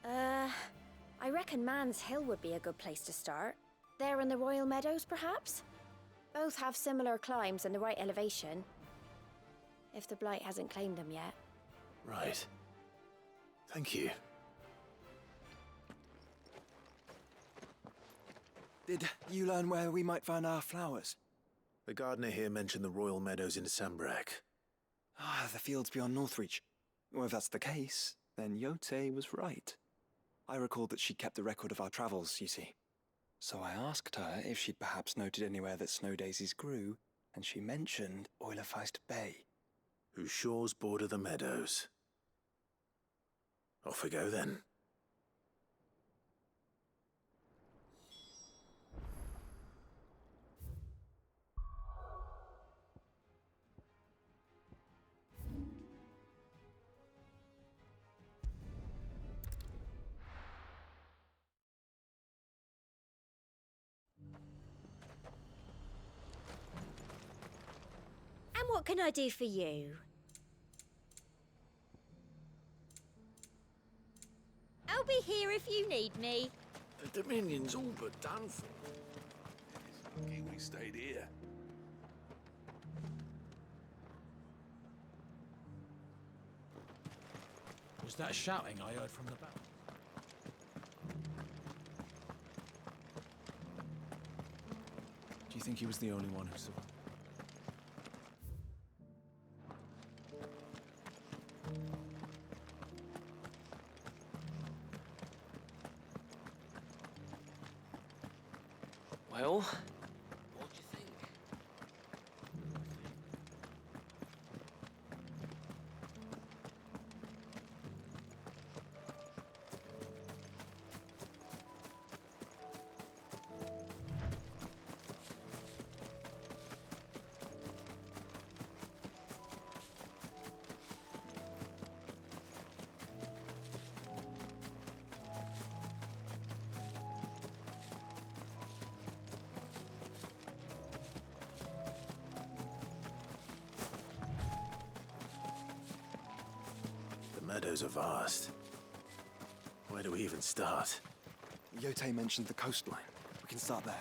I reckon Man's Hill would be a good place to start. There in the Royal Meadows, perhaps? Both have similar climbs and the right elevation. If the Blight hasn't claimed them yet. Right. Thank you. Did you learn where we might find our flowers? The gardener here mentioned the Royal Meadows in Sambrack. Ah, the fields beyond Northreach. Well, if that's the case, then Yote was right. I recalled that she kept a record of our travels, you see. So I asked her if she'd perhaps noted anywhere that snow daisies grew, and she mentioned Oilerfeist Bay. Whose shores border the meadows. Off we go then. And what can I do for you? I'll be here if you need me. The Dominion's all but done for. Lucky we stayed here. Was that shouting I heard from the back? Do you think he was the only one who survived? Well, what do you think? The meadows are vast. Where do we even start? Yote mentioned the coastline. We can start there.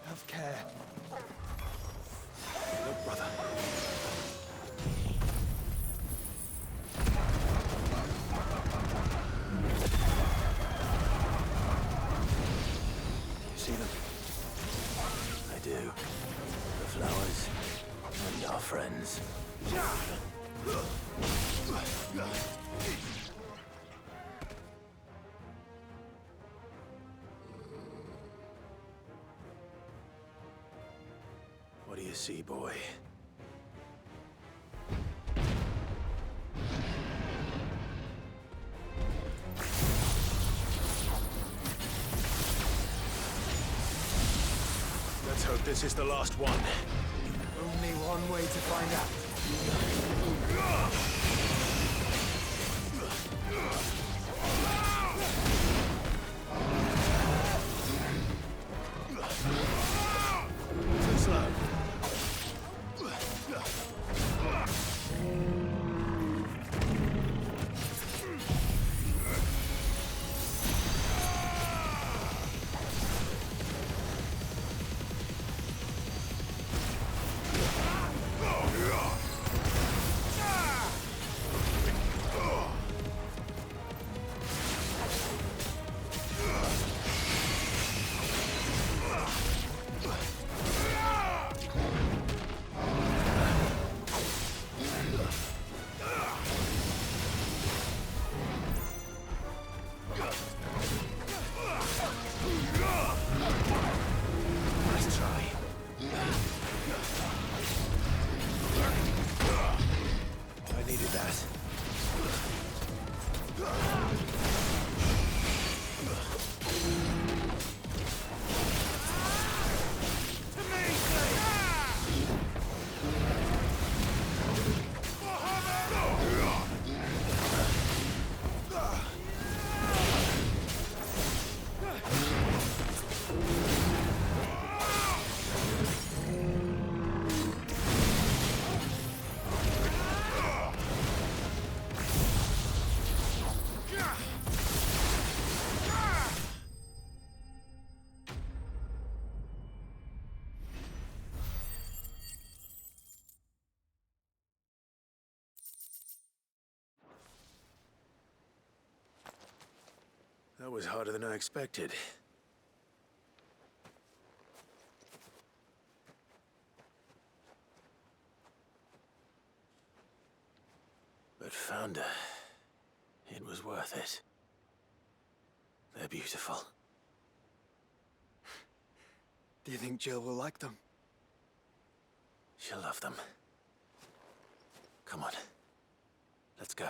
Have care. Look, brother. You see them? I do. The flowers and our friends. What do you see, boy? Let's hope this is the last one. Only one way to find out. Too slow. Nice try. I needed that. That was harder than I expected. But Founder, it was worth it. They're beautiful. Do you think Jill will like them? She'll love them. Come on. Let's go.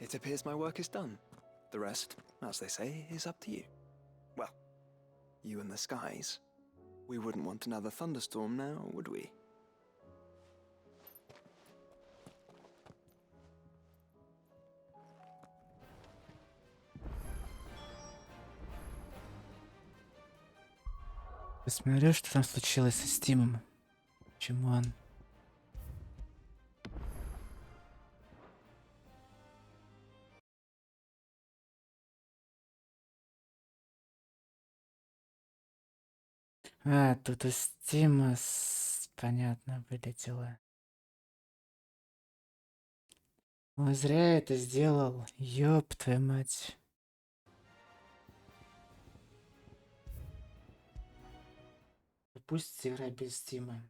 it appears my work is done. The rest, as they say, is up to you. Well, you and the skies. We wouldn't want another thunderstorm now, would we? Посмотрю, что там случилось со Стимом. Почему он... А, тут у Стима, понятно, вылетело. Ой, зря я это сделал. Ёб твою мать. Пусть игра без Стима.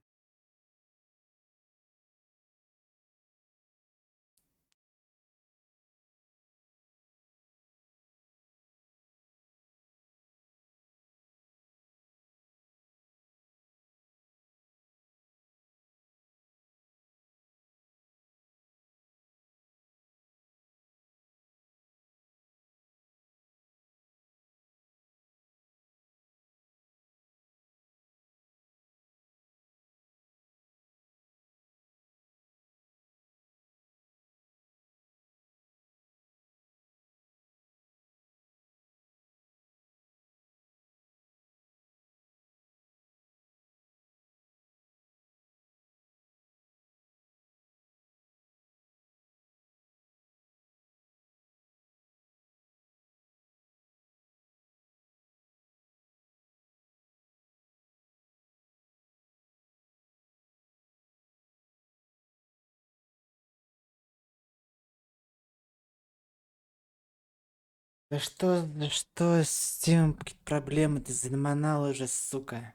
Да что с тем, какие проблемы? Ты заманал уже, сука.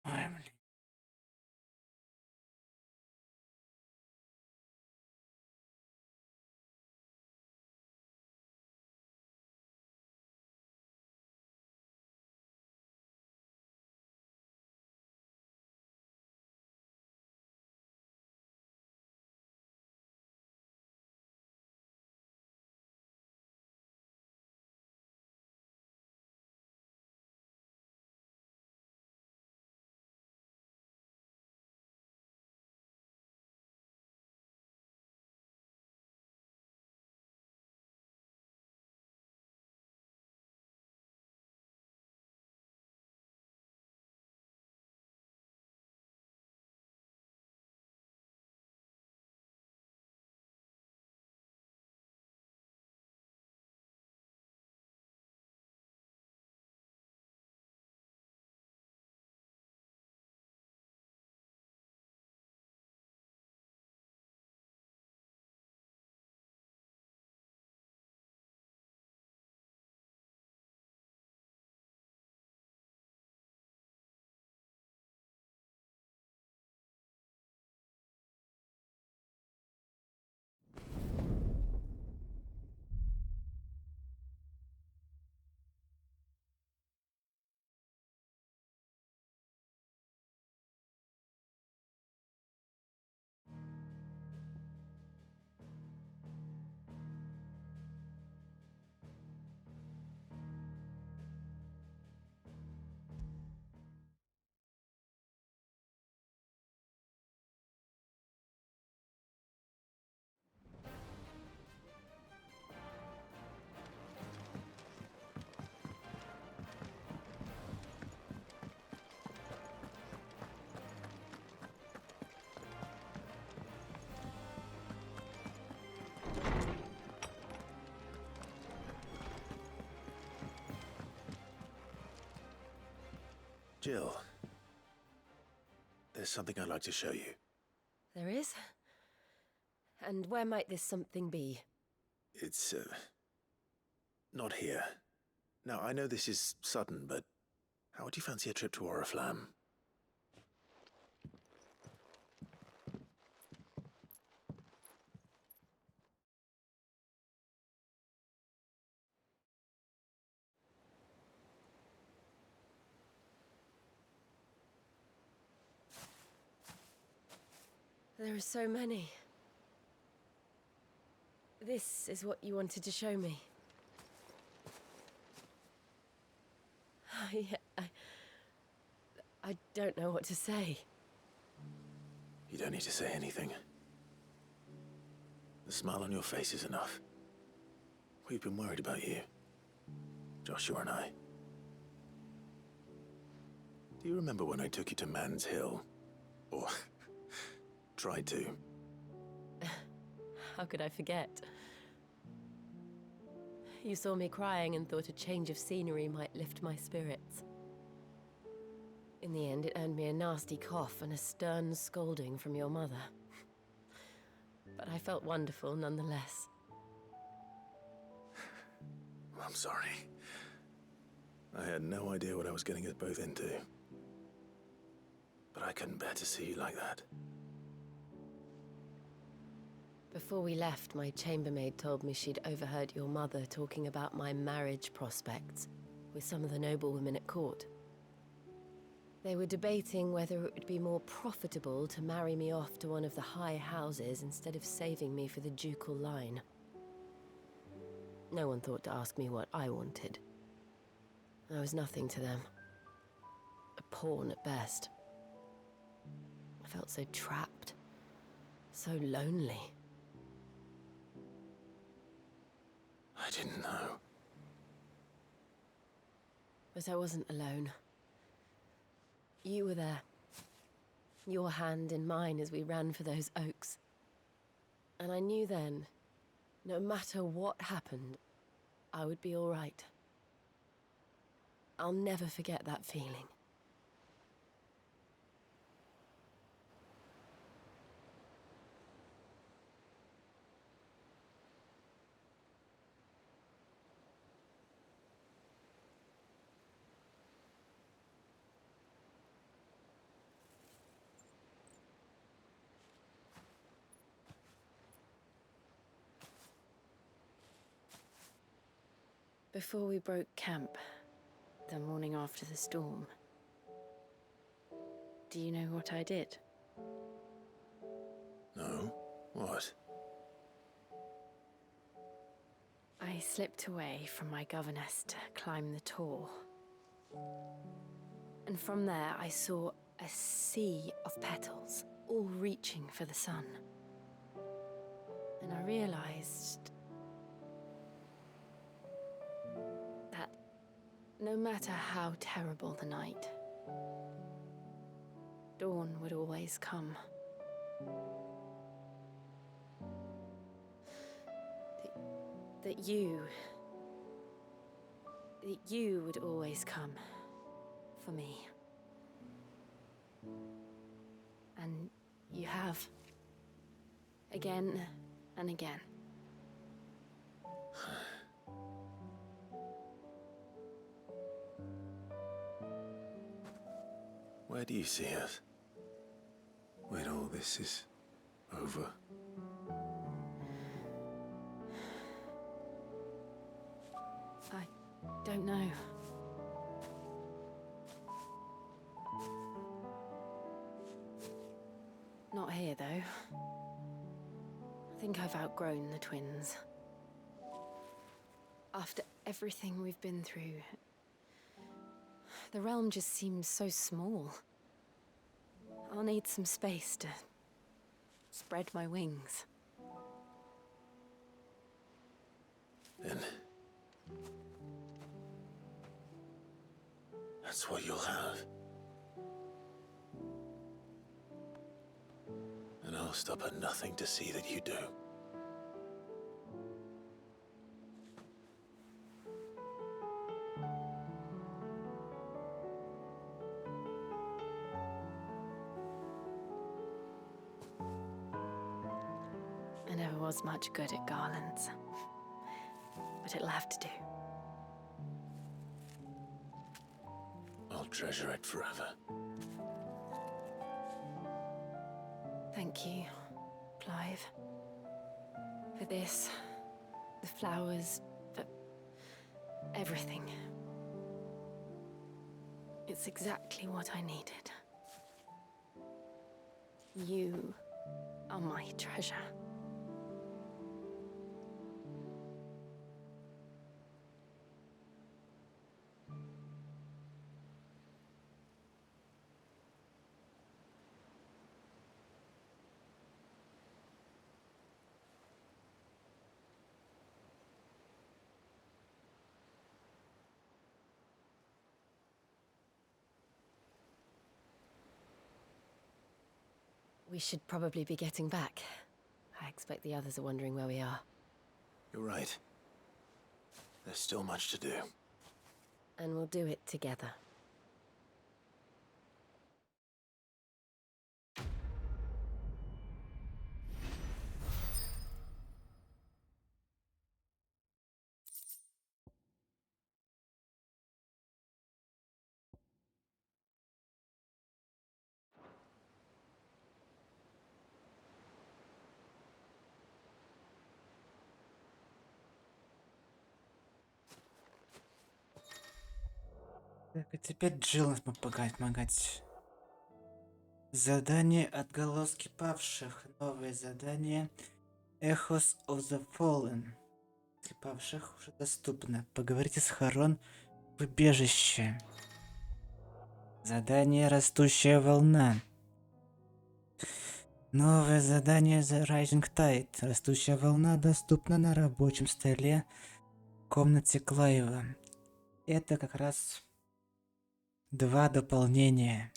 Ой, блин. Jill, there's something I'd like to show you. There is? And where might this something be? It's, not here. Now, I know this is sudden, but how would you fancy a trip to Oriflamme? There are so many. This is what you wanted to show me. I don't know what to say. You don't need to say anything. The smile on your face is enough. We've been worried about you, Joshua and I. Do you remember when I took you to Man's Hill? Or tried to? How could I forget? You saw me crying and thought a change of scenery might lift my spirits. In the end, it earned me a nasty cough and a stern scolding from your mother. But I felt wonderful nonetheless. I'm sorry. I had no idea what I was getting us both into. But I couldn't bear to see you like that. Before we left, my chambermaid told me she'd overheard your mother talking about my marriage prospects with some of the noblewomen at court. They were debating whether it would be more profitable to marry me off to one of the high houses instead of saving me for the ducal line. No one thought to ask me what I wanted. I was nothing to them. A pawn at best. I felt so trapped. So lonely. I didn't know. But I wasn't alone. You were there. Your hand in mine as we ran for those oaks. And I knew then, no matter what happened, I would be all right. I'll never forget that feeling. Before we broke camp, the morning after the storm, do you know what I did? No? What? I slipped away from my governess to climb the tor. And from there I saw a sea of petals, all reaching for the sun. And I realized that no matter how terrible the night, dawn would always come. That you would always come for me. And you have. Again and again. Where do you see us? When all this is over? I don't know. Not here, though. I think I've outgrown the twins. After everything we've been through, the realm just seems so small. I'll need some space to spread my wings. Then that's what you'll have. And I'll stop at nothing to see that you do. I never was much good at garlands, but it'll have to do. I'll treasure it forever. Thank you, Clive. For this, the flowers, for everything. It's exactly what I needed. You are my treasure. We should probably be getting back. I expect the others are wondering where we are. You're right. There's still much to do. And we'll do it together. Так, и теперь Джилл нам помогать. Задание «Отголоски павших». Новое задание «Echoes of the Fallen». Для павших уже доступно. Поговорите с Харон в убежище. Задание «Растущая волна». Новое задание The Rising Tide. Растущая волна доступна на рабочем столе в комнате Клайва. Это как раз 2 дополнения.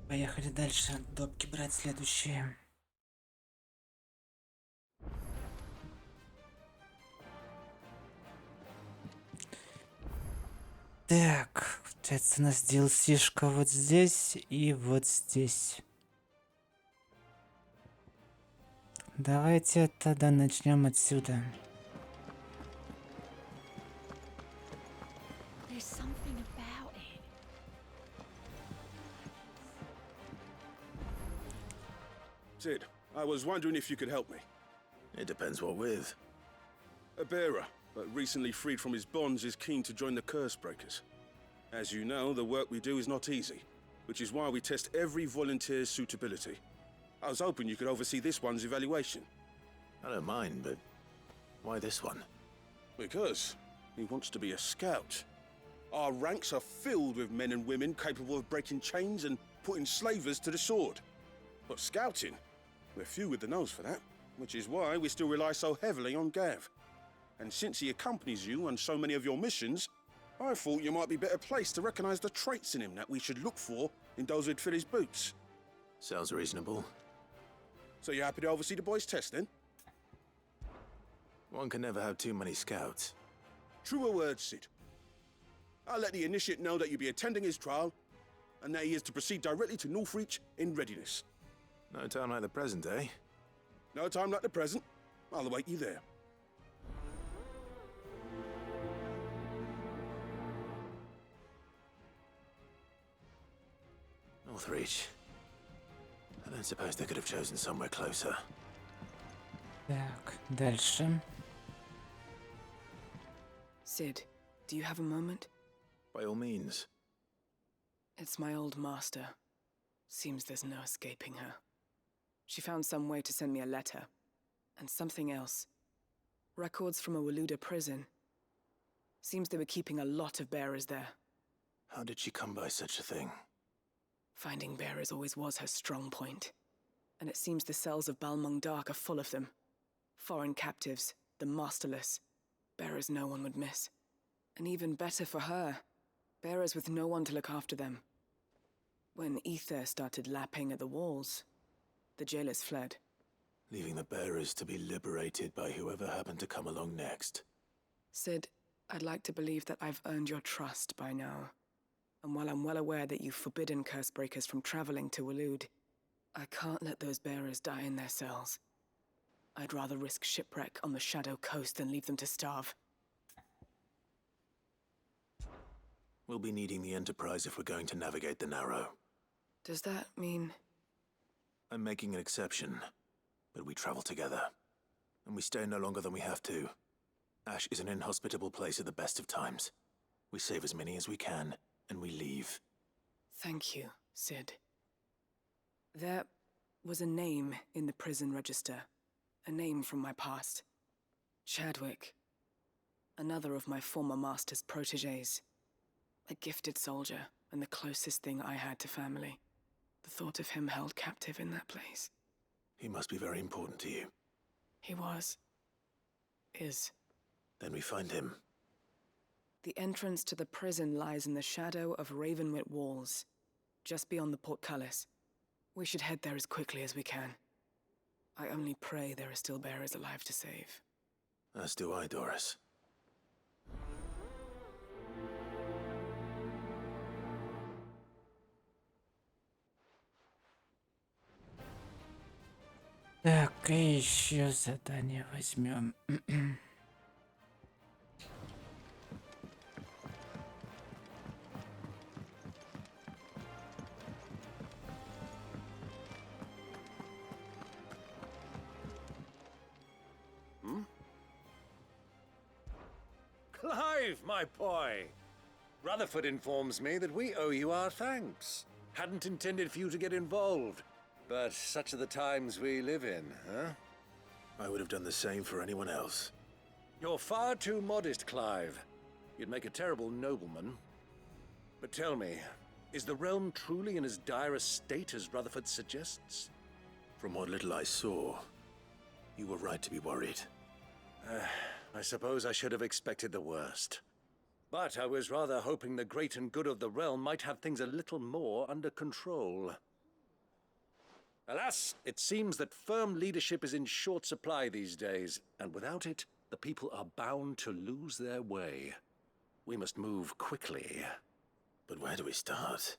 Поехали дальше. Допки брать следующие. Так, получается у нас DLC-шка вот здесь и вот здесь. Давайте тогда начнем отсюда. There's something about it. Sid, I was wondering if you could help me. It depends what with. A bearer, but recently freed from his bonds, is keen to join the Cursebreakers. As you know, the work we do is not easy, which is why we test every volunteer's suitability. I was hoping you could oversee this one's evaluation. I don't mind, but why this one? Because he wants to be a scout. Our ranks are filled with men and women capable of breaking chains and putting slavers to the sword. But scouting, we're few with the nose for that, which is why we still rely so heavily on Gav. And since he accompanies you on so many of your missions, I thought you might be better placed to recognize the traits in him that we should look for in those who'd fill his boots. Sounds reasonable. So you're happy to oversee the boys' test, then? One can never have too many scouts. Truer words, Sid. I'll let the initiate know that you'll be attending his trial, and that he is to proceed directly to Northreach in readiness. No time like the present, eh? No time like the present. I'll await you there. Northreach. I don't suppose they could have chosen somewhere closer. Так, дальше. Sid, do you have a moment? By all means. It's my old master. Seems there's no escaping her. She found some way to send me a letter. And something else. Records from a Waluda prison. Seems they were keeping a lot of bearers there. How did she come by such a thing? Finding bearers always was her strong point. And it seems the cells of Balmung Dark are full of them. Foreign captives, the masterless. Bearers no one would miss. And even better for her, bearers with no one to look after them. When ether started lapping at the walls, the jailers fled. Leaving the bearers to be liberated by whoever happened to come along next. Sid, I'd like to believe that I've earned your trust by now. And while I'm well aware that you've forbidden Cursebreakers from traveling to Walud, I can't let those bearers die in their cells. I'd rather risk shipwreck on the Shadow Coast than leave them to starve. We'll be needing the Enterprise if we're going to navigate the Narrow. Does that mean... I'm making an exception, but we travel together. And we stay no longer than we have to. Ash is an inhospitable place at the best of times. We save as many as we can, and we leave. Thank you, Sid. There was a name in the prison register. A name from my past. Chadwick. Another of my former master's protégés. A gifted soldier, and the closest thing I had to family. The thought of him held captive in that place. He must be very important to you. He was. Is. Then we find him. The entrance to the prison lies in the shadow of Ravenwit walls, just beyond the portcullis. We should head there as quickly as we can. I only pray there are still bearers alive to save. As do I, Doris. Так, и еще задание возьмем. Clive, my boy! Rutherford informs me that we owe you our thanks. Hadn't intended for you to get involved, but such are the times we live in, huh? I would have done the same for anyone else. You're far too modest, Clive. You'd make a terrible nobleman. But tell me, is the realm truly in as dire a state as Rutherford suggests? From what little I saw, you were right to be worried. I suppose I should have expected the worst. But I was rather hoping the great and good of the realm might have things a little more under control. Alas, it seems that firm leadership is in short supply these days, and without it, the people are bound to lose their way. We must move quickly. But where do we start?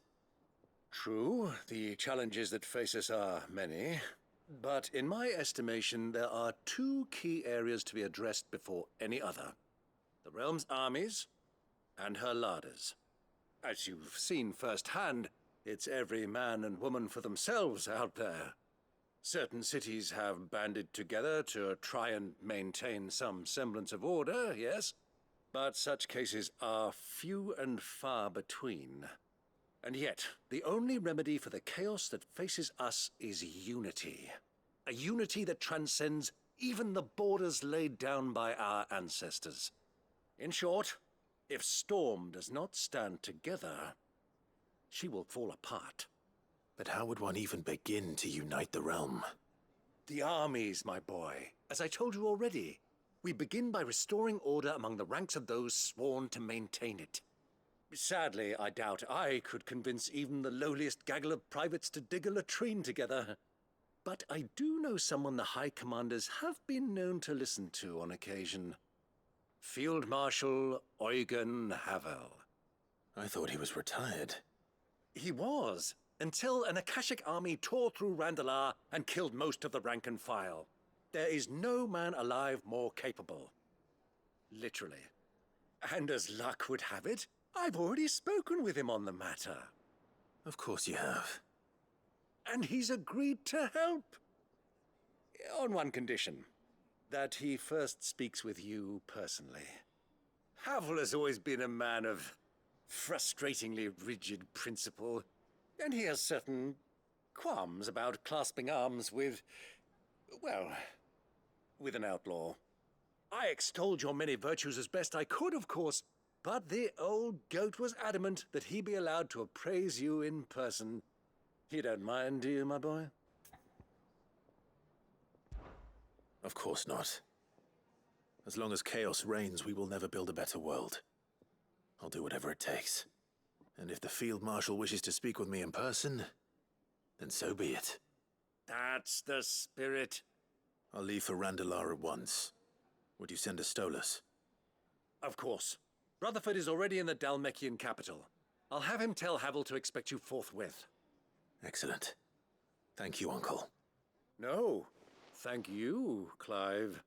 True, the challenges that face us are many. But in my estimation, there are two key areas to be addressed before any other. The realm's armies and her larders. As you've seen firsthand, it's every man and woman for themselves out there. Certain cities have banded together to try and maintain some semblance of order, yes, but such cases are few and far between. And yet, the only remedy for the chaos that faces us is unity. A unity that transcends even the borders laid down by our ancestors. In short, if Storm does not stand together, she will fall apart. But how would one even begin to unite the realm? The armies, my boy. As I told you already, we begin by restoring order among the ranks of those sworn to maintain it. Sadly, I doubt I could convince even the lowliest gaggle of privates to dig a latrine together. But I do know someone the High Commanders have been known to listen to on occasion. Field Marshal Eugen Havel. I thought he was retired. He was, until an Akashic army tore through Randalar and killed most of the rank and file. There is no man alive more capable. Literally. And as luck would have it, I've already spoken with him on the matter. Of course you have. And he's agreed to help. On one condition. That he first speaks with you personally. Havel has always been a man of frustratingly rigid principle, and he has certain qualms about clasping arms with, well, with an outlaw. I extolled your many virtues as best I could, of course, but the old goat was adamant that he be allowed to appraise you in person. You don't mind, do you, my boy? Of course not. As long as chaos reigns, we will never build a better world. I'll do whatever it takes. And if the Field Marshal wishes to speak with me in person, then so be it. That's the spirit. I'll leave for Randalar at once. Would you send a Stolas? Of course. Rutherford is already in the Dalmekian capital. I'll have him tell Havel to expect you forthwith. Excellent. Thank you, Uncle. No, thank you, Clive.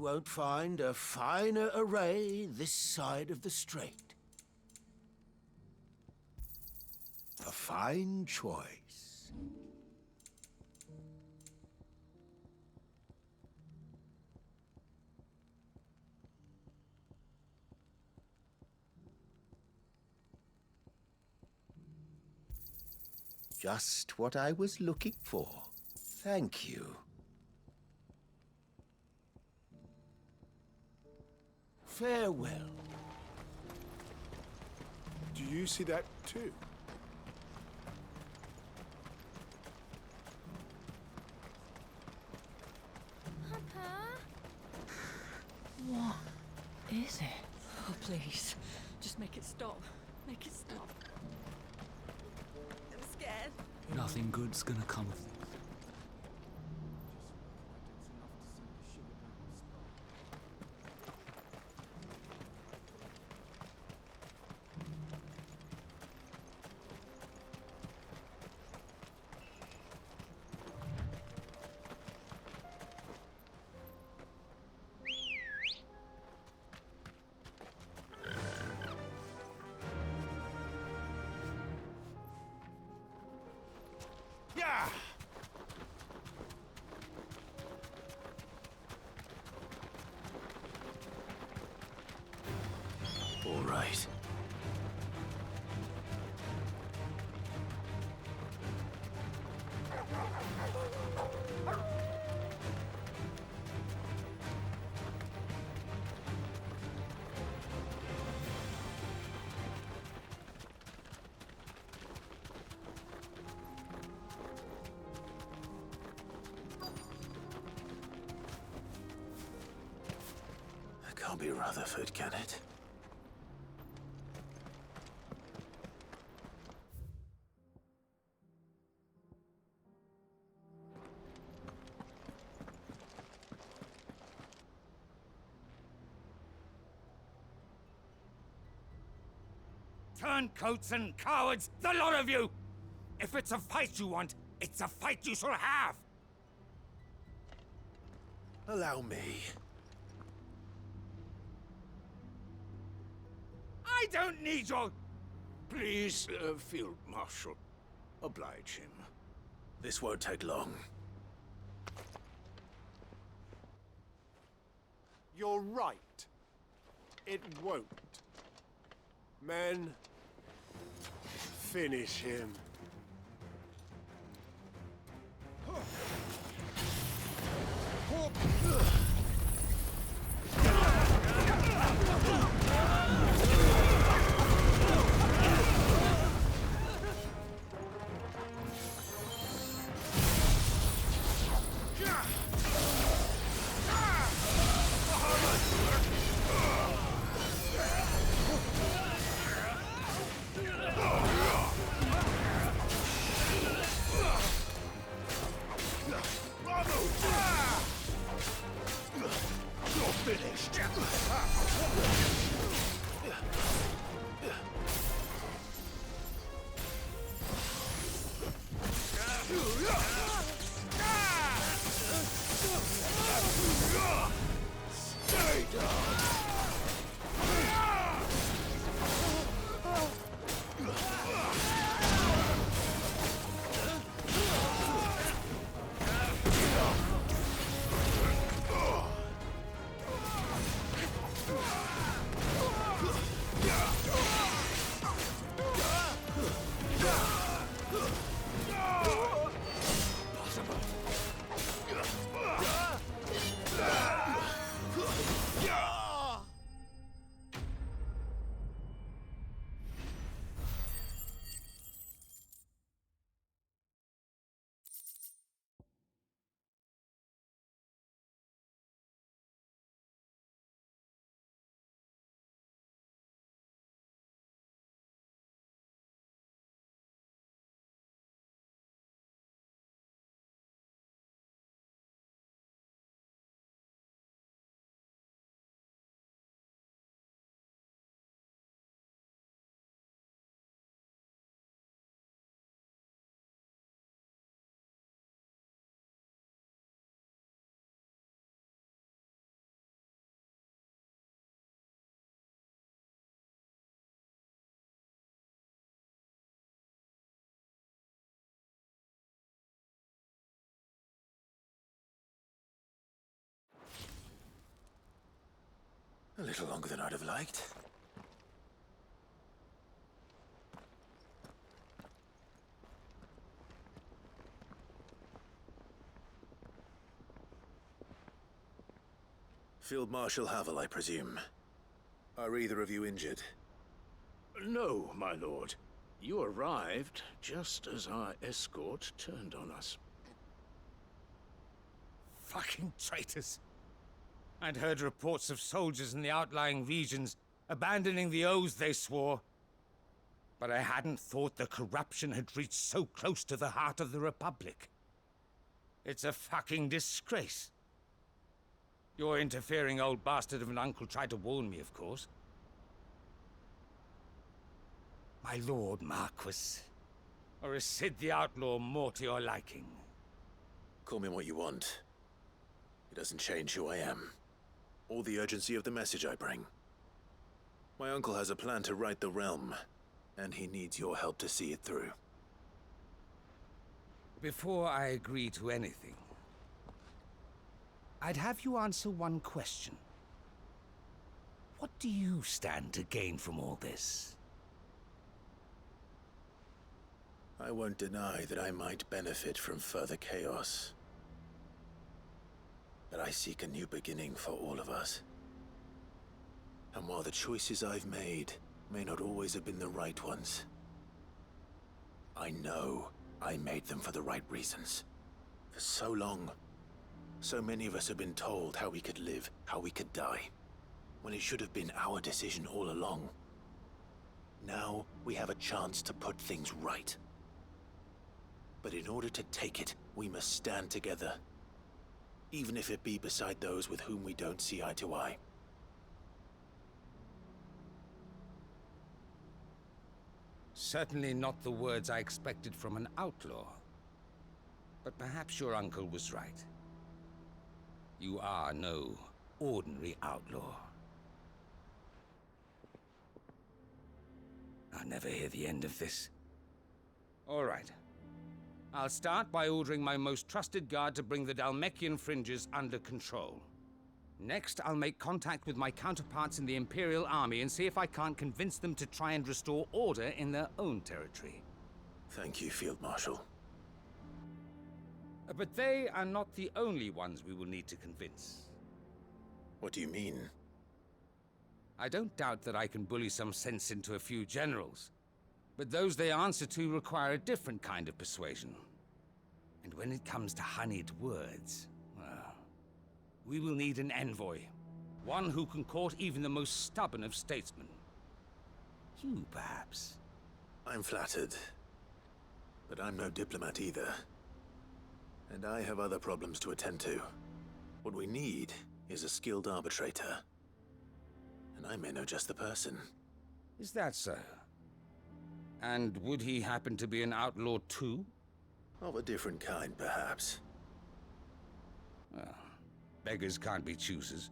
won't find a finer array this side of the strait. A fine choice. Just what I was looking for. Thank you. Farewell. Do you see that too? Papa? What is it? Oh, please. Just make it stop. Make it stop. I'm scared. Nothing good's gonna come of this. Yeah! All right. That can't be Rutherford, can it? Turncoats and cowards, the lot of you! If it's a fight you want, it's a fight you shall have! Allow me. I don't need your... Please, Field Marshal. Oblige him. This won't take long. You're right. It won't. Men, finish him. little longer than I'd have liked. Field Marshal Havel, I presume. Are either of you injured? No, my lord. You arrived just as our escort turned on us. Fucking traitors. I'd heard reports of soldiers in the outlying regions abandoning the oaths they swore. But I hadn't thought the corruption had reached so close to the heart of the Republic. It's a fucking disgrace. Your interfering old bastard of an uncle tried to warn me, of course. My lord Marquis. Or is Sid the Outlaw more to your liking? Call me what you want. It doesn't change who I am, or the urgency of the message I bring. My uncle has a plan to right the realm, and he needs your help to see it through. Before I agree to anything, I'd have you answer one question. What do you stand to gain from all this? I won't deny that I might benefit from further chaos. But I seek a new beginning for all of us. And while the choices I've made may not always have been the right ones, I know I made them for the right reasons. For so long, so many of us have been told how we could live, how we could die, when it should have been our decision all along. Now we have a chance to put things right. But in order to take it, we must stand together, even if it be beside those with whom we don't see eye to eye. Certainly not the words I expected from an outlaw. But perhaps your uncle was right. You are no ordinary outlaw. I'll never hear the end of this. All right. I'll start by ordering my most trusted guard to bring the Dalmekian fringes under control. Next, I'll make contact with my counterparts in the Imperial Army and see if I can't convince them to try and restore order in their own territory. Thank you, Field Marshal. But they are not the only ones we will need to convince. What do you mean? I don't doubt that I can bully some sense into a few generals, but those they answer to require a different kind of persuasion. And when it comes to honeyed words, well, we will need an envoy. One who can court even the most stubborn of statesmen. You, perhaps. I'm flattered. But I'm no diplomat either. And I have other problems to attend to. What we need is a skilled arbitrator. And I may know just the person. Is that so? And would he happen to be an outlaw too? Of a different kind, perhaps. Well, beggars can't be choosers.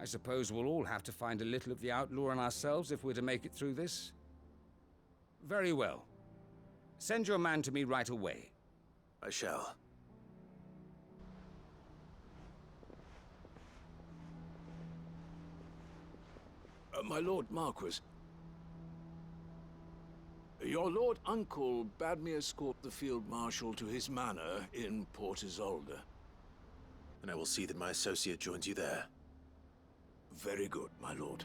I suppose we'll all have to find a little of the outlaw in ourselves if we're to make it through this. Very well. Send your man to me right away. I shall. My Lord Marquis. Your Lord Uncle bade me escort the Field Marshal to his manor in Port Isolde. And I will see that my associate joins you there. Very good, my lord.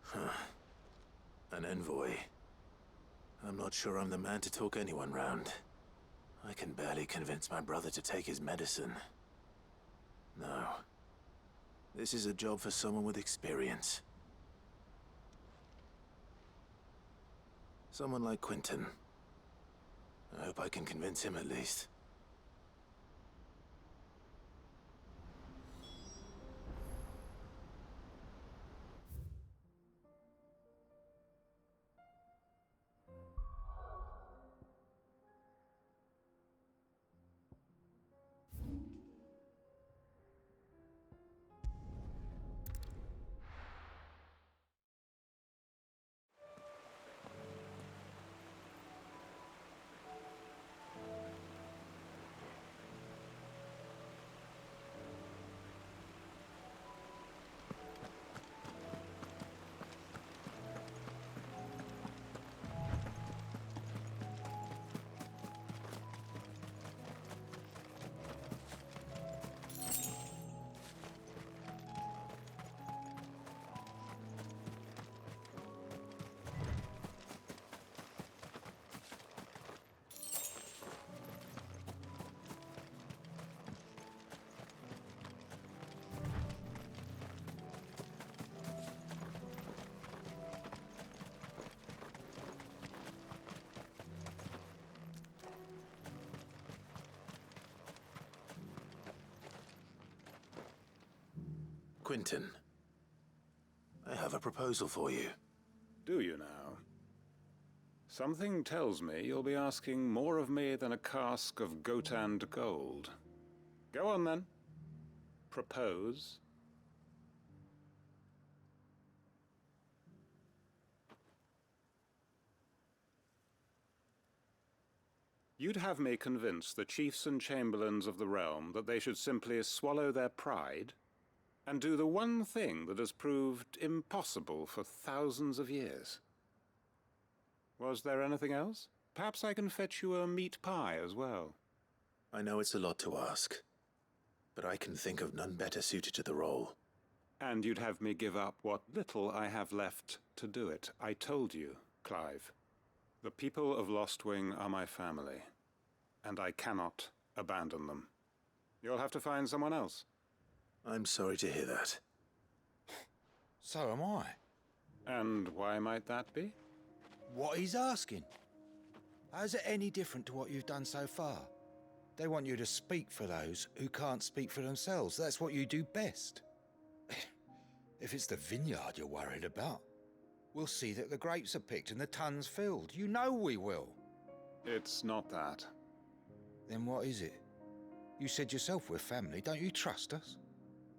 Huh. An envoy. I'm not sure I'm the man to talk anyone round. I can barely convince my brother to take his medicine. No. This is a job for someone with experience. Someone like Quentin. I hope I can convince him at least. Quinton, I have a proposal for you. Do you now? Something tells me you'll be asking more of me than a cask of Gotand gold. Go on then. Propose. You'd have me convince the chiefs and chamberlains of the realm that they should simply swallow their pride and do the one thing that has proved impossible for thousands of years. Was there anything else? Perhaps I can fetch you a meat pie as well. I know it's a lot to ask, but I can think of none better suited to the role. And you'd have me give up what little I have left to do it. I told you, Clive. The people of Lostwing are my family, and I cannot abandon them. You'll have to find someone else. I'm sorry to hear that. So am I. And why might that be? What he's asking. How's it any different to what you've done so far? They want you to speak for those who can't speak for themselves. That's what you do best. If it's the vineyard you're worried about, we'll see that the grapes are picked and the tons filled. You know we will. It's not that. Then what is it? You said yourself we're family. Don't you trust us?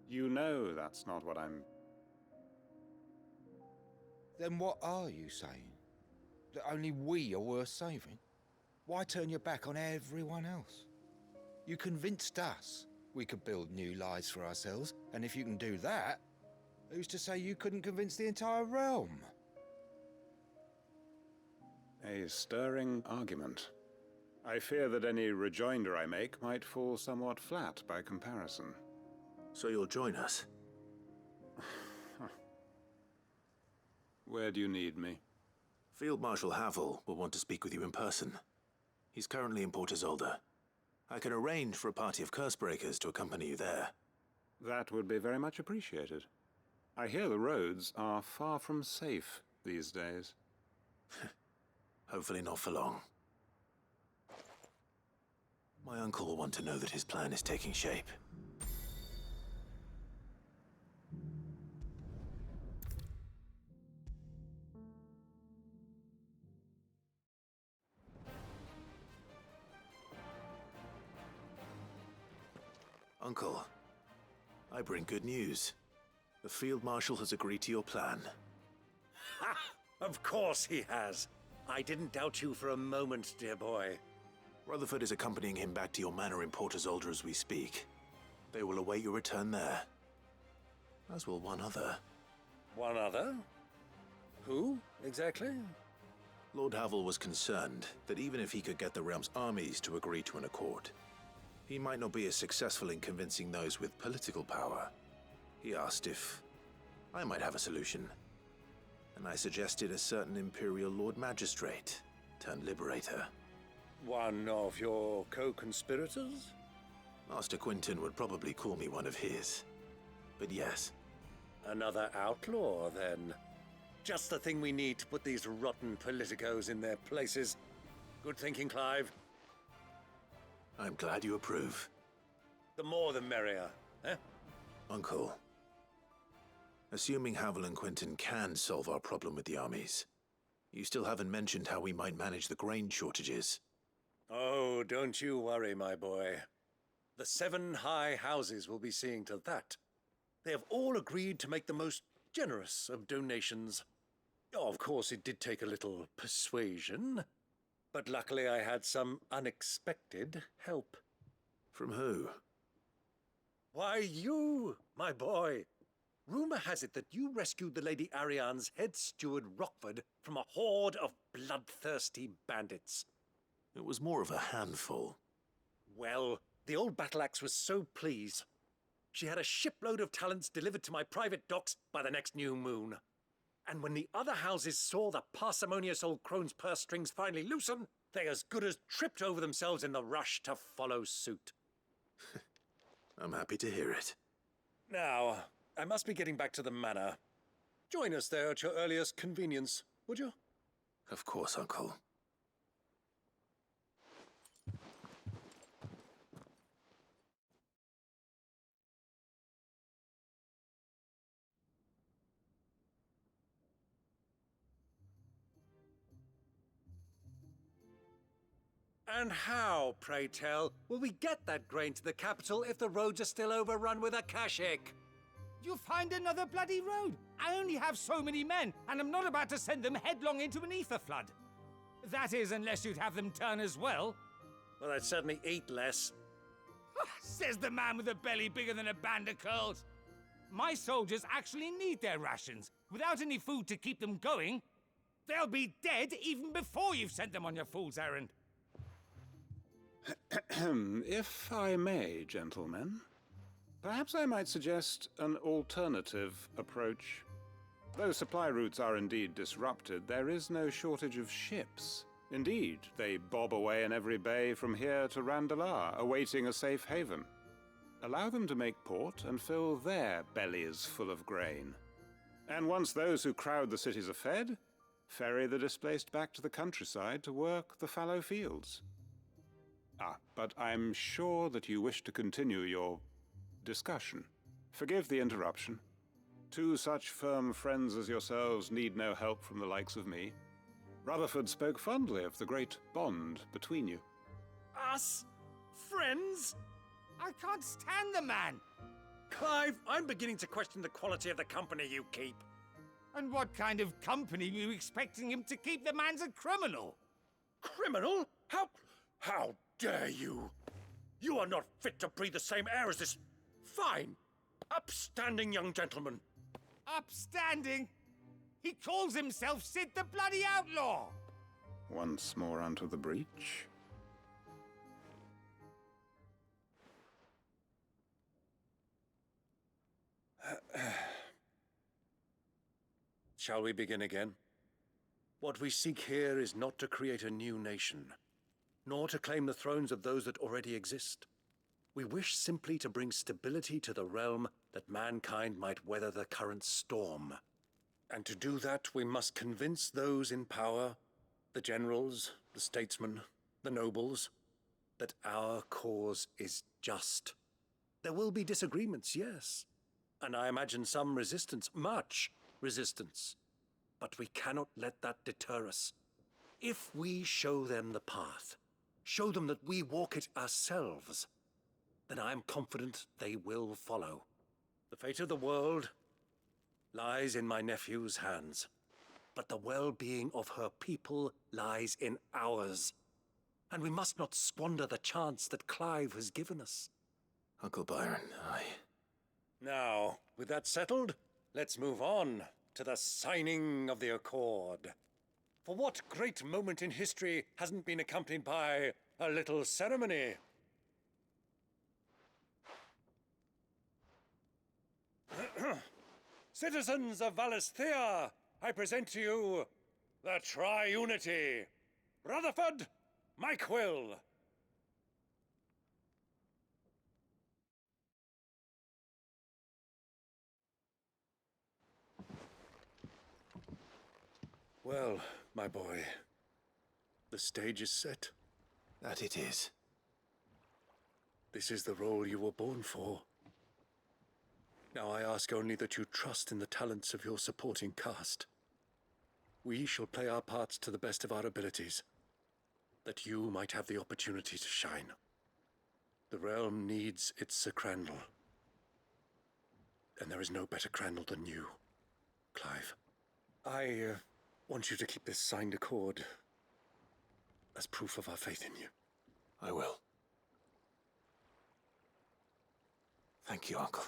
You know that's not what I'm... Then what are you saying? That only we are worth saving? Why turn your back on everyone else? You convinced us we could build new lives for ourselves, and if you can do that, who's to say you couldn't convince the entire realm? A stirring argument. I fear that any rejoinder I make might fall somewhat flat by comparison. So you'll join us? Where do you need me? Field Marshal Havel will want to speak with you in person. He's currently in Port Isolde. I can arrange for a party of Cursebreakers to accompany you there. That would be very much appreciated. I hear the roads are far from safe these days. Hopefully not for long. My uncle will want to know that his plan is taking shape. Uncle, I bring good news. The Field Marshal has agreed to your plan. Ha! Of course he has. I didn't doubt you for a moment, dear boy. Rutherford is accompanying him back to your manor in Port Isolde as we speak. They will await your return there. As will one other. One other? Who, exactly? Lord Havel was concerned that even if he could get the realm's armies to agree to an accord, he might not be as successful in convincing those with political power. He asked if I might have a solution, and I suggested a certain Imperial Lord Magistrate turned Liberator. One of your co-conspirators? Master Quinton would probably call me one of his, but yes. Another outlaw, then. Just the thing we need to put these rotten politicos in their places. Good thinking, Clive. I'm glad you approve. The more the merrier, eh? Uncle, assuming Havel and Quinton can solve our problem with the armies, you still haven't mentioned how we might manage the grain shortages. Oh, don't you worry, my boy. The 7 high houses will be seeing to that. They have all agreed to make the most generous of donations. Oh, of course, it did take a little persuasion, but luckily I had some unexpected help. From who? Why, you, my boy. Rumor has it that you rescued the Lady Ariane's head steward Rockford from a horde of bloodthirsty bandits. It was more of a handful. Well, the old battle-axe was so pleased. She had a shipload of talents delivered to my private docks by the next new moon. And when the other houses saw the parsimonious old crone's purse strings finally loosen, they as good as tripped over themselves in the rush to follow suit. I'm happy to hear it. Now, I must be getting back to the manor. Join us there at your earliest convenience, would you? Of course, Uncle. And how, pray tell, will we get that grain to the capital if the roads are still overrun with Akashic? You'll find another bloody road. I only have so many men, and I'm not about to send them headlong into an ether flood. That is, unless you'd have them turn as well. Well, I'd certainly eat less. Says the man with a belly bigger than a band of curls. My soldiers actually need their rations. Without any food to keep them going, they'll be dead even before you've sent them on your fool's errand. If I may, gentlemen, perhaps I might suggest an alternative approach. Though supply routes are indeed disrupted, there is no shortage of ships. Indeed, they bob away in every bay from here to Randalar, awaiting a safe haven. Allow them to make port and fill their bellies full of grain. And once those who crowd the cities are fed, ferry the displaced back to the countryside to work the fallow fields. But I'm sure that you wish to continue your discussion. Forgive the interruption. Two such firm friends as yourselves need no help from the likes of me. Rutherford spoke fondly of the great bond between you. Us? Friends? I can't stand the man! Clive, I'm beginning to question the quality of the company you keep. And what kind of company were you expecting him to keep? The man's a criminal! Criminal? How dare you? You are not fit to breathe the same air as this fine, upstanding young gentleman. Upstanding? He calls himself Sid the bloody outlaw! Once more onto the breach. Shall we begin again? What we seek here is not to create a new nation, nor to claim the thrones of those that already exist. We wish simply to bring stability to the realm that mankind might weather the current storm. And to do that, we must convince those in power, the generals, the statesmen, the nobles, that our cause is just. There will be disagreements, yes, and I imagine some resistance, much resistance. But we cannot let that deter us. If we show them the path, show them that we walk it ourselves, then I am confident they will follow. The fate of the world lies in my nephew's hands, but the well-being of her people lies in ours. And we must not squander the chance that Clive has given us. Uncle Byron, Now, with that settled, let's move on to the signing of the Accord. For what great moment in history hasn't been accompanied by a little ceremony? Citizens of Valisthea, I present to you the Triunity. Rutherford, Mike Will. Well, my boy, the stage is set. That it is. This is the role you were born for. Now I ask only that you trust in the talents of your supporting cast. We shall play our parts to the best of our abilities, that you might have the opportunity to shine. The realm needs its Sir Crandall, and there is no better Crandall than you, Clive. I want you to keep this signed accord as proof of our faith in you. I will. Thank you, Uncle.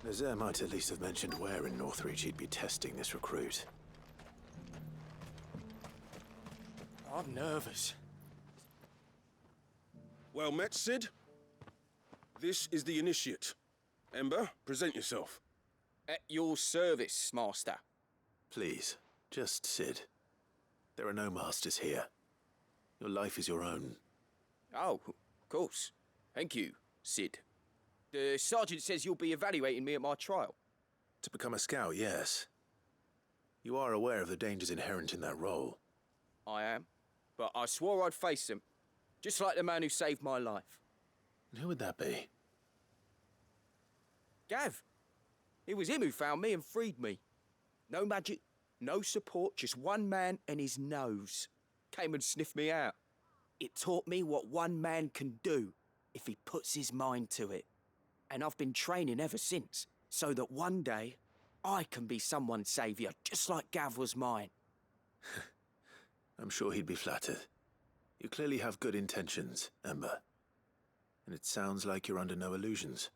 Nazaire might at least have mentioned where in Northreach he'd be testing this recruit. I'm nervous. Well met, Sid. This is the initiate. Ember, present yourself. At your service, Master. Please, just sit. There are no masters here. Your life is your own. Oh, of course. Thank you, Sid. The sergeant says you'll be evaluating me at my trial. To become a scout, yes. You are aware of the dangers inherent in that role. I am. But I swore I'd face them. Just like the man who saved my life. And who would that be? Gav. It was him who found me and freed me. No magic, no support, just one man and his nose. Came and sniffed me out. It taught me what one man can do if he puts his mind to it. And I've been training ever since, so that one day I can be someone's saviour, just like Gav was mine. I'm sure he'd be flattered. You clearly have good intentions, Ember. And it sounds like you're under no illusions.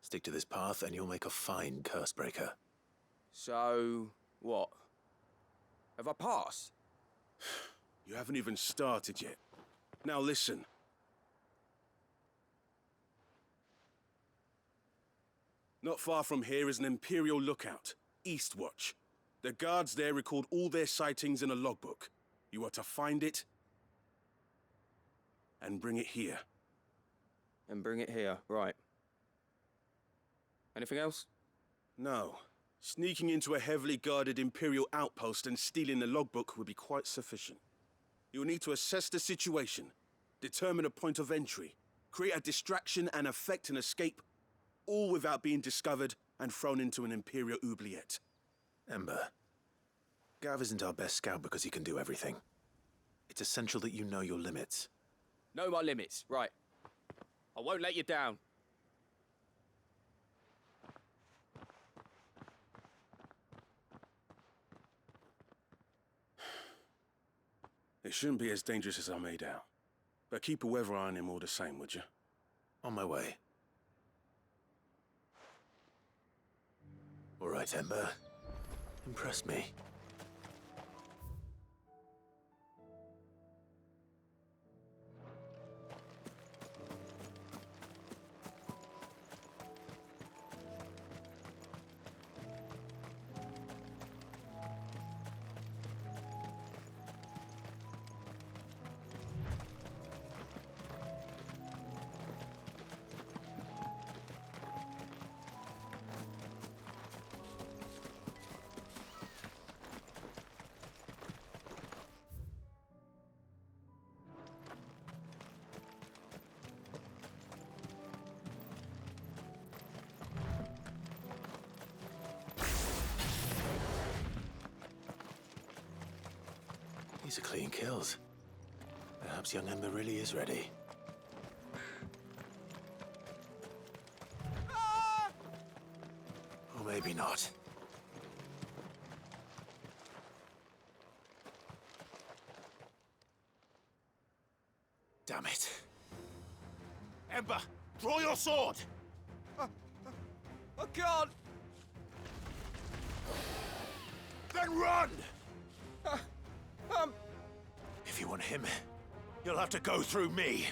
Stick to this path and you'll make a fine cursebreaker. So, what? Have I passed? You haven't even started yet. Now listen. Not far from here is an Imperial lookout, Eastwatch. The guards there record all their sightings in a logbook. You are to find it and bring it here. And bring it here, right. Anything else? No. Sneaking into a heavily guarded Imperial outpost and stealing the logbook would be quite sufficient. You'll need to assess the situation, determine a point of entry, create a distraction and effect an escape, all without being discovered and thrown into an Imperial oubliette. Ember, Gav isn't our best scout because he can do everything. It's essential that you know your limits. Know my limits, right. I won't let you down. It shouldn't be as dangerous as I made out. But keep a weather eye on him all the same, would you? On my way. All right, Ember. Impress me. These are clean kills. Perhaps young Ember really is ready. Or maybe not. Damn it. Ember, draw your sword! I can't! Then run! If you want him, You'll have to go through me.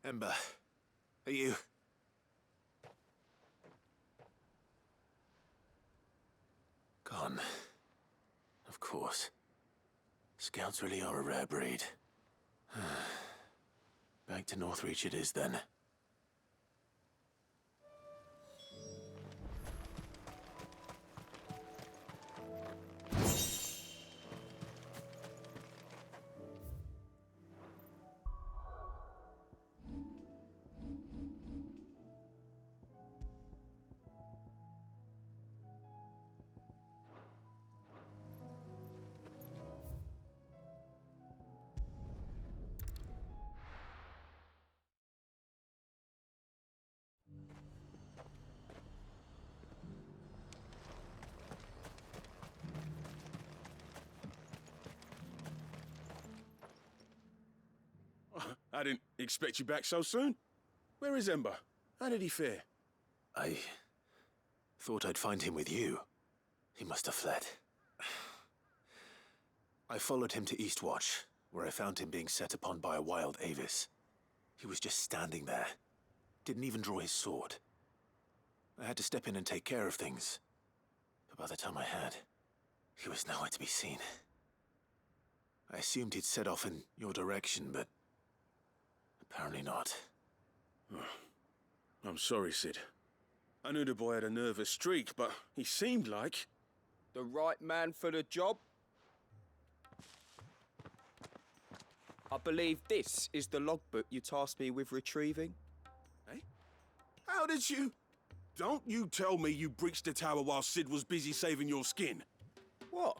Ember, are you... gone? Of course. Scouts really are a rare breed. Back to Northreach it is then. I didn't expect you back so soon. Where is Ember? How did he fare? I thought I'd find him with you. He must have fled. I followed him to Eastwatch, where I found him being set upon by a wild Avis. He was just standing there. Didn't even draw his sword. I had to step in and take care of things. But by the time I had, he was nowhere to be seen. I assumed he'd set off in your direction, but apparently not. I'm sorry, Sid. I knew the boy had a nervous streak, but he seemed like... The right man for the job? I believe this is the logbook you tasked me with retrieving. Eh? How did you... Don't you tell me you breached the tower while Sid was busy saving your skin. What?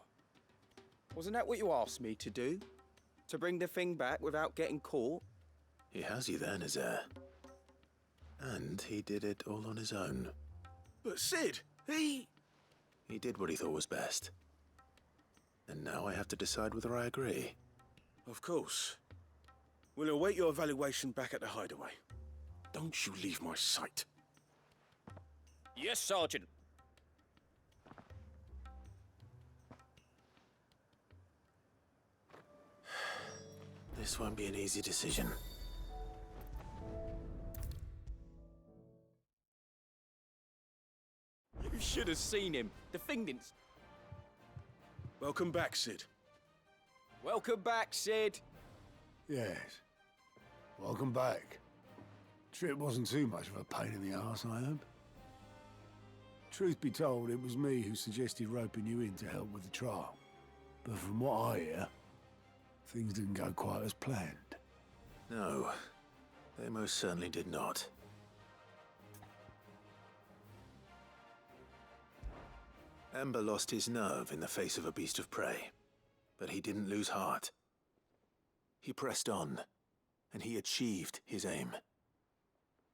Wasn't that what you asked me to do? To bring the thing back without getting caught? He has you then, his heir. And he did it all on his own. But Sid, he did what he thought was best. And now I have to decide whether I agree. Of course. We'll await your evaluation back at the hideaway. Don't you leave my sight. Yes, Sergeant. This won't be an easy decision. You should have seen him. The thing didn't... Welcome back, Sid. Welcome back, Sid. Yes. Welcome back. Trip wasn't too much of a pain in the arse, I hope. Truth be told, it was me who suggested roping you in to help with the trial. But from what I hear, things didn't go quite as planned. No, they most certainly did not. Ember lost his nerve in the face of a beast of prey, but he didn't lose heart. He pressed on, and he achieved his aim.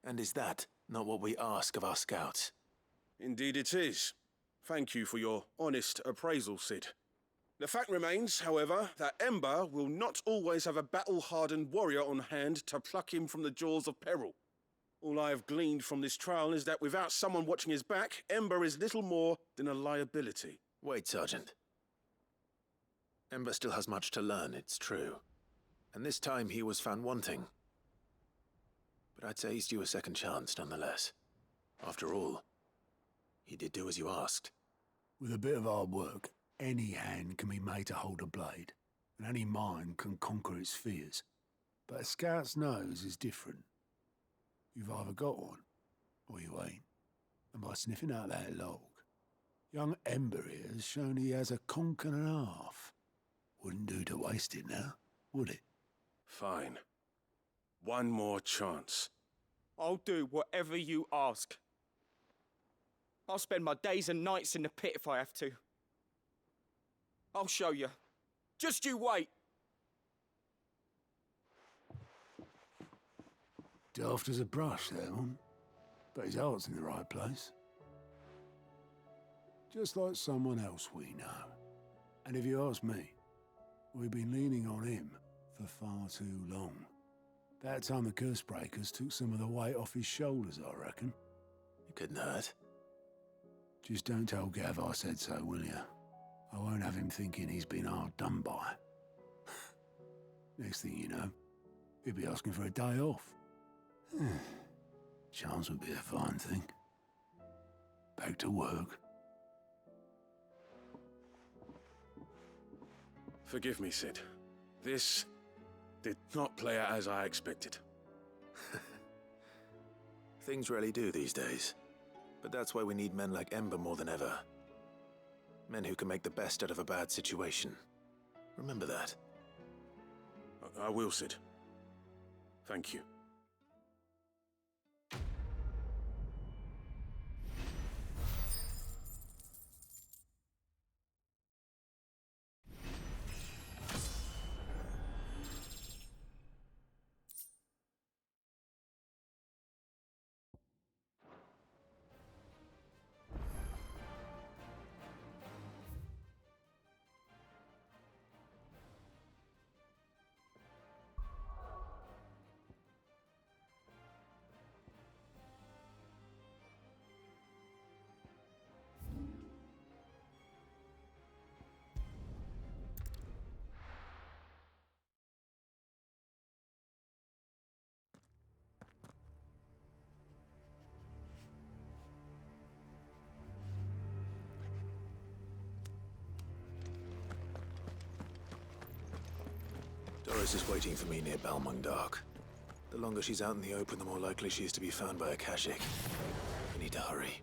And is that not what we ask of our scouts? Indeed it is. Thank you for your honest appraisal, Sid. The fact remains, however, that Ember will not always have a battle-hardened warrior on hand to pluck him from the jaws of peril. All I have gleaned from this trial is that without someone watching his back, Ember is little more than a liability. Wait, Sergeant. Ember still has much to learn, it's true. And this time he was found wanting. But I'd say he's due a second chance, nonetheless. After all, he did do as you asked. With a bit of hard work, any hand can be made to hold a blade, and any mind can conquer its fears. But a scout's nose is different. You've either got one, or you ain't. And by sniffing out that log, young Ember here has shown he has a conch and a half. Wouldn't do to waste it now, would it? Fine. One more chance. I'll do whatever you ask. I'll spend my days and nights in the pit if I have to. I'll show you. Just you wait. Daft as a brush, that one. But his heart's in the right place. Just like someone else we know. And if you ask me, we've been leaning on him for far too long. That time the curse breakers took some of the weight off his shoulders, I reckon. It couldn't hurt. Just don't tell Gav I said so, will you? I won't have him thinking he's been hard done by. Next thing you know, he'll be asking for a day off. Chance would be a fine thing. Back to work. Forgive me, Sid. This did not play out as I expected. Things really do these days. But that's why we need men like Ember more than ever. Men who can make the best out of a bad situation. Remember that. I will, Sid. Thank you. Doris is waiting for me near Balmung Dark. The longer she's out in the open, the more likely she is to be found by a Kashik. We need to hurry.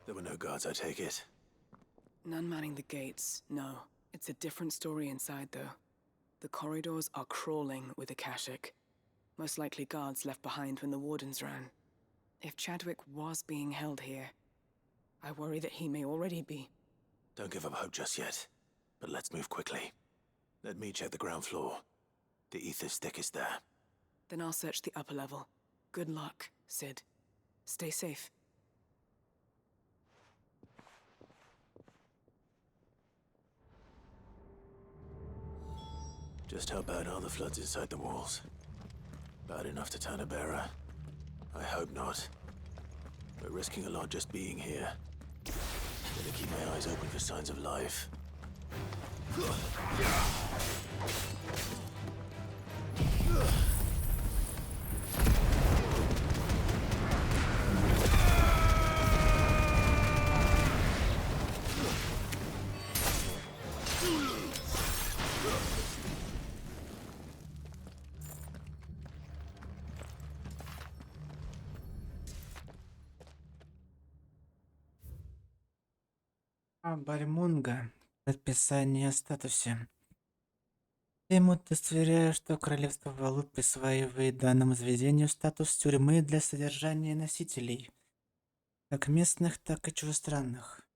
There were no guards, I take it. None manning the gates, no. It's a different story inside, though. The corridors are crawling with Akashic. Most likely guards left behind when the wardens ran. If Chadwick was being held here, I worry that he may already be. Don't give up hope just yet. But let's move quickly. Let me check the ground floor. The ether's thickest there. Then I'll search the upper level. Good luck, Sid. Stay safe. Just how bad are the floods inside the walls? Bad enough to turn a bearer? I hope not. We're risking a lot just being here. Gonna keep my eyes open for signs of life. Бальмунга. Подписание о статусе. Тем удостоверяю, что Королевство Валут присваивает данному заведению статус тюрьмы для содержания носителей, как местных, так и чужестранных.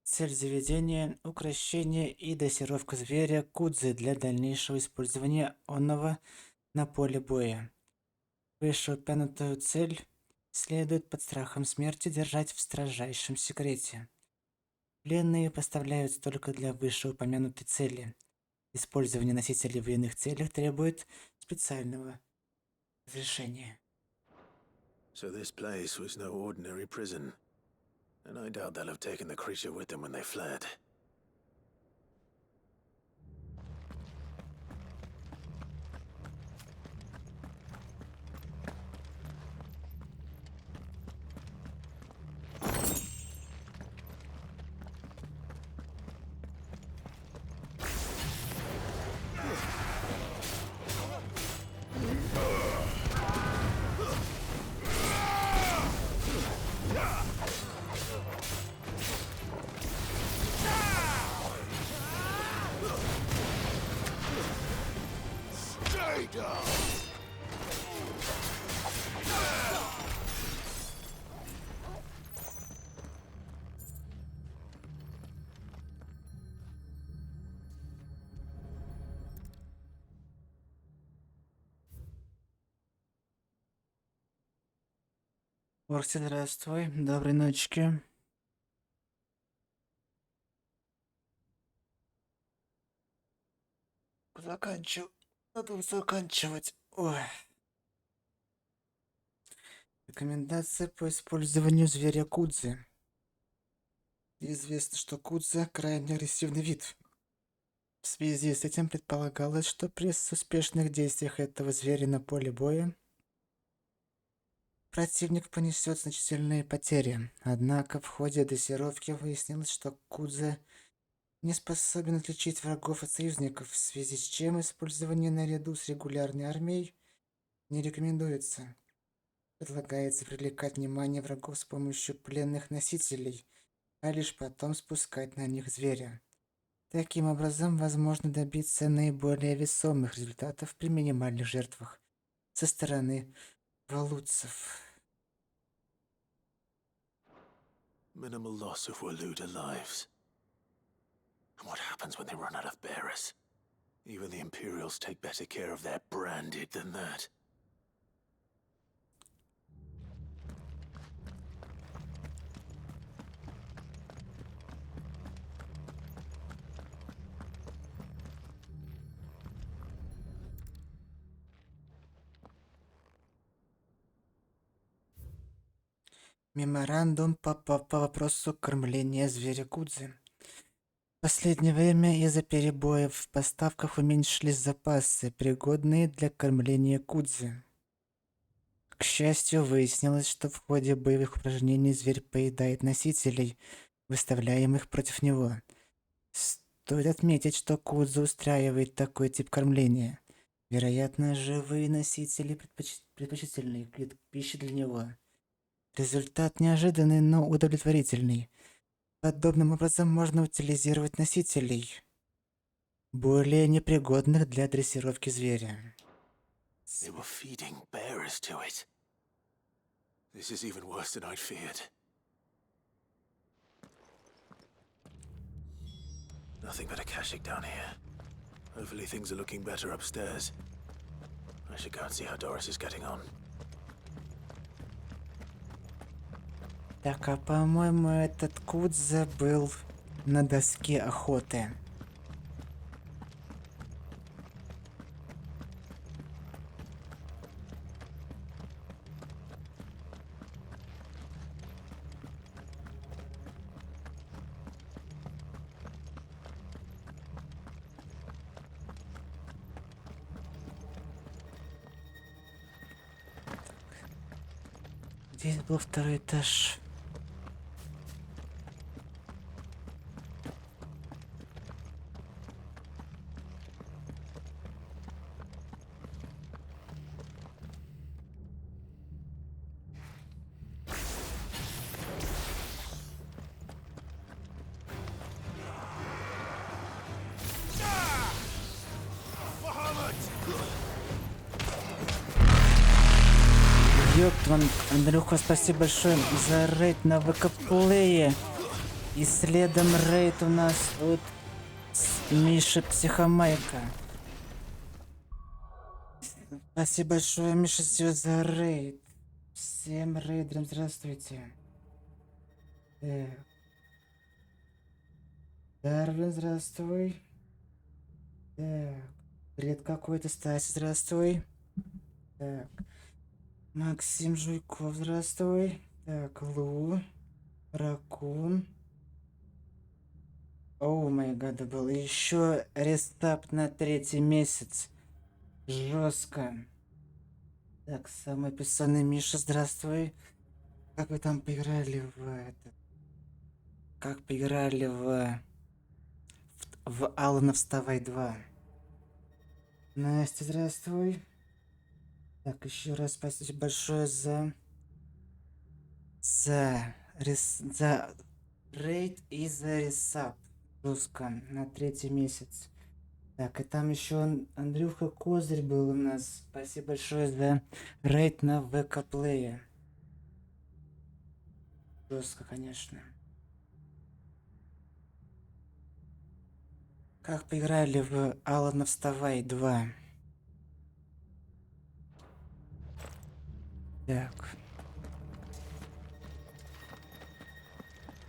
Цель заведения – укрощение и дрессировка зверя Кудзы для дальнейшего использования онного на поле боя. Вышеупомянутую цель следует под страхом смерти держать в строжайшем секрете. Пленные поставляются только для вышеупомянутой цели. Использование носителей в иных целях требует специального разрешения. So this place was no ordinary prison. And I doubt they'll have taken the creature with them when they fled. Орси, здравствуй. Доброй ночки. Заканчиваю. Надо заканчивать. Ой. Рекомендация по использованию зверя Кудзи. Известно, что Кудзи крайне агрессивный вид. В связи с этим предполагалось, что при успешных действиях этого зверя на поле боя противник понесет значительные потери. Однако в ходе дрессировки выяснилось, что Кудзи не способен отличить врагов от союзников, в связи с чем использование наряду с регулярной армией не рекомендуется. Предлагается привлекать внимание врагов с помощью пленных носителей, а лишь потом спускать на них зверя. Таким образом, возможно добиться наиболее весомых результатов при минимальных жертвах со стороны валутцев. Minimal loss of Waluda lives. And what happens when they run out of bearers? Even the Imperials take better care of their branded than that. Меморандум по вопросу кормления зверя Кудзи. В последнее время из-за перебоев в поставках уменьшились запасы, пригодные для кормления Кудзи. К счастью, выяснилось, что в ходе боевых упражнений зверь поедает носителей, выставляемых против него. Стоит отметить, что Кудзи устраивает такой тип кормления. Вероятно, живые носители предпочтительные к пище для него. Результат неожиданный, но удовлетворительный. Подобным образом можно утилизировать носителей, более непригодных для дрессировки зверя. They were feeding bearers to it. This is even worse than I'd feared. Nothing but a Kashik down here. Hopefully things are looking better upstairs. I should go and see how Doris is getting on. Так, а по-моему, этот Кудзи был на доске охоты. Здесь был второй этаж. Ёптван, Андрюха, спасибо большое за рейд на ВК-плее. И следом рейд у нас от Миши Психомайка. Спасибо большое, Миша, за рейд. Всем рейдерам здравствуйте. Так. Дарвин, здравствуй. Так. Бред какой-то, Стаси, здравствуй. Так. Максим Жуйков, здравствуй. Так, Лу. Ракун. О май гад, был еще рестап на 3-й месяц. Жестко. Так, самый писанный Миша, здравствуй. Как вы там поиграли в это? Как поиграли в Алана Вставай 2? Настя, здравствуй. Так, еще раз спасибо большое за рейд и за ресап. Жестко на 3-й месяц. Так, и там еще Андрюха Козырь был у нас. Спасибо большое за рейд на ВК-плее. Жестко, конечно. Как поиграли в Алана Вставай 2? Так.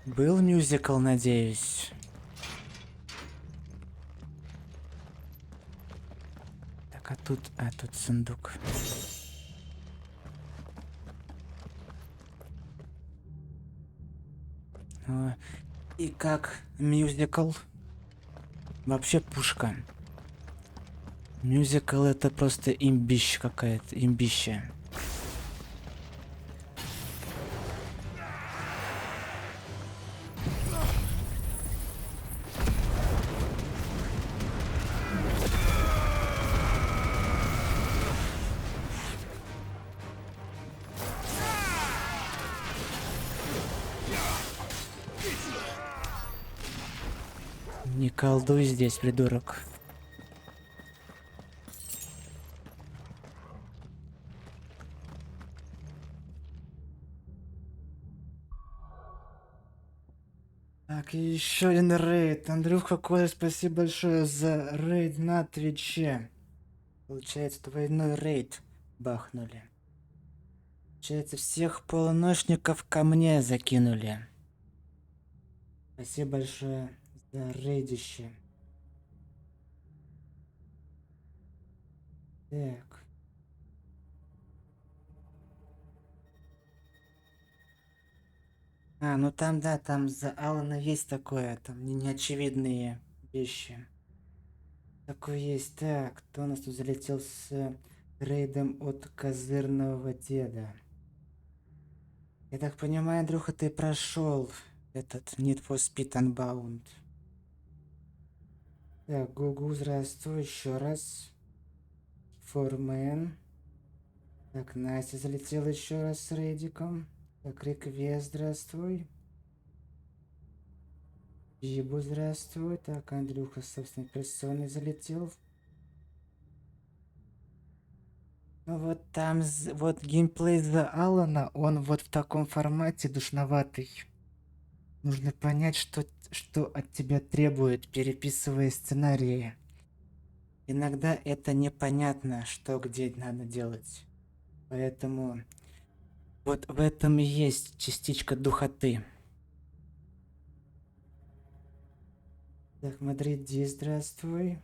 Был мюзикл, надеюсь. Так, а тут сундук. О, и как мюзикл? Вообще пушка. Мюзикл это просто имбищ какая-то, имбища. Не колдуй здесь, придурок. Так, и еще один рейд. Андрюха, Коля, спасибо большое за рейд на Твиче. Получается, двойной рейд бахнули. Получается, всех полуношников ко мне закинули. Спасибо большое за рейдище. Так. А, ну там, да, там за Алана есть такое, там неочевидные вещи. Такое есть. Так, кто у нас тут залетел с рейдом от козырного деда? Я так понимаю, Андрюха, ты прошел этот Need for Speed Unbound. Так, Гугу, здравствуй еще раз. Формен. Так, Настя залетела еще раз с рейдиком. Так, Риквест, здравствуй. Жибу, здравствуй. Так, Андрюха, собственной персоной залетел. Ну вот там, вот геймплей за Алана, он вот в таком формате душноватый. Нужно понять, что от тебя требует, переписывая сценарии. Иногда это непонятно, что где надо делать. Поэтому вот в этом и есть частичка духоты. Так, Мадриди, здравствуй.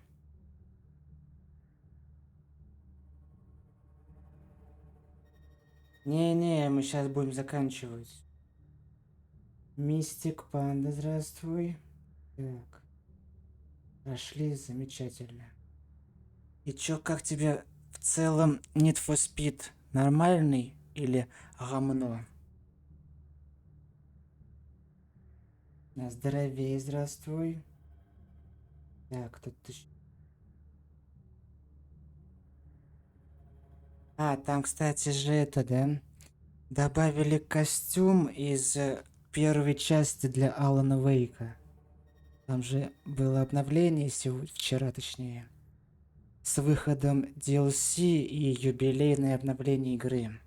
Не-не, мы сейчас будем заканчивать. Мистик Панда, здравствуй. Так. Прошли, замечательно. И чё, как тебе в целом Need for Speed? Нормальный или гамно? На здоровье, здравствуй. Так, тут еще... А, там, кстати же, это, да? Добавили костюм из первой части для Алана Вейка. Там же было обновление вчера, точнее. С выходом DLC и юбилейное обновление игры.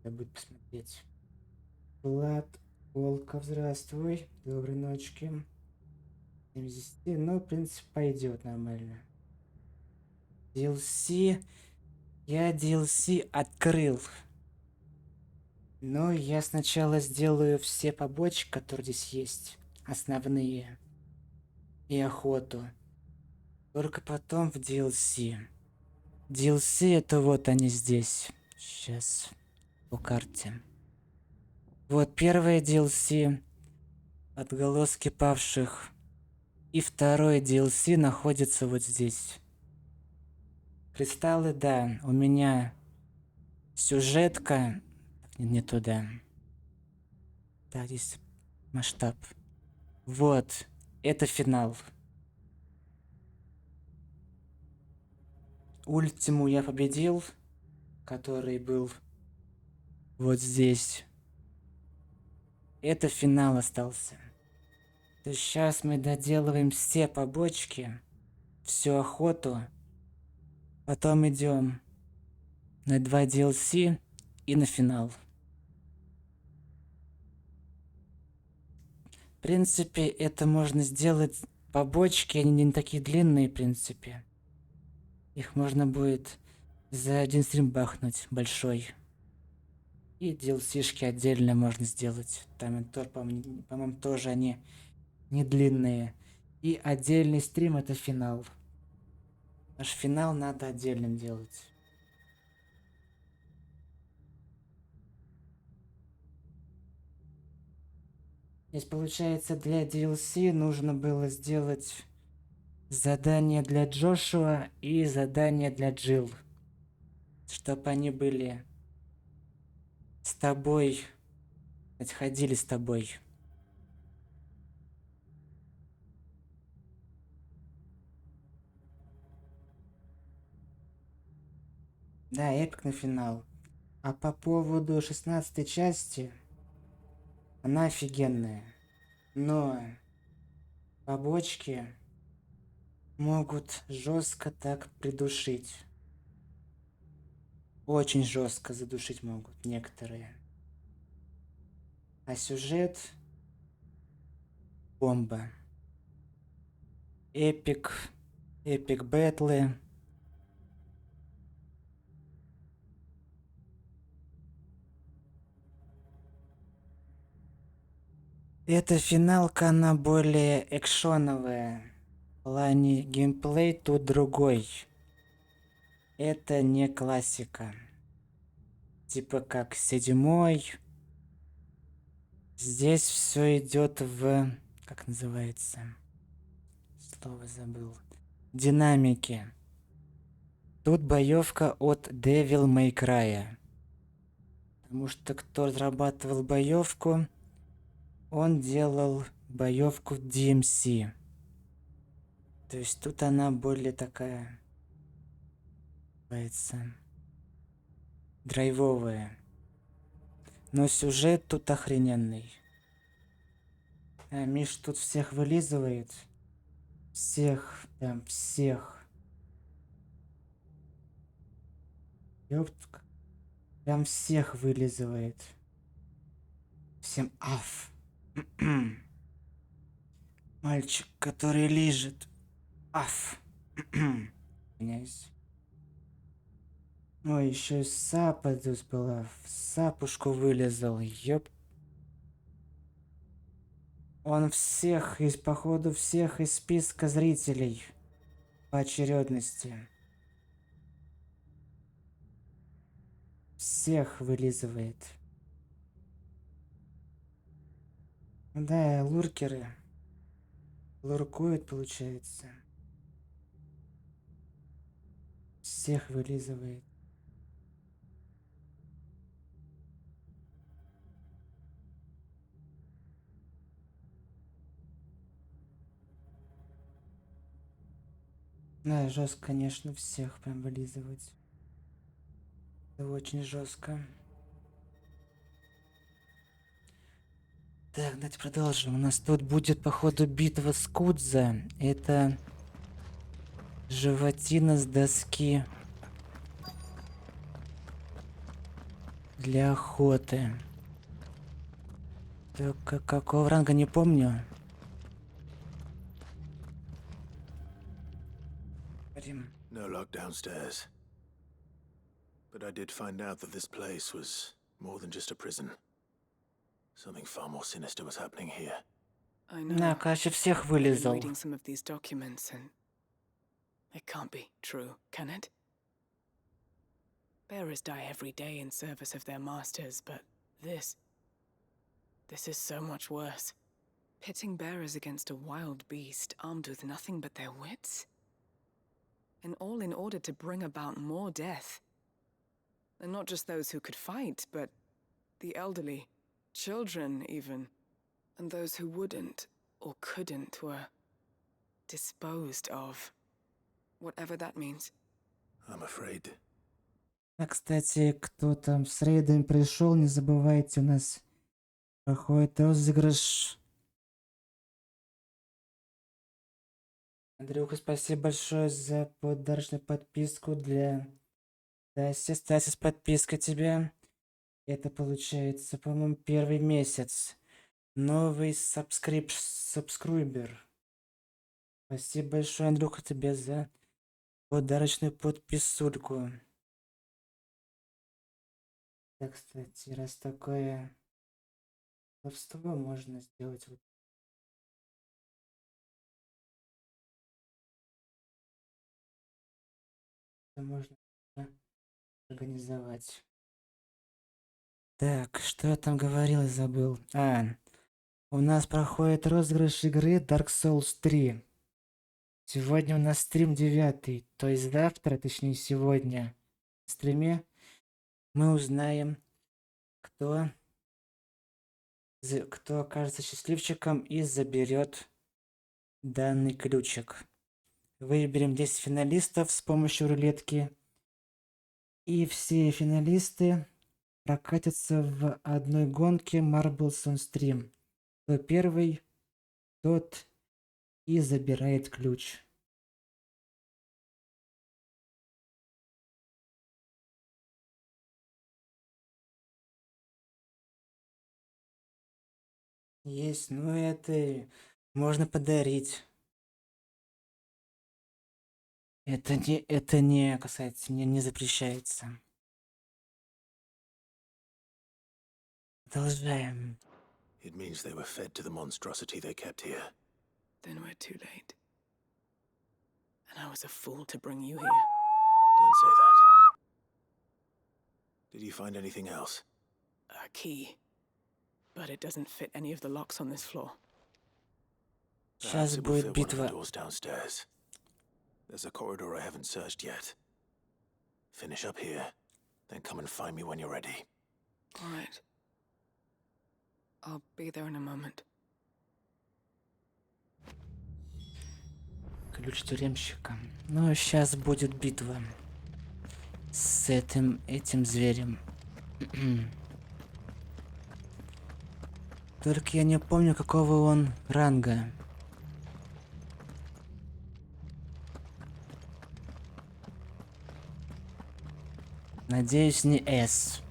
Надо будет посмотреть. Влад Волков, здравствуй. Доброй ночки. 70, ну, в принципе, пойдет нормально. DLC. Я DLC открыл. Но я сначала сделаю все побочки, которые здесь есть. Основные. И охоту. Только потом в DLC. DLC это вот они здесь. Сейчас. По карте. Вот первое DLC. Отголоски павших. И второе DLC находится вот здесь. Кристаллы, да. У меня сюжетка. Не туда. Так, здесь масштаб. Вот. Это финал. Ультиму я победил. Который был вот здесь. Это финал остался. То сейчас мы доделываем все побочки. Всю охоту. Потом идем на 2 DLC и на финал. В принципе, это можно сделать побочки, они не такие длинные, в принципе. Их можно будет за один стрим бахнуть большой. И DLC-шки отдельно можно сделать. Там, по-моему, тоже они не длинные. И отдельный стрим — это финал. Наш финал надо отдельным делать. Здесь, получается, для DLC нужно было сделать задание для Джошуа и задание для Джилл. Чтобы они были с тобой, ходили с тобой. Да, эпик на финал. А по поводу 16 части, она офигенная. Но побочки могут жестко так придушить. Очень жестко задушить могут некоторые. А сюжет — бомба. Эпик бэтлы. Эта финалка, она более экшоновая. В плане геймплей тут другой. Это не классика. Типа как 7. Здесь все идет в... Как называется? Слово забыл. Динамики. Тут боевка от Devil May Cry. Потому что кто разрабатывал боевку, он делал боевку в DMC. То есть тут она более такая, называется, драйвовая. Но сюжет тут охрененный. А Миш тут всех вылизывает. Всех, прям всех. Ёптка. Прям всех вылизывает. Всем аф. Мальчик, который лежит. Аф. Извиняюсь. Ой, еще и сапа тут была. В сапушку вылезал. Ёп. Он всех походу, всех из списка зрителей. По очередности. Всех вылизывает. Да, луркеры. Луркуют, получается. Всех вылизывает. Да, жестко, конечно, всех прям вылизывать. Это очень жестко. Так, давайте продолжим. У нас тут будет, походу, битва с Кудза. Это животина с доски для охоты. Только какого ранга не помню. No luck downstairs. But I did find out that this place was more than just a prison. Something far more sinister was happening here. I know. На, короче, всех I've been вылизал. reading some of these documents and it can't be true, can it? Bearers die every day in service of their masters, but this is so much worse. Pitting bearers against a wild beast armed with nothing but their wits? And all in order to bring about more death. And not just those who could fight, but the elderly, children even. And those who wouldn't or couldn't were disposed of. Whatever that means. I'm afraid. А, кстати, кто там с рейдами пришел, не забывайте, у нас проходит розыгрыш. Андрюха, спасибо большое за подарочную подписку для Таси. Стася, с подпиской тебе. Это получается, по-моему, первый месяц. Новый сабскрибер. Спасибо большое, Андрюха, тебе за подарочную подписульку. Да, кстати, раз такое колдовство можно сделать вот. Это можно организовать. Так, что я там говорил и забыл? У нас проходит розыгрыш игры Dark Souls 3. Сегодня у нас стрим 9, то есть завтра, точнее сегодня, в стриме мы узнаем, кто окажется счастливчиком и заберет данный ключик. Выберем 10 финалистов с помощью рулетки. И все финалисты прокатятся в одной гонке Marbles on Stream. Кто первый, тот и забирает ключ. Есть, ну это можно подарить. Это не касается, мне не запрещается. Продолжаем. It means they were fed to the monstrosity they kept here. Then we're too late. And I was a fool to bring you here. Don't say that. Did you find anything else? A key. But it doesn't fit any of the locks on this floor. Сейчас Perhaps it will будет fit one of the битва. doors downstairs. There's a corridor I haven't searched yet. Finish up here, then come and find me when you're ready. All right. I'll be there in a moment. Ключ тюремщика. Ну, сейчас будет битва с этим зверем. Только я не помню, какого он ранга. Надеюсь, не S.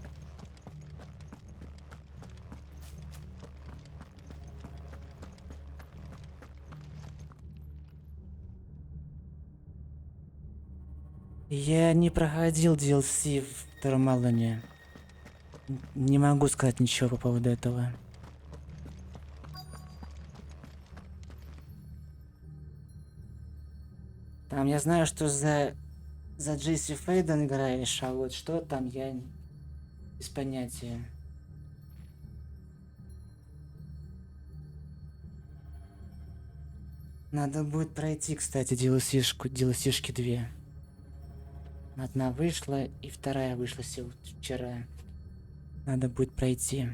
Я не проходил DLC в втором Алане. Не могу сказать ничего по поводу этого. Там я знаю, что за Джесси Фейден играешь, а вот что там, я без понятия. Надо будет пройти, кстати, DLC-шки 2. Одна вышла, и вторая вышла вчера. Надо будет пройти.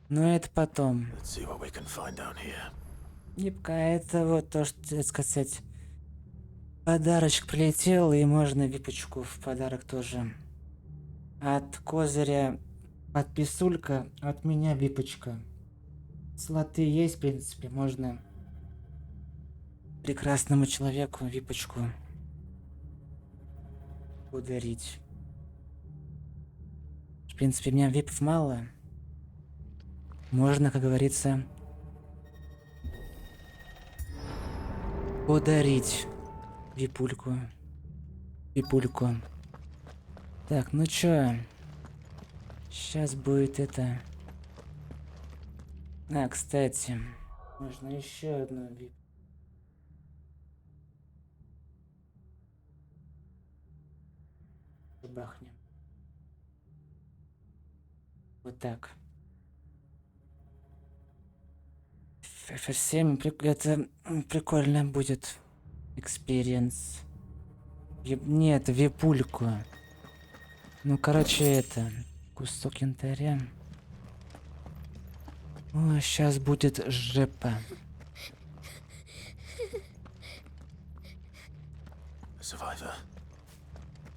Но это потом. Епка, это вот то, что, так сказать, подарочек прилетел, и можно випочку в подарок тоже. От козыря подписулька, от меня випочка. Слоты есть, в принципе, можно прекрасному человеку випочку подарить. В принципе, у меня випов мало. Можно, как говорится, подарить випульку. Так, ну чё? Сейчас будет это... кстати, можно еще одну вип. Бахнем. Вот так. FF7, это прикольно будет. Experience. Нет, випульку. Ну, короче, это... Кусок янтаря. О, сейчас будет жепа. Survivor.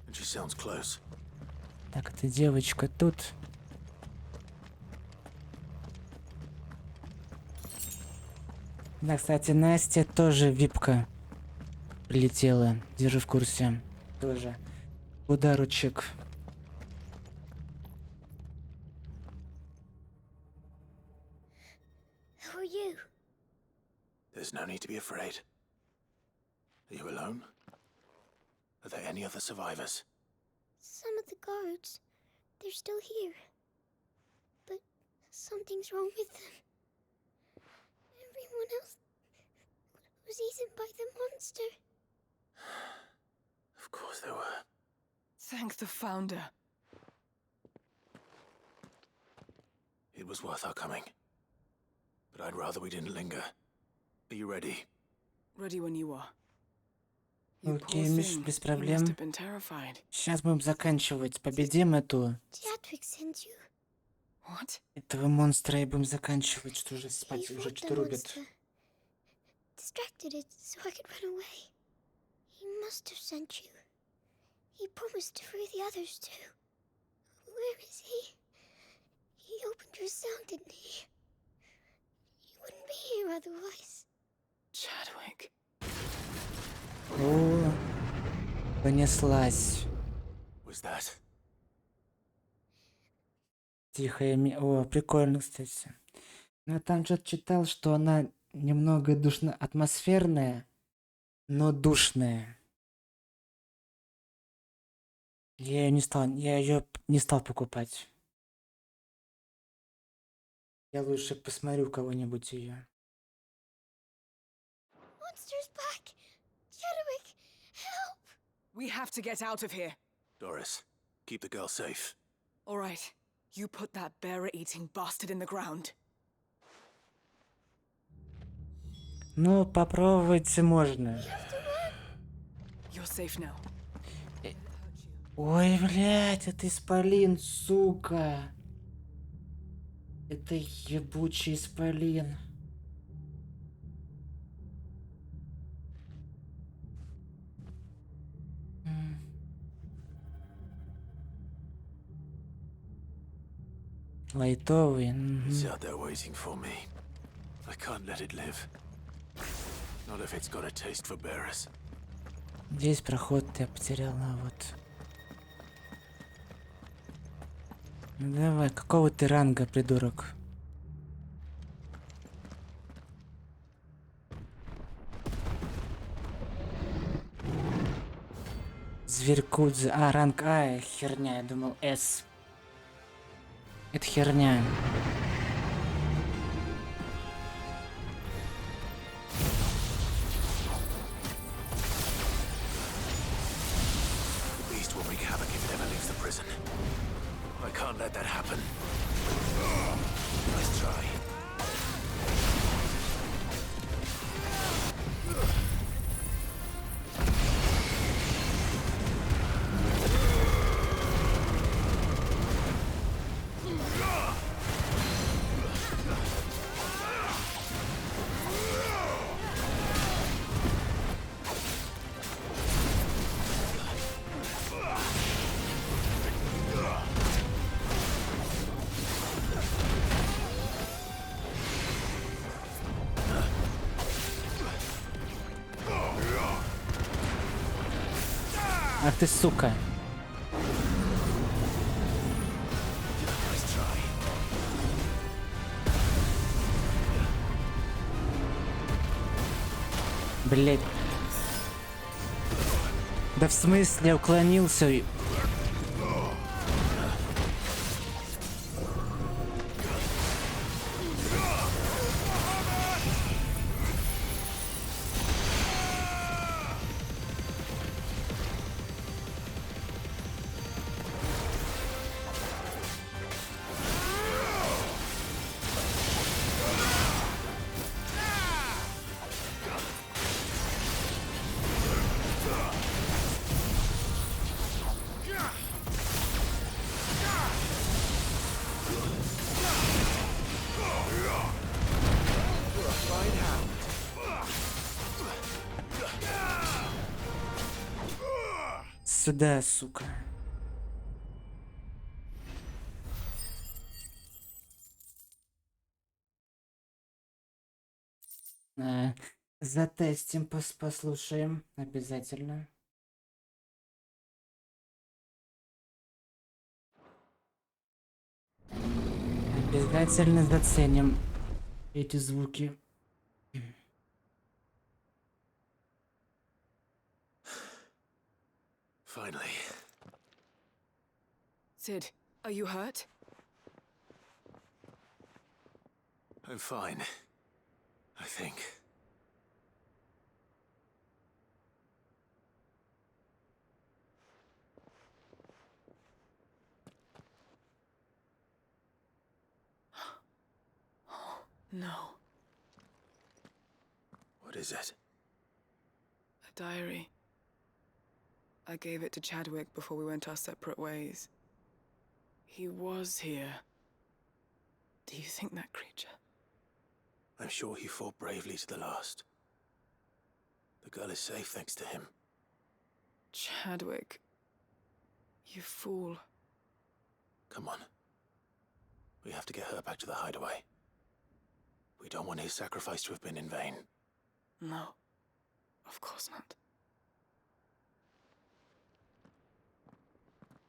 And she sounds close. Так, эта девочка тут. Да, кстати, Настя тоже випка прилетела. Держи в курсе. Тоже ударочек. Who are you? There's no need to be afraid. Are you alone? Are there any other survivors? Some of the guards, they're still here. But something's wrong with them. Everyone else was eaten by the monster. Of course they were. Thank the Founder. It was worth our coming. But I'd rather we didn't linger. Are you ready? Ready when you are. Окей, Миш, без проблем. Сейчас будем заканчивать. Победим эту... этого монстра и будем заканчивать, что уже спать уже что рубят. Distracted it so I could run away. He must have sent you. He promised to free the others too. Where is he? He opened your cell, didn't he? You wouldn't be here otherwise. Chadwick. О, понеслась. Was that? Тихая О, прикольно, кстати. Но я там что-то читал, что она немного атмосферная, но душная. Я ее не стал покупать. Я лучше посмотрю у кого-нибудь ее. Monster's back! Chadwick, help! We have to get out of here. Doris, keep the girl safe. All right. You put that bearer-eating bastard in the ground. Ну, попробовать можно. You're safe now. Ой, блядь, это исполин, сука. Это ебучий исполин. Лайтовый. It's out there waiting for me. I can't let it live. Not if it's got a taste for bearers. Здесь проход я потерял, а вот. Ну давай, какого ты ранга, придурок? Зверькудзе. А, ранг А, херня, я думал С. Это херня. The beast will wreak havoc if it ever leaves the prison. I can't let that happen. Nice try. Ах ты сука. Блять. Да в смысле, уклонился. Сюда, сука. Затестим, послушаем обязательно. Обязательно заценим эти звуки. Finally. Sid, are you hurt? I'm fine. I think. No. What is it? A diary. I gave it to Chadwick before we went our separate ways. He was here. Do you think that creature? I'm sure he fought bravely to the last. The girl is safe thanks to him. Chadwick. You fool. Come on. We have to get her back to the hideaway. We don't want his sacrifice to have been in vain. No. Of course not.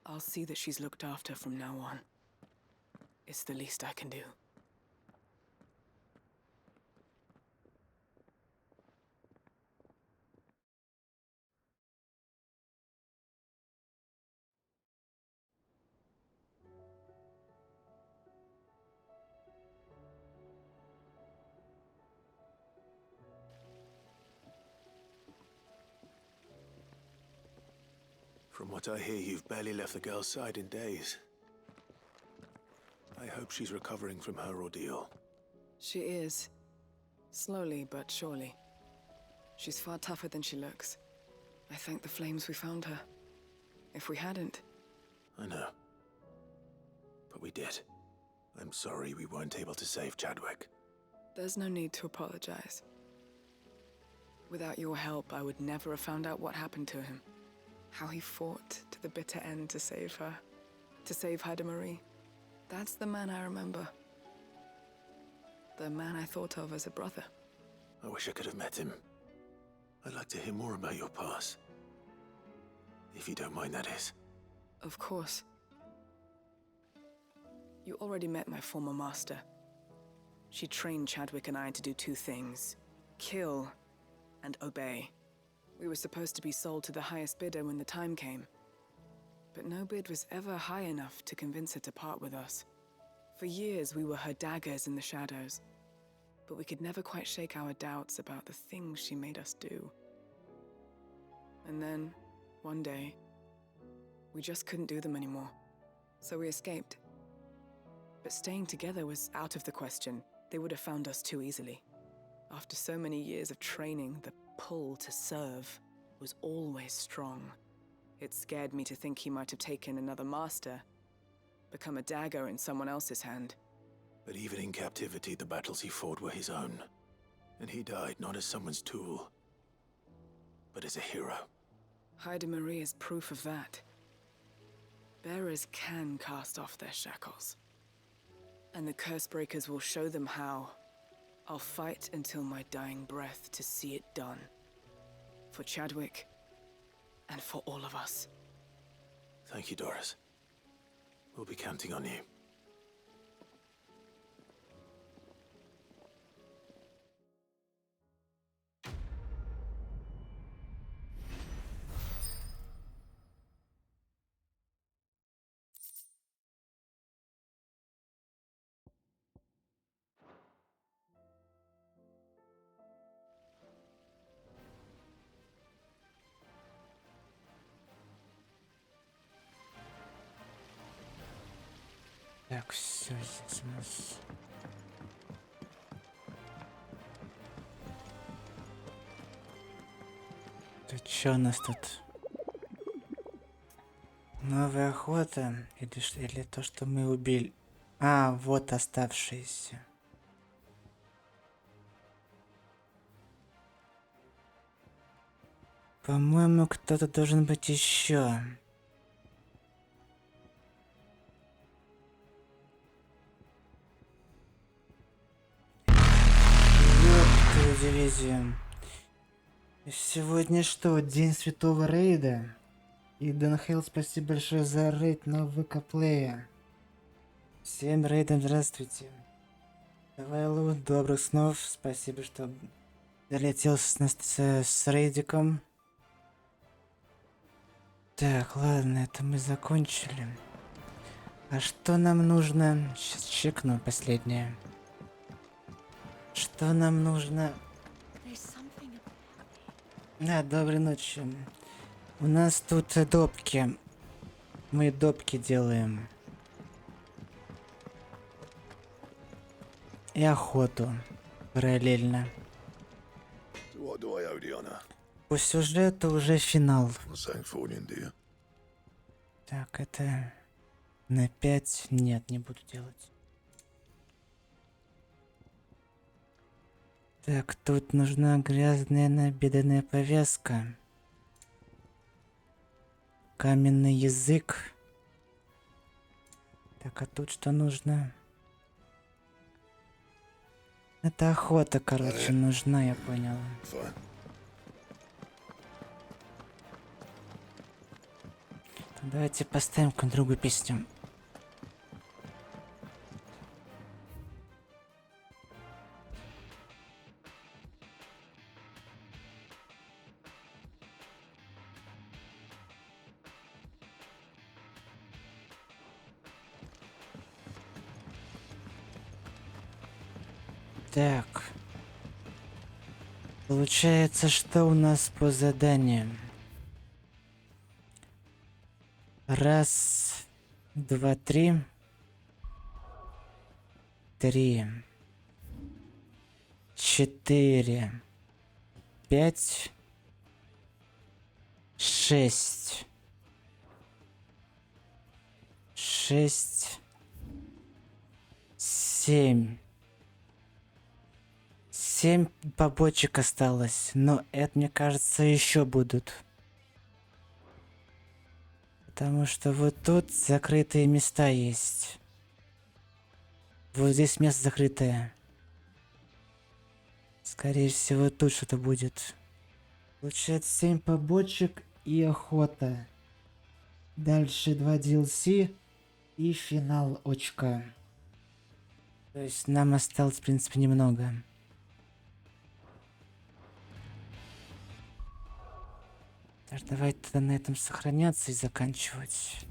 I'll see that she's looked after from now on. It's the least I can do. From what I hear, you've barely left the girl's side in days. I hope she's recovering from her ordeal. She is. Slowly but surely. She's far tougher than she looks. I thank the flames we found her. If we hadn't... I know. But we did. I'm sorry we weren't able to save Chadwick. There's no need to apologize. Without your help, I would never have found out what happened to him. How he fought to the bitter end to save her. To save Haida Marie. That's the man I remember. The man I thought of as a brother. I wish I could have met him. I'd like to hear more about your past. If you don't mind, that is. Of course. You already met my former master. She trained Chadwick and I to do two things. Kill and obey. We were supposed to be sold to the highest bidder when the time came. But no bid was ever high enough to convince her to part with us. For years, we were her daggers in the shadows. But we could never quite shake our doubts about the things she made us do. And then, one day, we just couldn't do them anymore. So we escaped. But staying together was out of the question. They would have found us too easily. After so many years of training, the pull to serve was always strong. It scared me to think he might have taken another master, become a dagger in someone else's hand. But even in captivity, the battles he fought were his own. And he died not as someone's tool, but as a hero. Haida Marie is proof of that. Bearers can cast off their shackles. And the Cursebreakers will show them how. I'll fight until my dying breath to see it done. For Chadwick, and for all of us. Thank you, Doris. We'll be counting on you. Так, все здесь у нас. Тут что у нас тут? Новая охота? Или то, что мы убили? А, вот оставшиеся. По-моему, кто-то должен быть еще. Дивизию. Сегодня что, день святого рейда? И Данхейл, спасибо большое за рейд нового каплея. Всем рейдам здравствуйте. Давай, Лу, добрых снов. Спасибо, что долетел с рейдиком. Так, ладно, это мы закончили. А что нам нужно? Сейчас чекну последнее. Что нам нужно? Да, доброй ночи. У нас тут допки. Мы допки делаем. И охоту. Параллельно. What do I owe the honor? По сюжету уже финал. Not saying fortune, do you? Так, это на 5. Нет, не буду делать. Так, тут нужна грязная набедренная повязка. Каменный язык. Так, а тут что нужно? Это охота, короче, нужна, я понял. Давайте поставим какую-нибудь другую песню. Так. Получается, что у нас по заданиям? Раз, два, три. 3, 4, 5, 6, 6, 7. 7 побочек осталось, но это, мне кажется, еще будут. Потому что вот тут закрытые места есть. Вот здесь место закрытое. Скорее всего, тут что-то будет. Получается 7 побочек и охота. Дальше 2 DLC и финал очка. То есть нам осталось, в принципе, немного. Так, давайте тогда на этом сохраняться и заканчивать.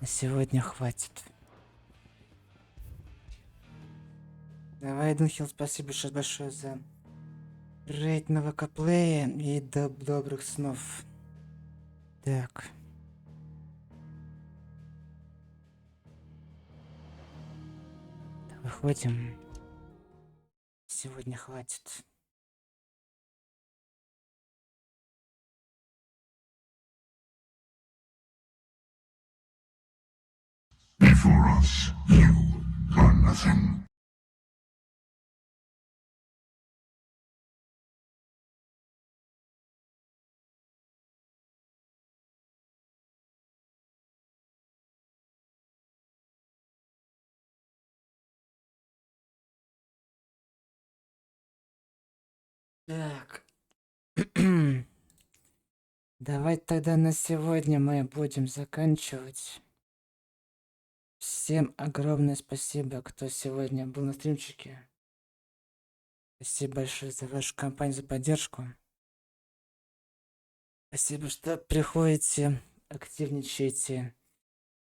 На сегодня хватит. Давай, Дунхил, спасибо еще большое за рейд на ВК-плее и добрых снов. Так. Выходим. Сегодня хватит. Before us, you are nothing. Так. Давай тогда на сегодня мы будем заканчивать. Всем огромное спасибо, кто сегодня был на стримчике. Спасибо большое за вашу компанию, за поддержку. Спасибо, что приходите, активничаете,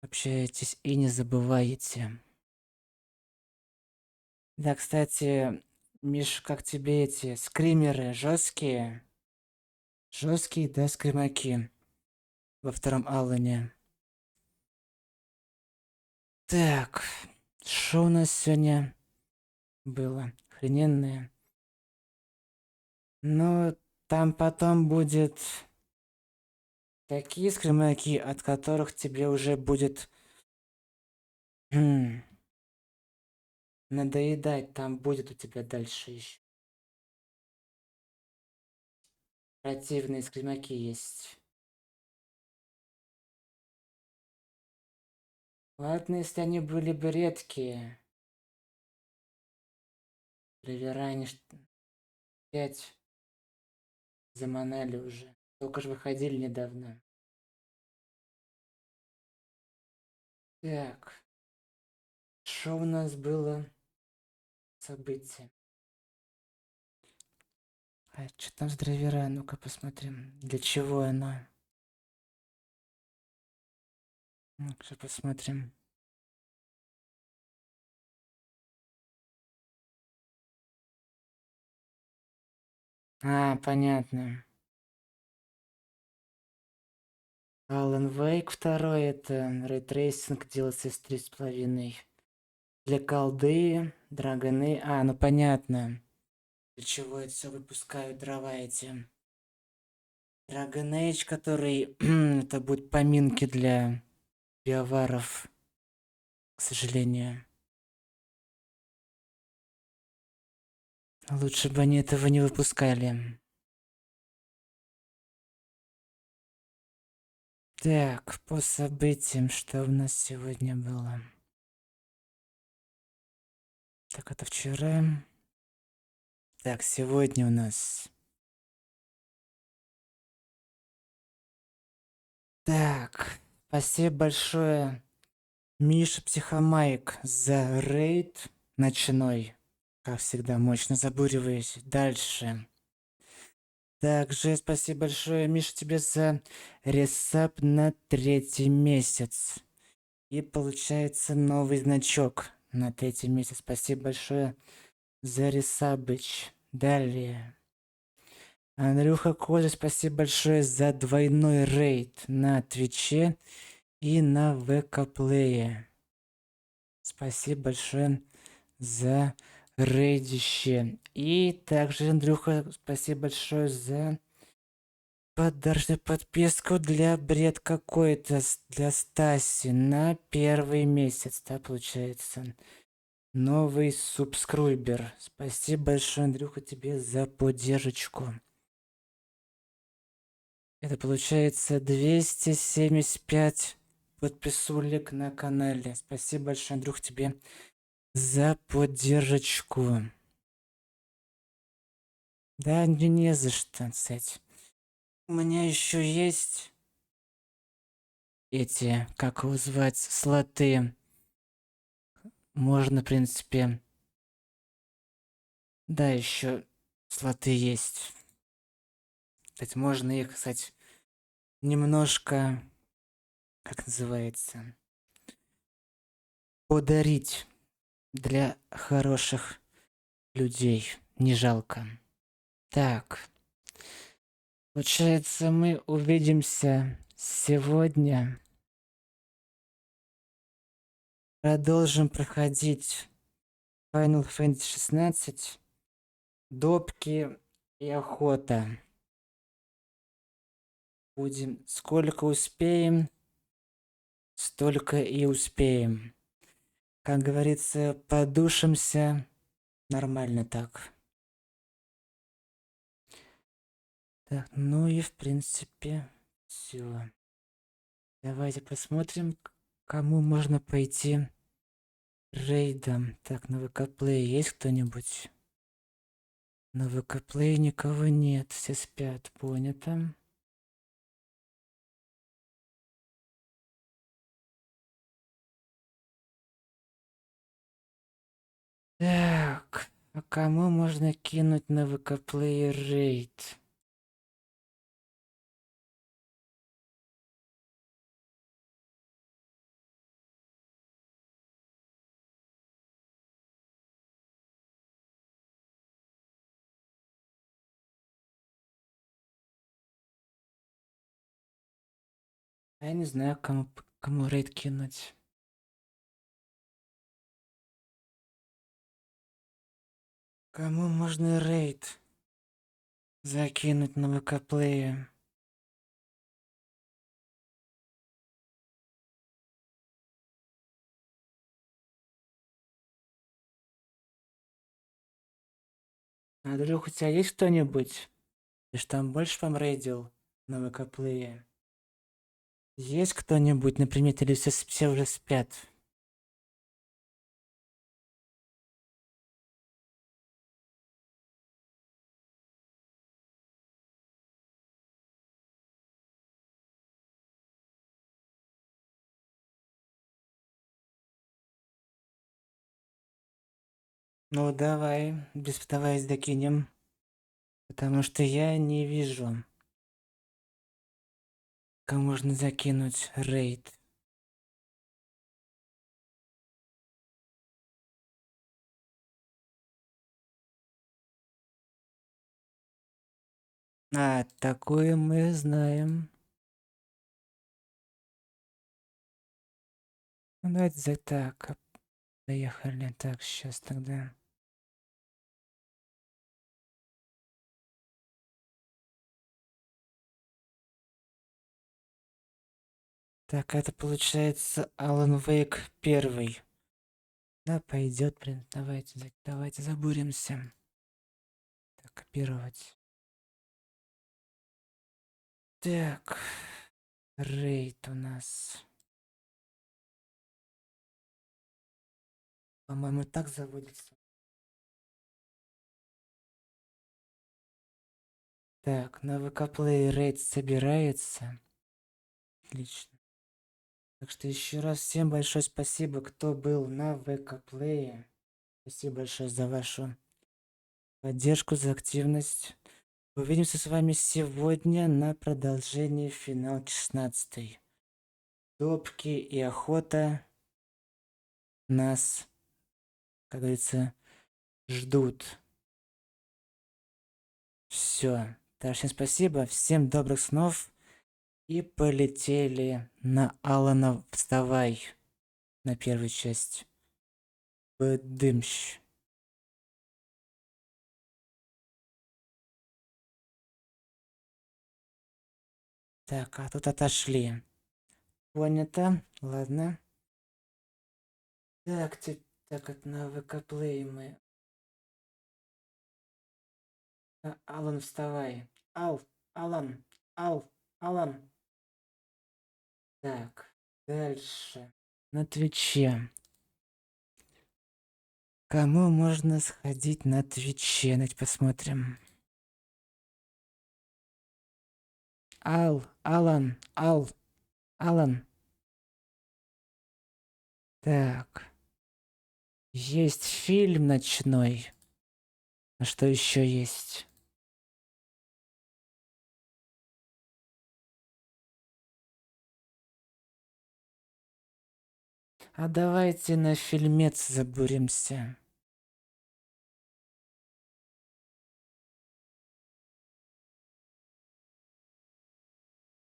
общаетесь и не забываете. Да, кстати, Миш, как тебе эти скримеры жесткие? Жесткие, да, скримаки во втором Аллане. Так, что у нас сегодня было? Охрененное. Но там потом будет такие скримаки, от которых тебе уже будет надоедать. Там будет у тебя дальше еще. Противные скримаки есть. Ладно, если они были бы редкие. Драйвера 5 заманали уже. Только же выходили недавно. Так. Что у нас было? Событие. А что там с драйвера? Ну-ка посмотрим. Для чего оно? Сейчас посмотрим. Понятно. Alan Wake 2 это рейтрейсинг делается с 3,5. Для колды, драгоны. Ну понятно. Для чего это все выпускают дрова эти. Dragon Age, который это будут поминки для биоваров, к сожалению. Лучше бы они этого не выпускали. Так, по событиям, что у нас сегодня было? Так, это вчера. Так, сегодня у нас... Так, спасибо большое, Миша Психомайк, за рейд ночной. Как всегда, мощно забуриваюсь. Дальше. Также спасибо большое, Миша, тебе за ресап на 3-й месяц. И получается новый значок на 3-й месяц. Спасибо большое за ресабыч. Далее. Андрюха Коза, спасибо большое за двойной рейд на Твиче и на ВК Плее. Спасибо большое за рейдище. И также, Андрюха, спасибо большое за подарочную подписку для бред какой-то для Стаси на 1-й месяц, да, получается. Новый субскрубер. Спасибо большое, Андрюха, тебе за поддержку. Это получается 275 подписулек на канале. Спасибо большое, Андрюх, тебе за поддержку. Да, не за что, кстати. У меня еще есть эти, как его звать, слоты. Можно, в принципе... Да, еще слоты есть. Кстати, можно их, кстати, немножко, как называется, подарить для хороших людей. Не жалко. Так. Получается, мы увидимся сегодня. Продолжим проходить Final Fantasy 16, допки и охота. Будем сколько успеем, столько и успеем. Как говорится, подушимся нормально так. Так, ну и в принципе все. Давайте посмотрим, кому можно пойти рейдом. Так, на ВК-плей есть кто-нибудь? На ВК-плей никого нет, все спят, понято. Так, а кому можно кинуть на ВК-плей рейд? Я не знаю, кому рейд кинуть. Кому можно рейд закинуть на ВК-плее? Андрюх, у тебя есть кто-нибудь? Ты ж там больше помрейдил на ВК-плее? Есть кто-нибудь, например, или все уже спят? Ну давай, давай докинем. Потому что я не вижу, кому можно закинуть рейд. А, такое мы знаем. Ну, давайте так, поехали. Так, сейчас тогда. Так, это получается Алан Вейк первый. Да, пойдет, блин. Давайте забуримся. Так, копировать. Так, рейд у нас. По-моему, так заводится. Так, на ВК-плей рейд собирается. Отлично. Так что еще раз всем большое спасибо, кто был на ВК-плее. Спасибо большое за вашу поддержку, за активность. Увидимся с вами сегодня на продолжении финал 16. Топки и охота нас, как говорится, ждут. Все. Так, всем спасибо, всем добрых снов. И полетели на Алана «Вставай» на первую часть. Бдымщ. Так, а тут отошли. Понято. Ладно. Так, так, это на ВК-плей мы. Алан, вставай. Алан. Алан. Так, дальше. На Твиче. Кому можно сходить на Твиче? Давайте посмотрим. Алан. Так. Есть фильм ночной. А что еще есть? А давайте на фильмец забуримся.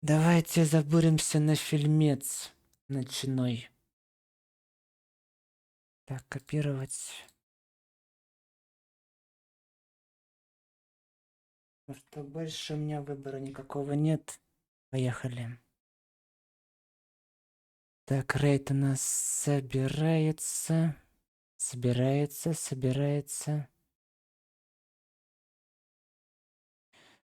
Давайте забуримся на фильмец ночной. Так, копировать. Потому что больше у меня выбора никакого нет. Поехали. Так, рейд у нас собирается. Собирается.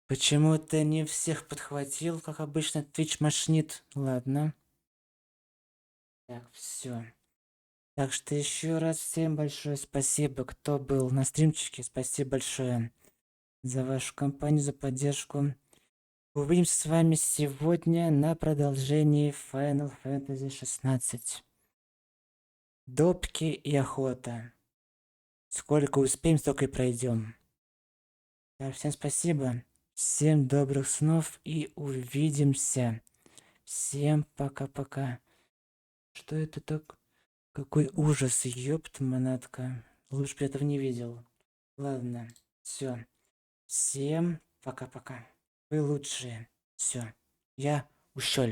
Почему-то не всех подхватил, как обычно, Twitch машнит. Ладно. Так, все. Так что еще раз всем большое спасибо, кто был на стримчике. Спасибо большое за вашу компанию, за поддержку. Увидимся с вами сегодня на продолжении Final Fantasy XVI. Допки и охота. Сколько успеем, столько и пройдем. Так, всем спасибо. Всем добрых снов и увидимся. Всем пока-пока. Что это так? Какой ужас, ёпт манатка. Лучше бы этого не видел. Ладно, все. Всем пока-пока. Вы лучшие. Все. Я ушёл.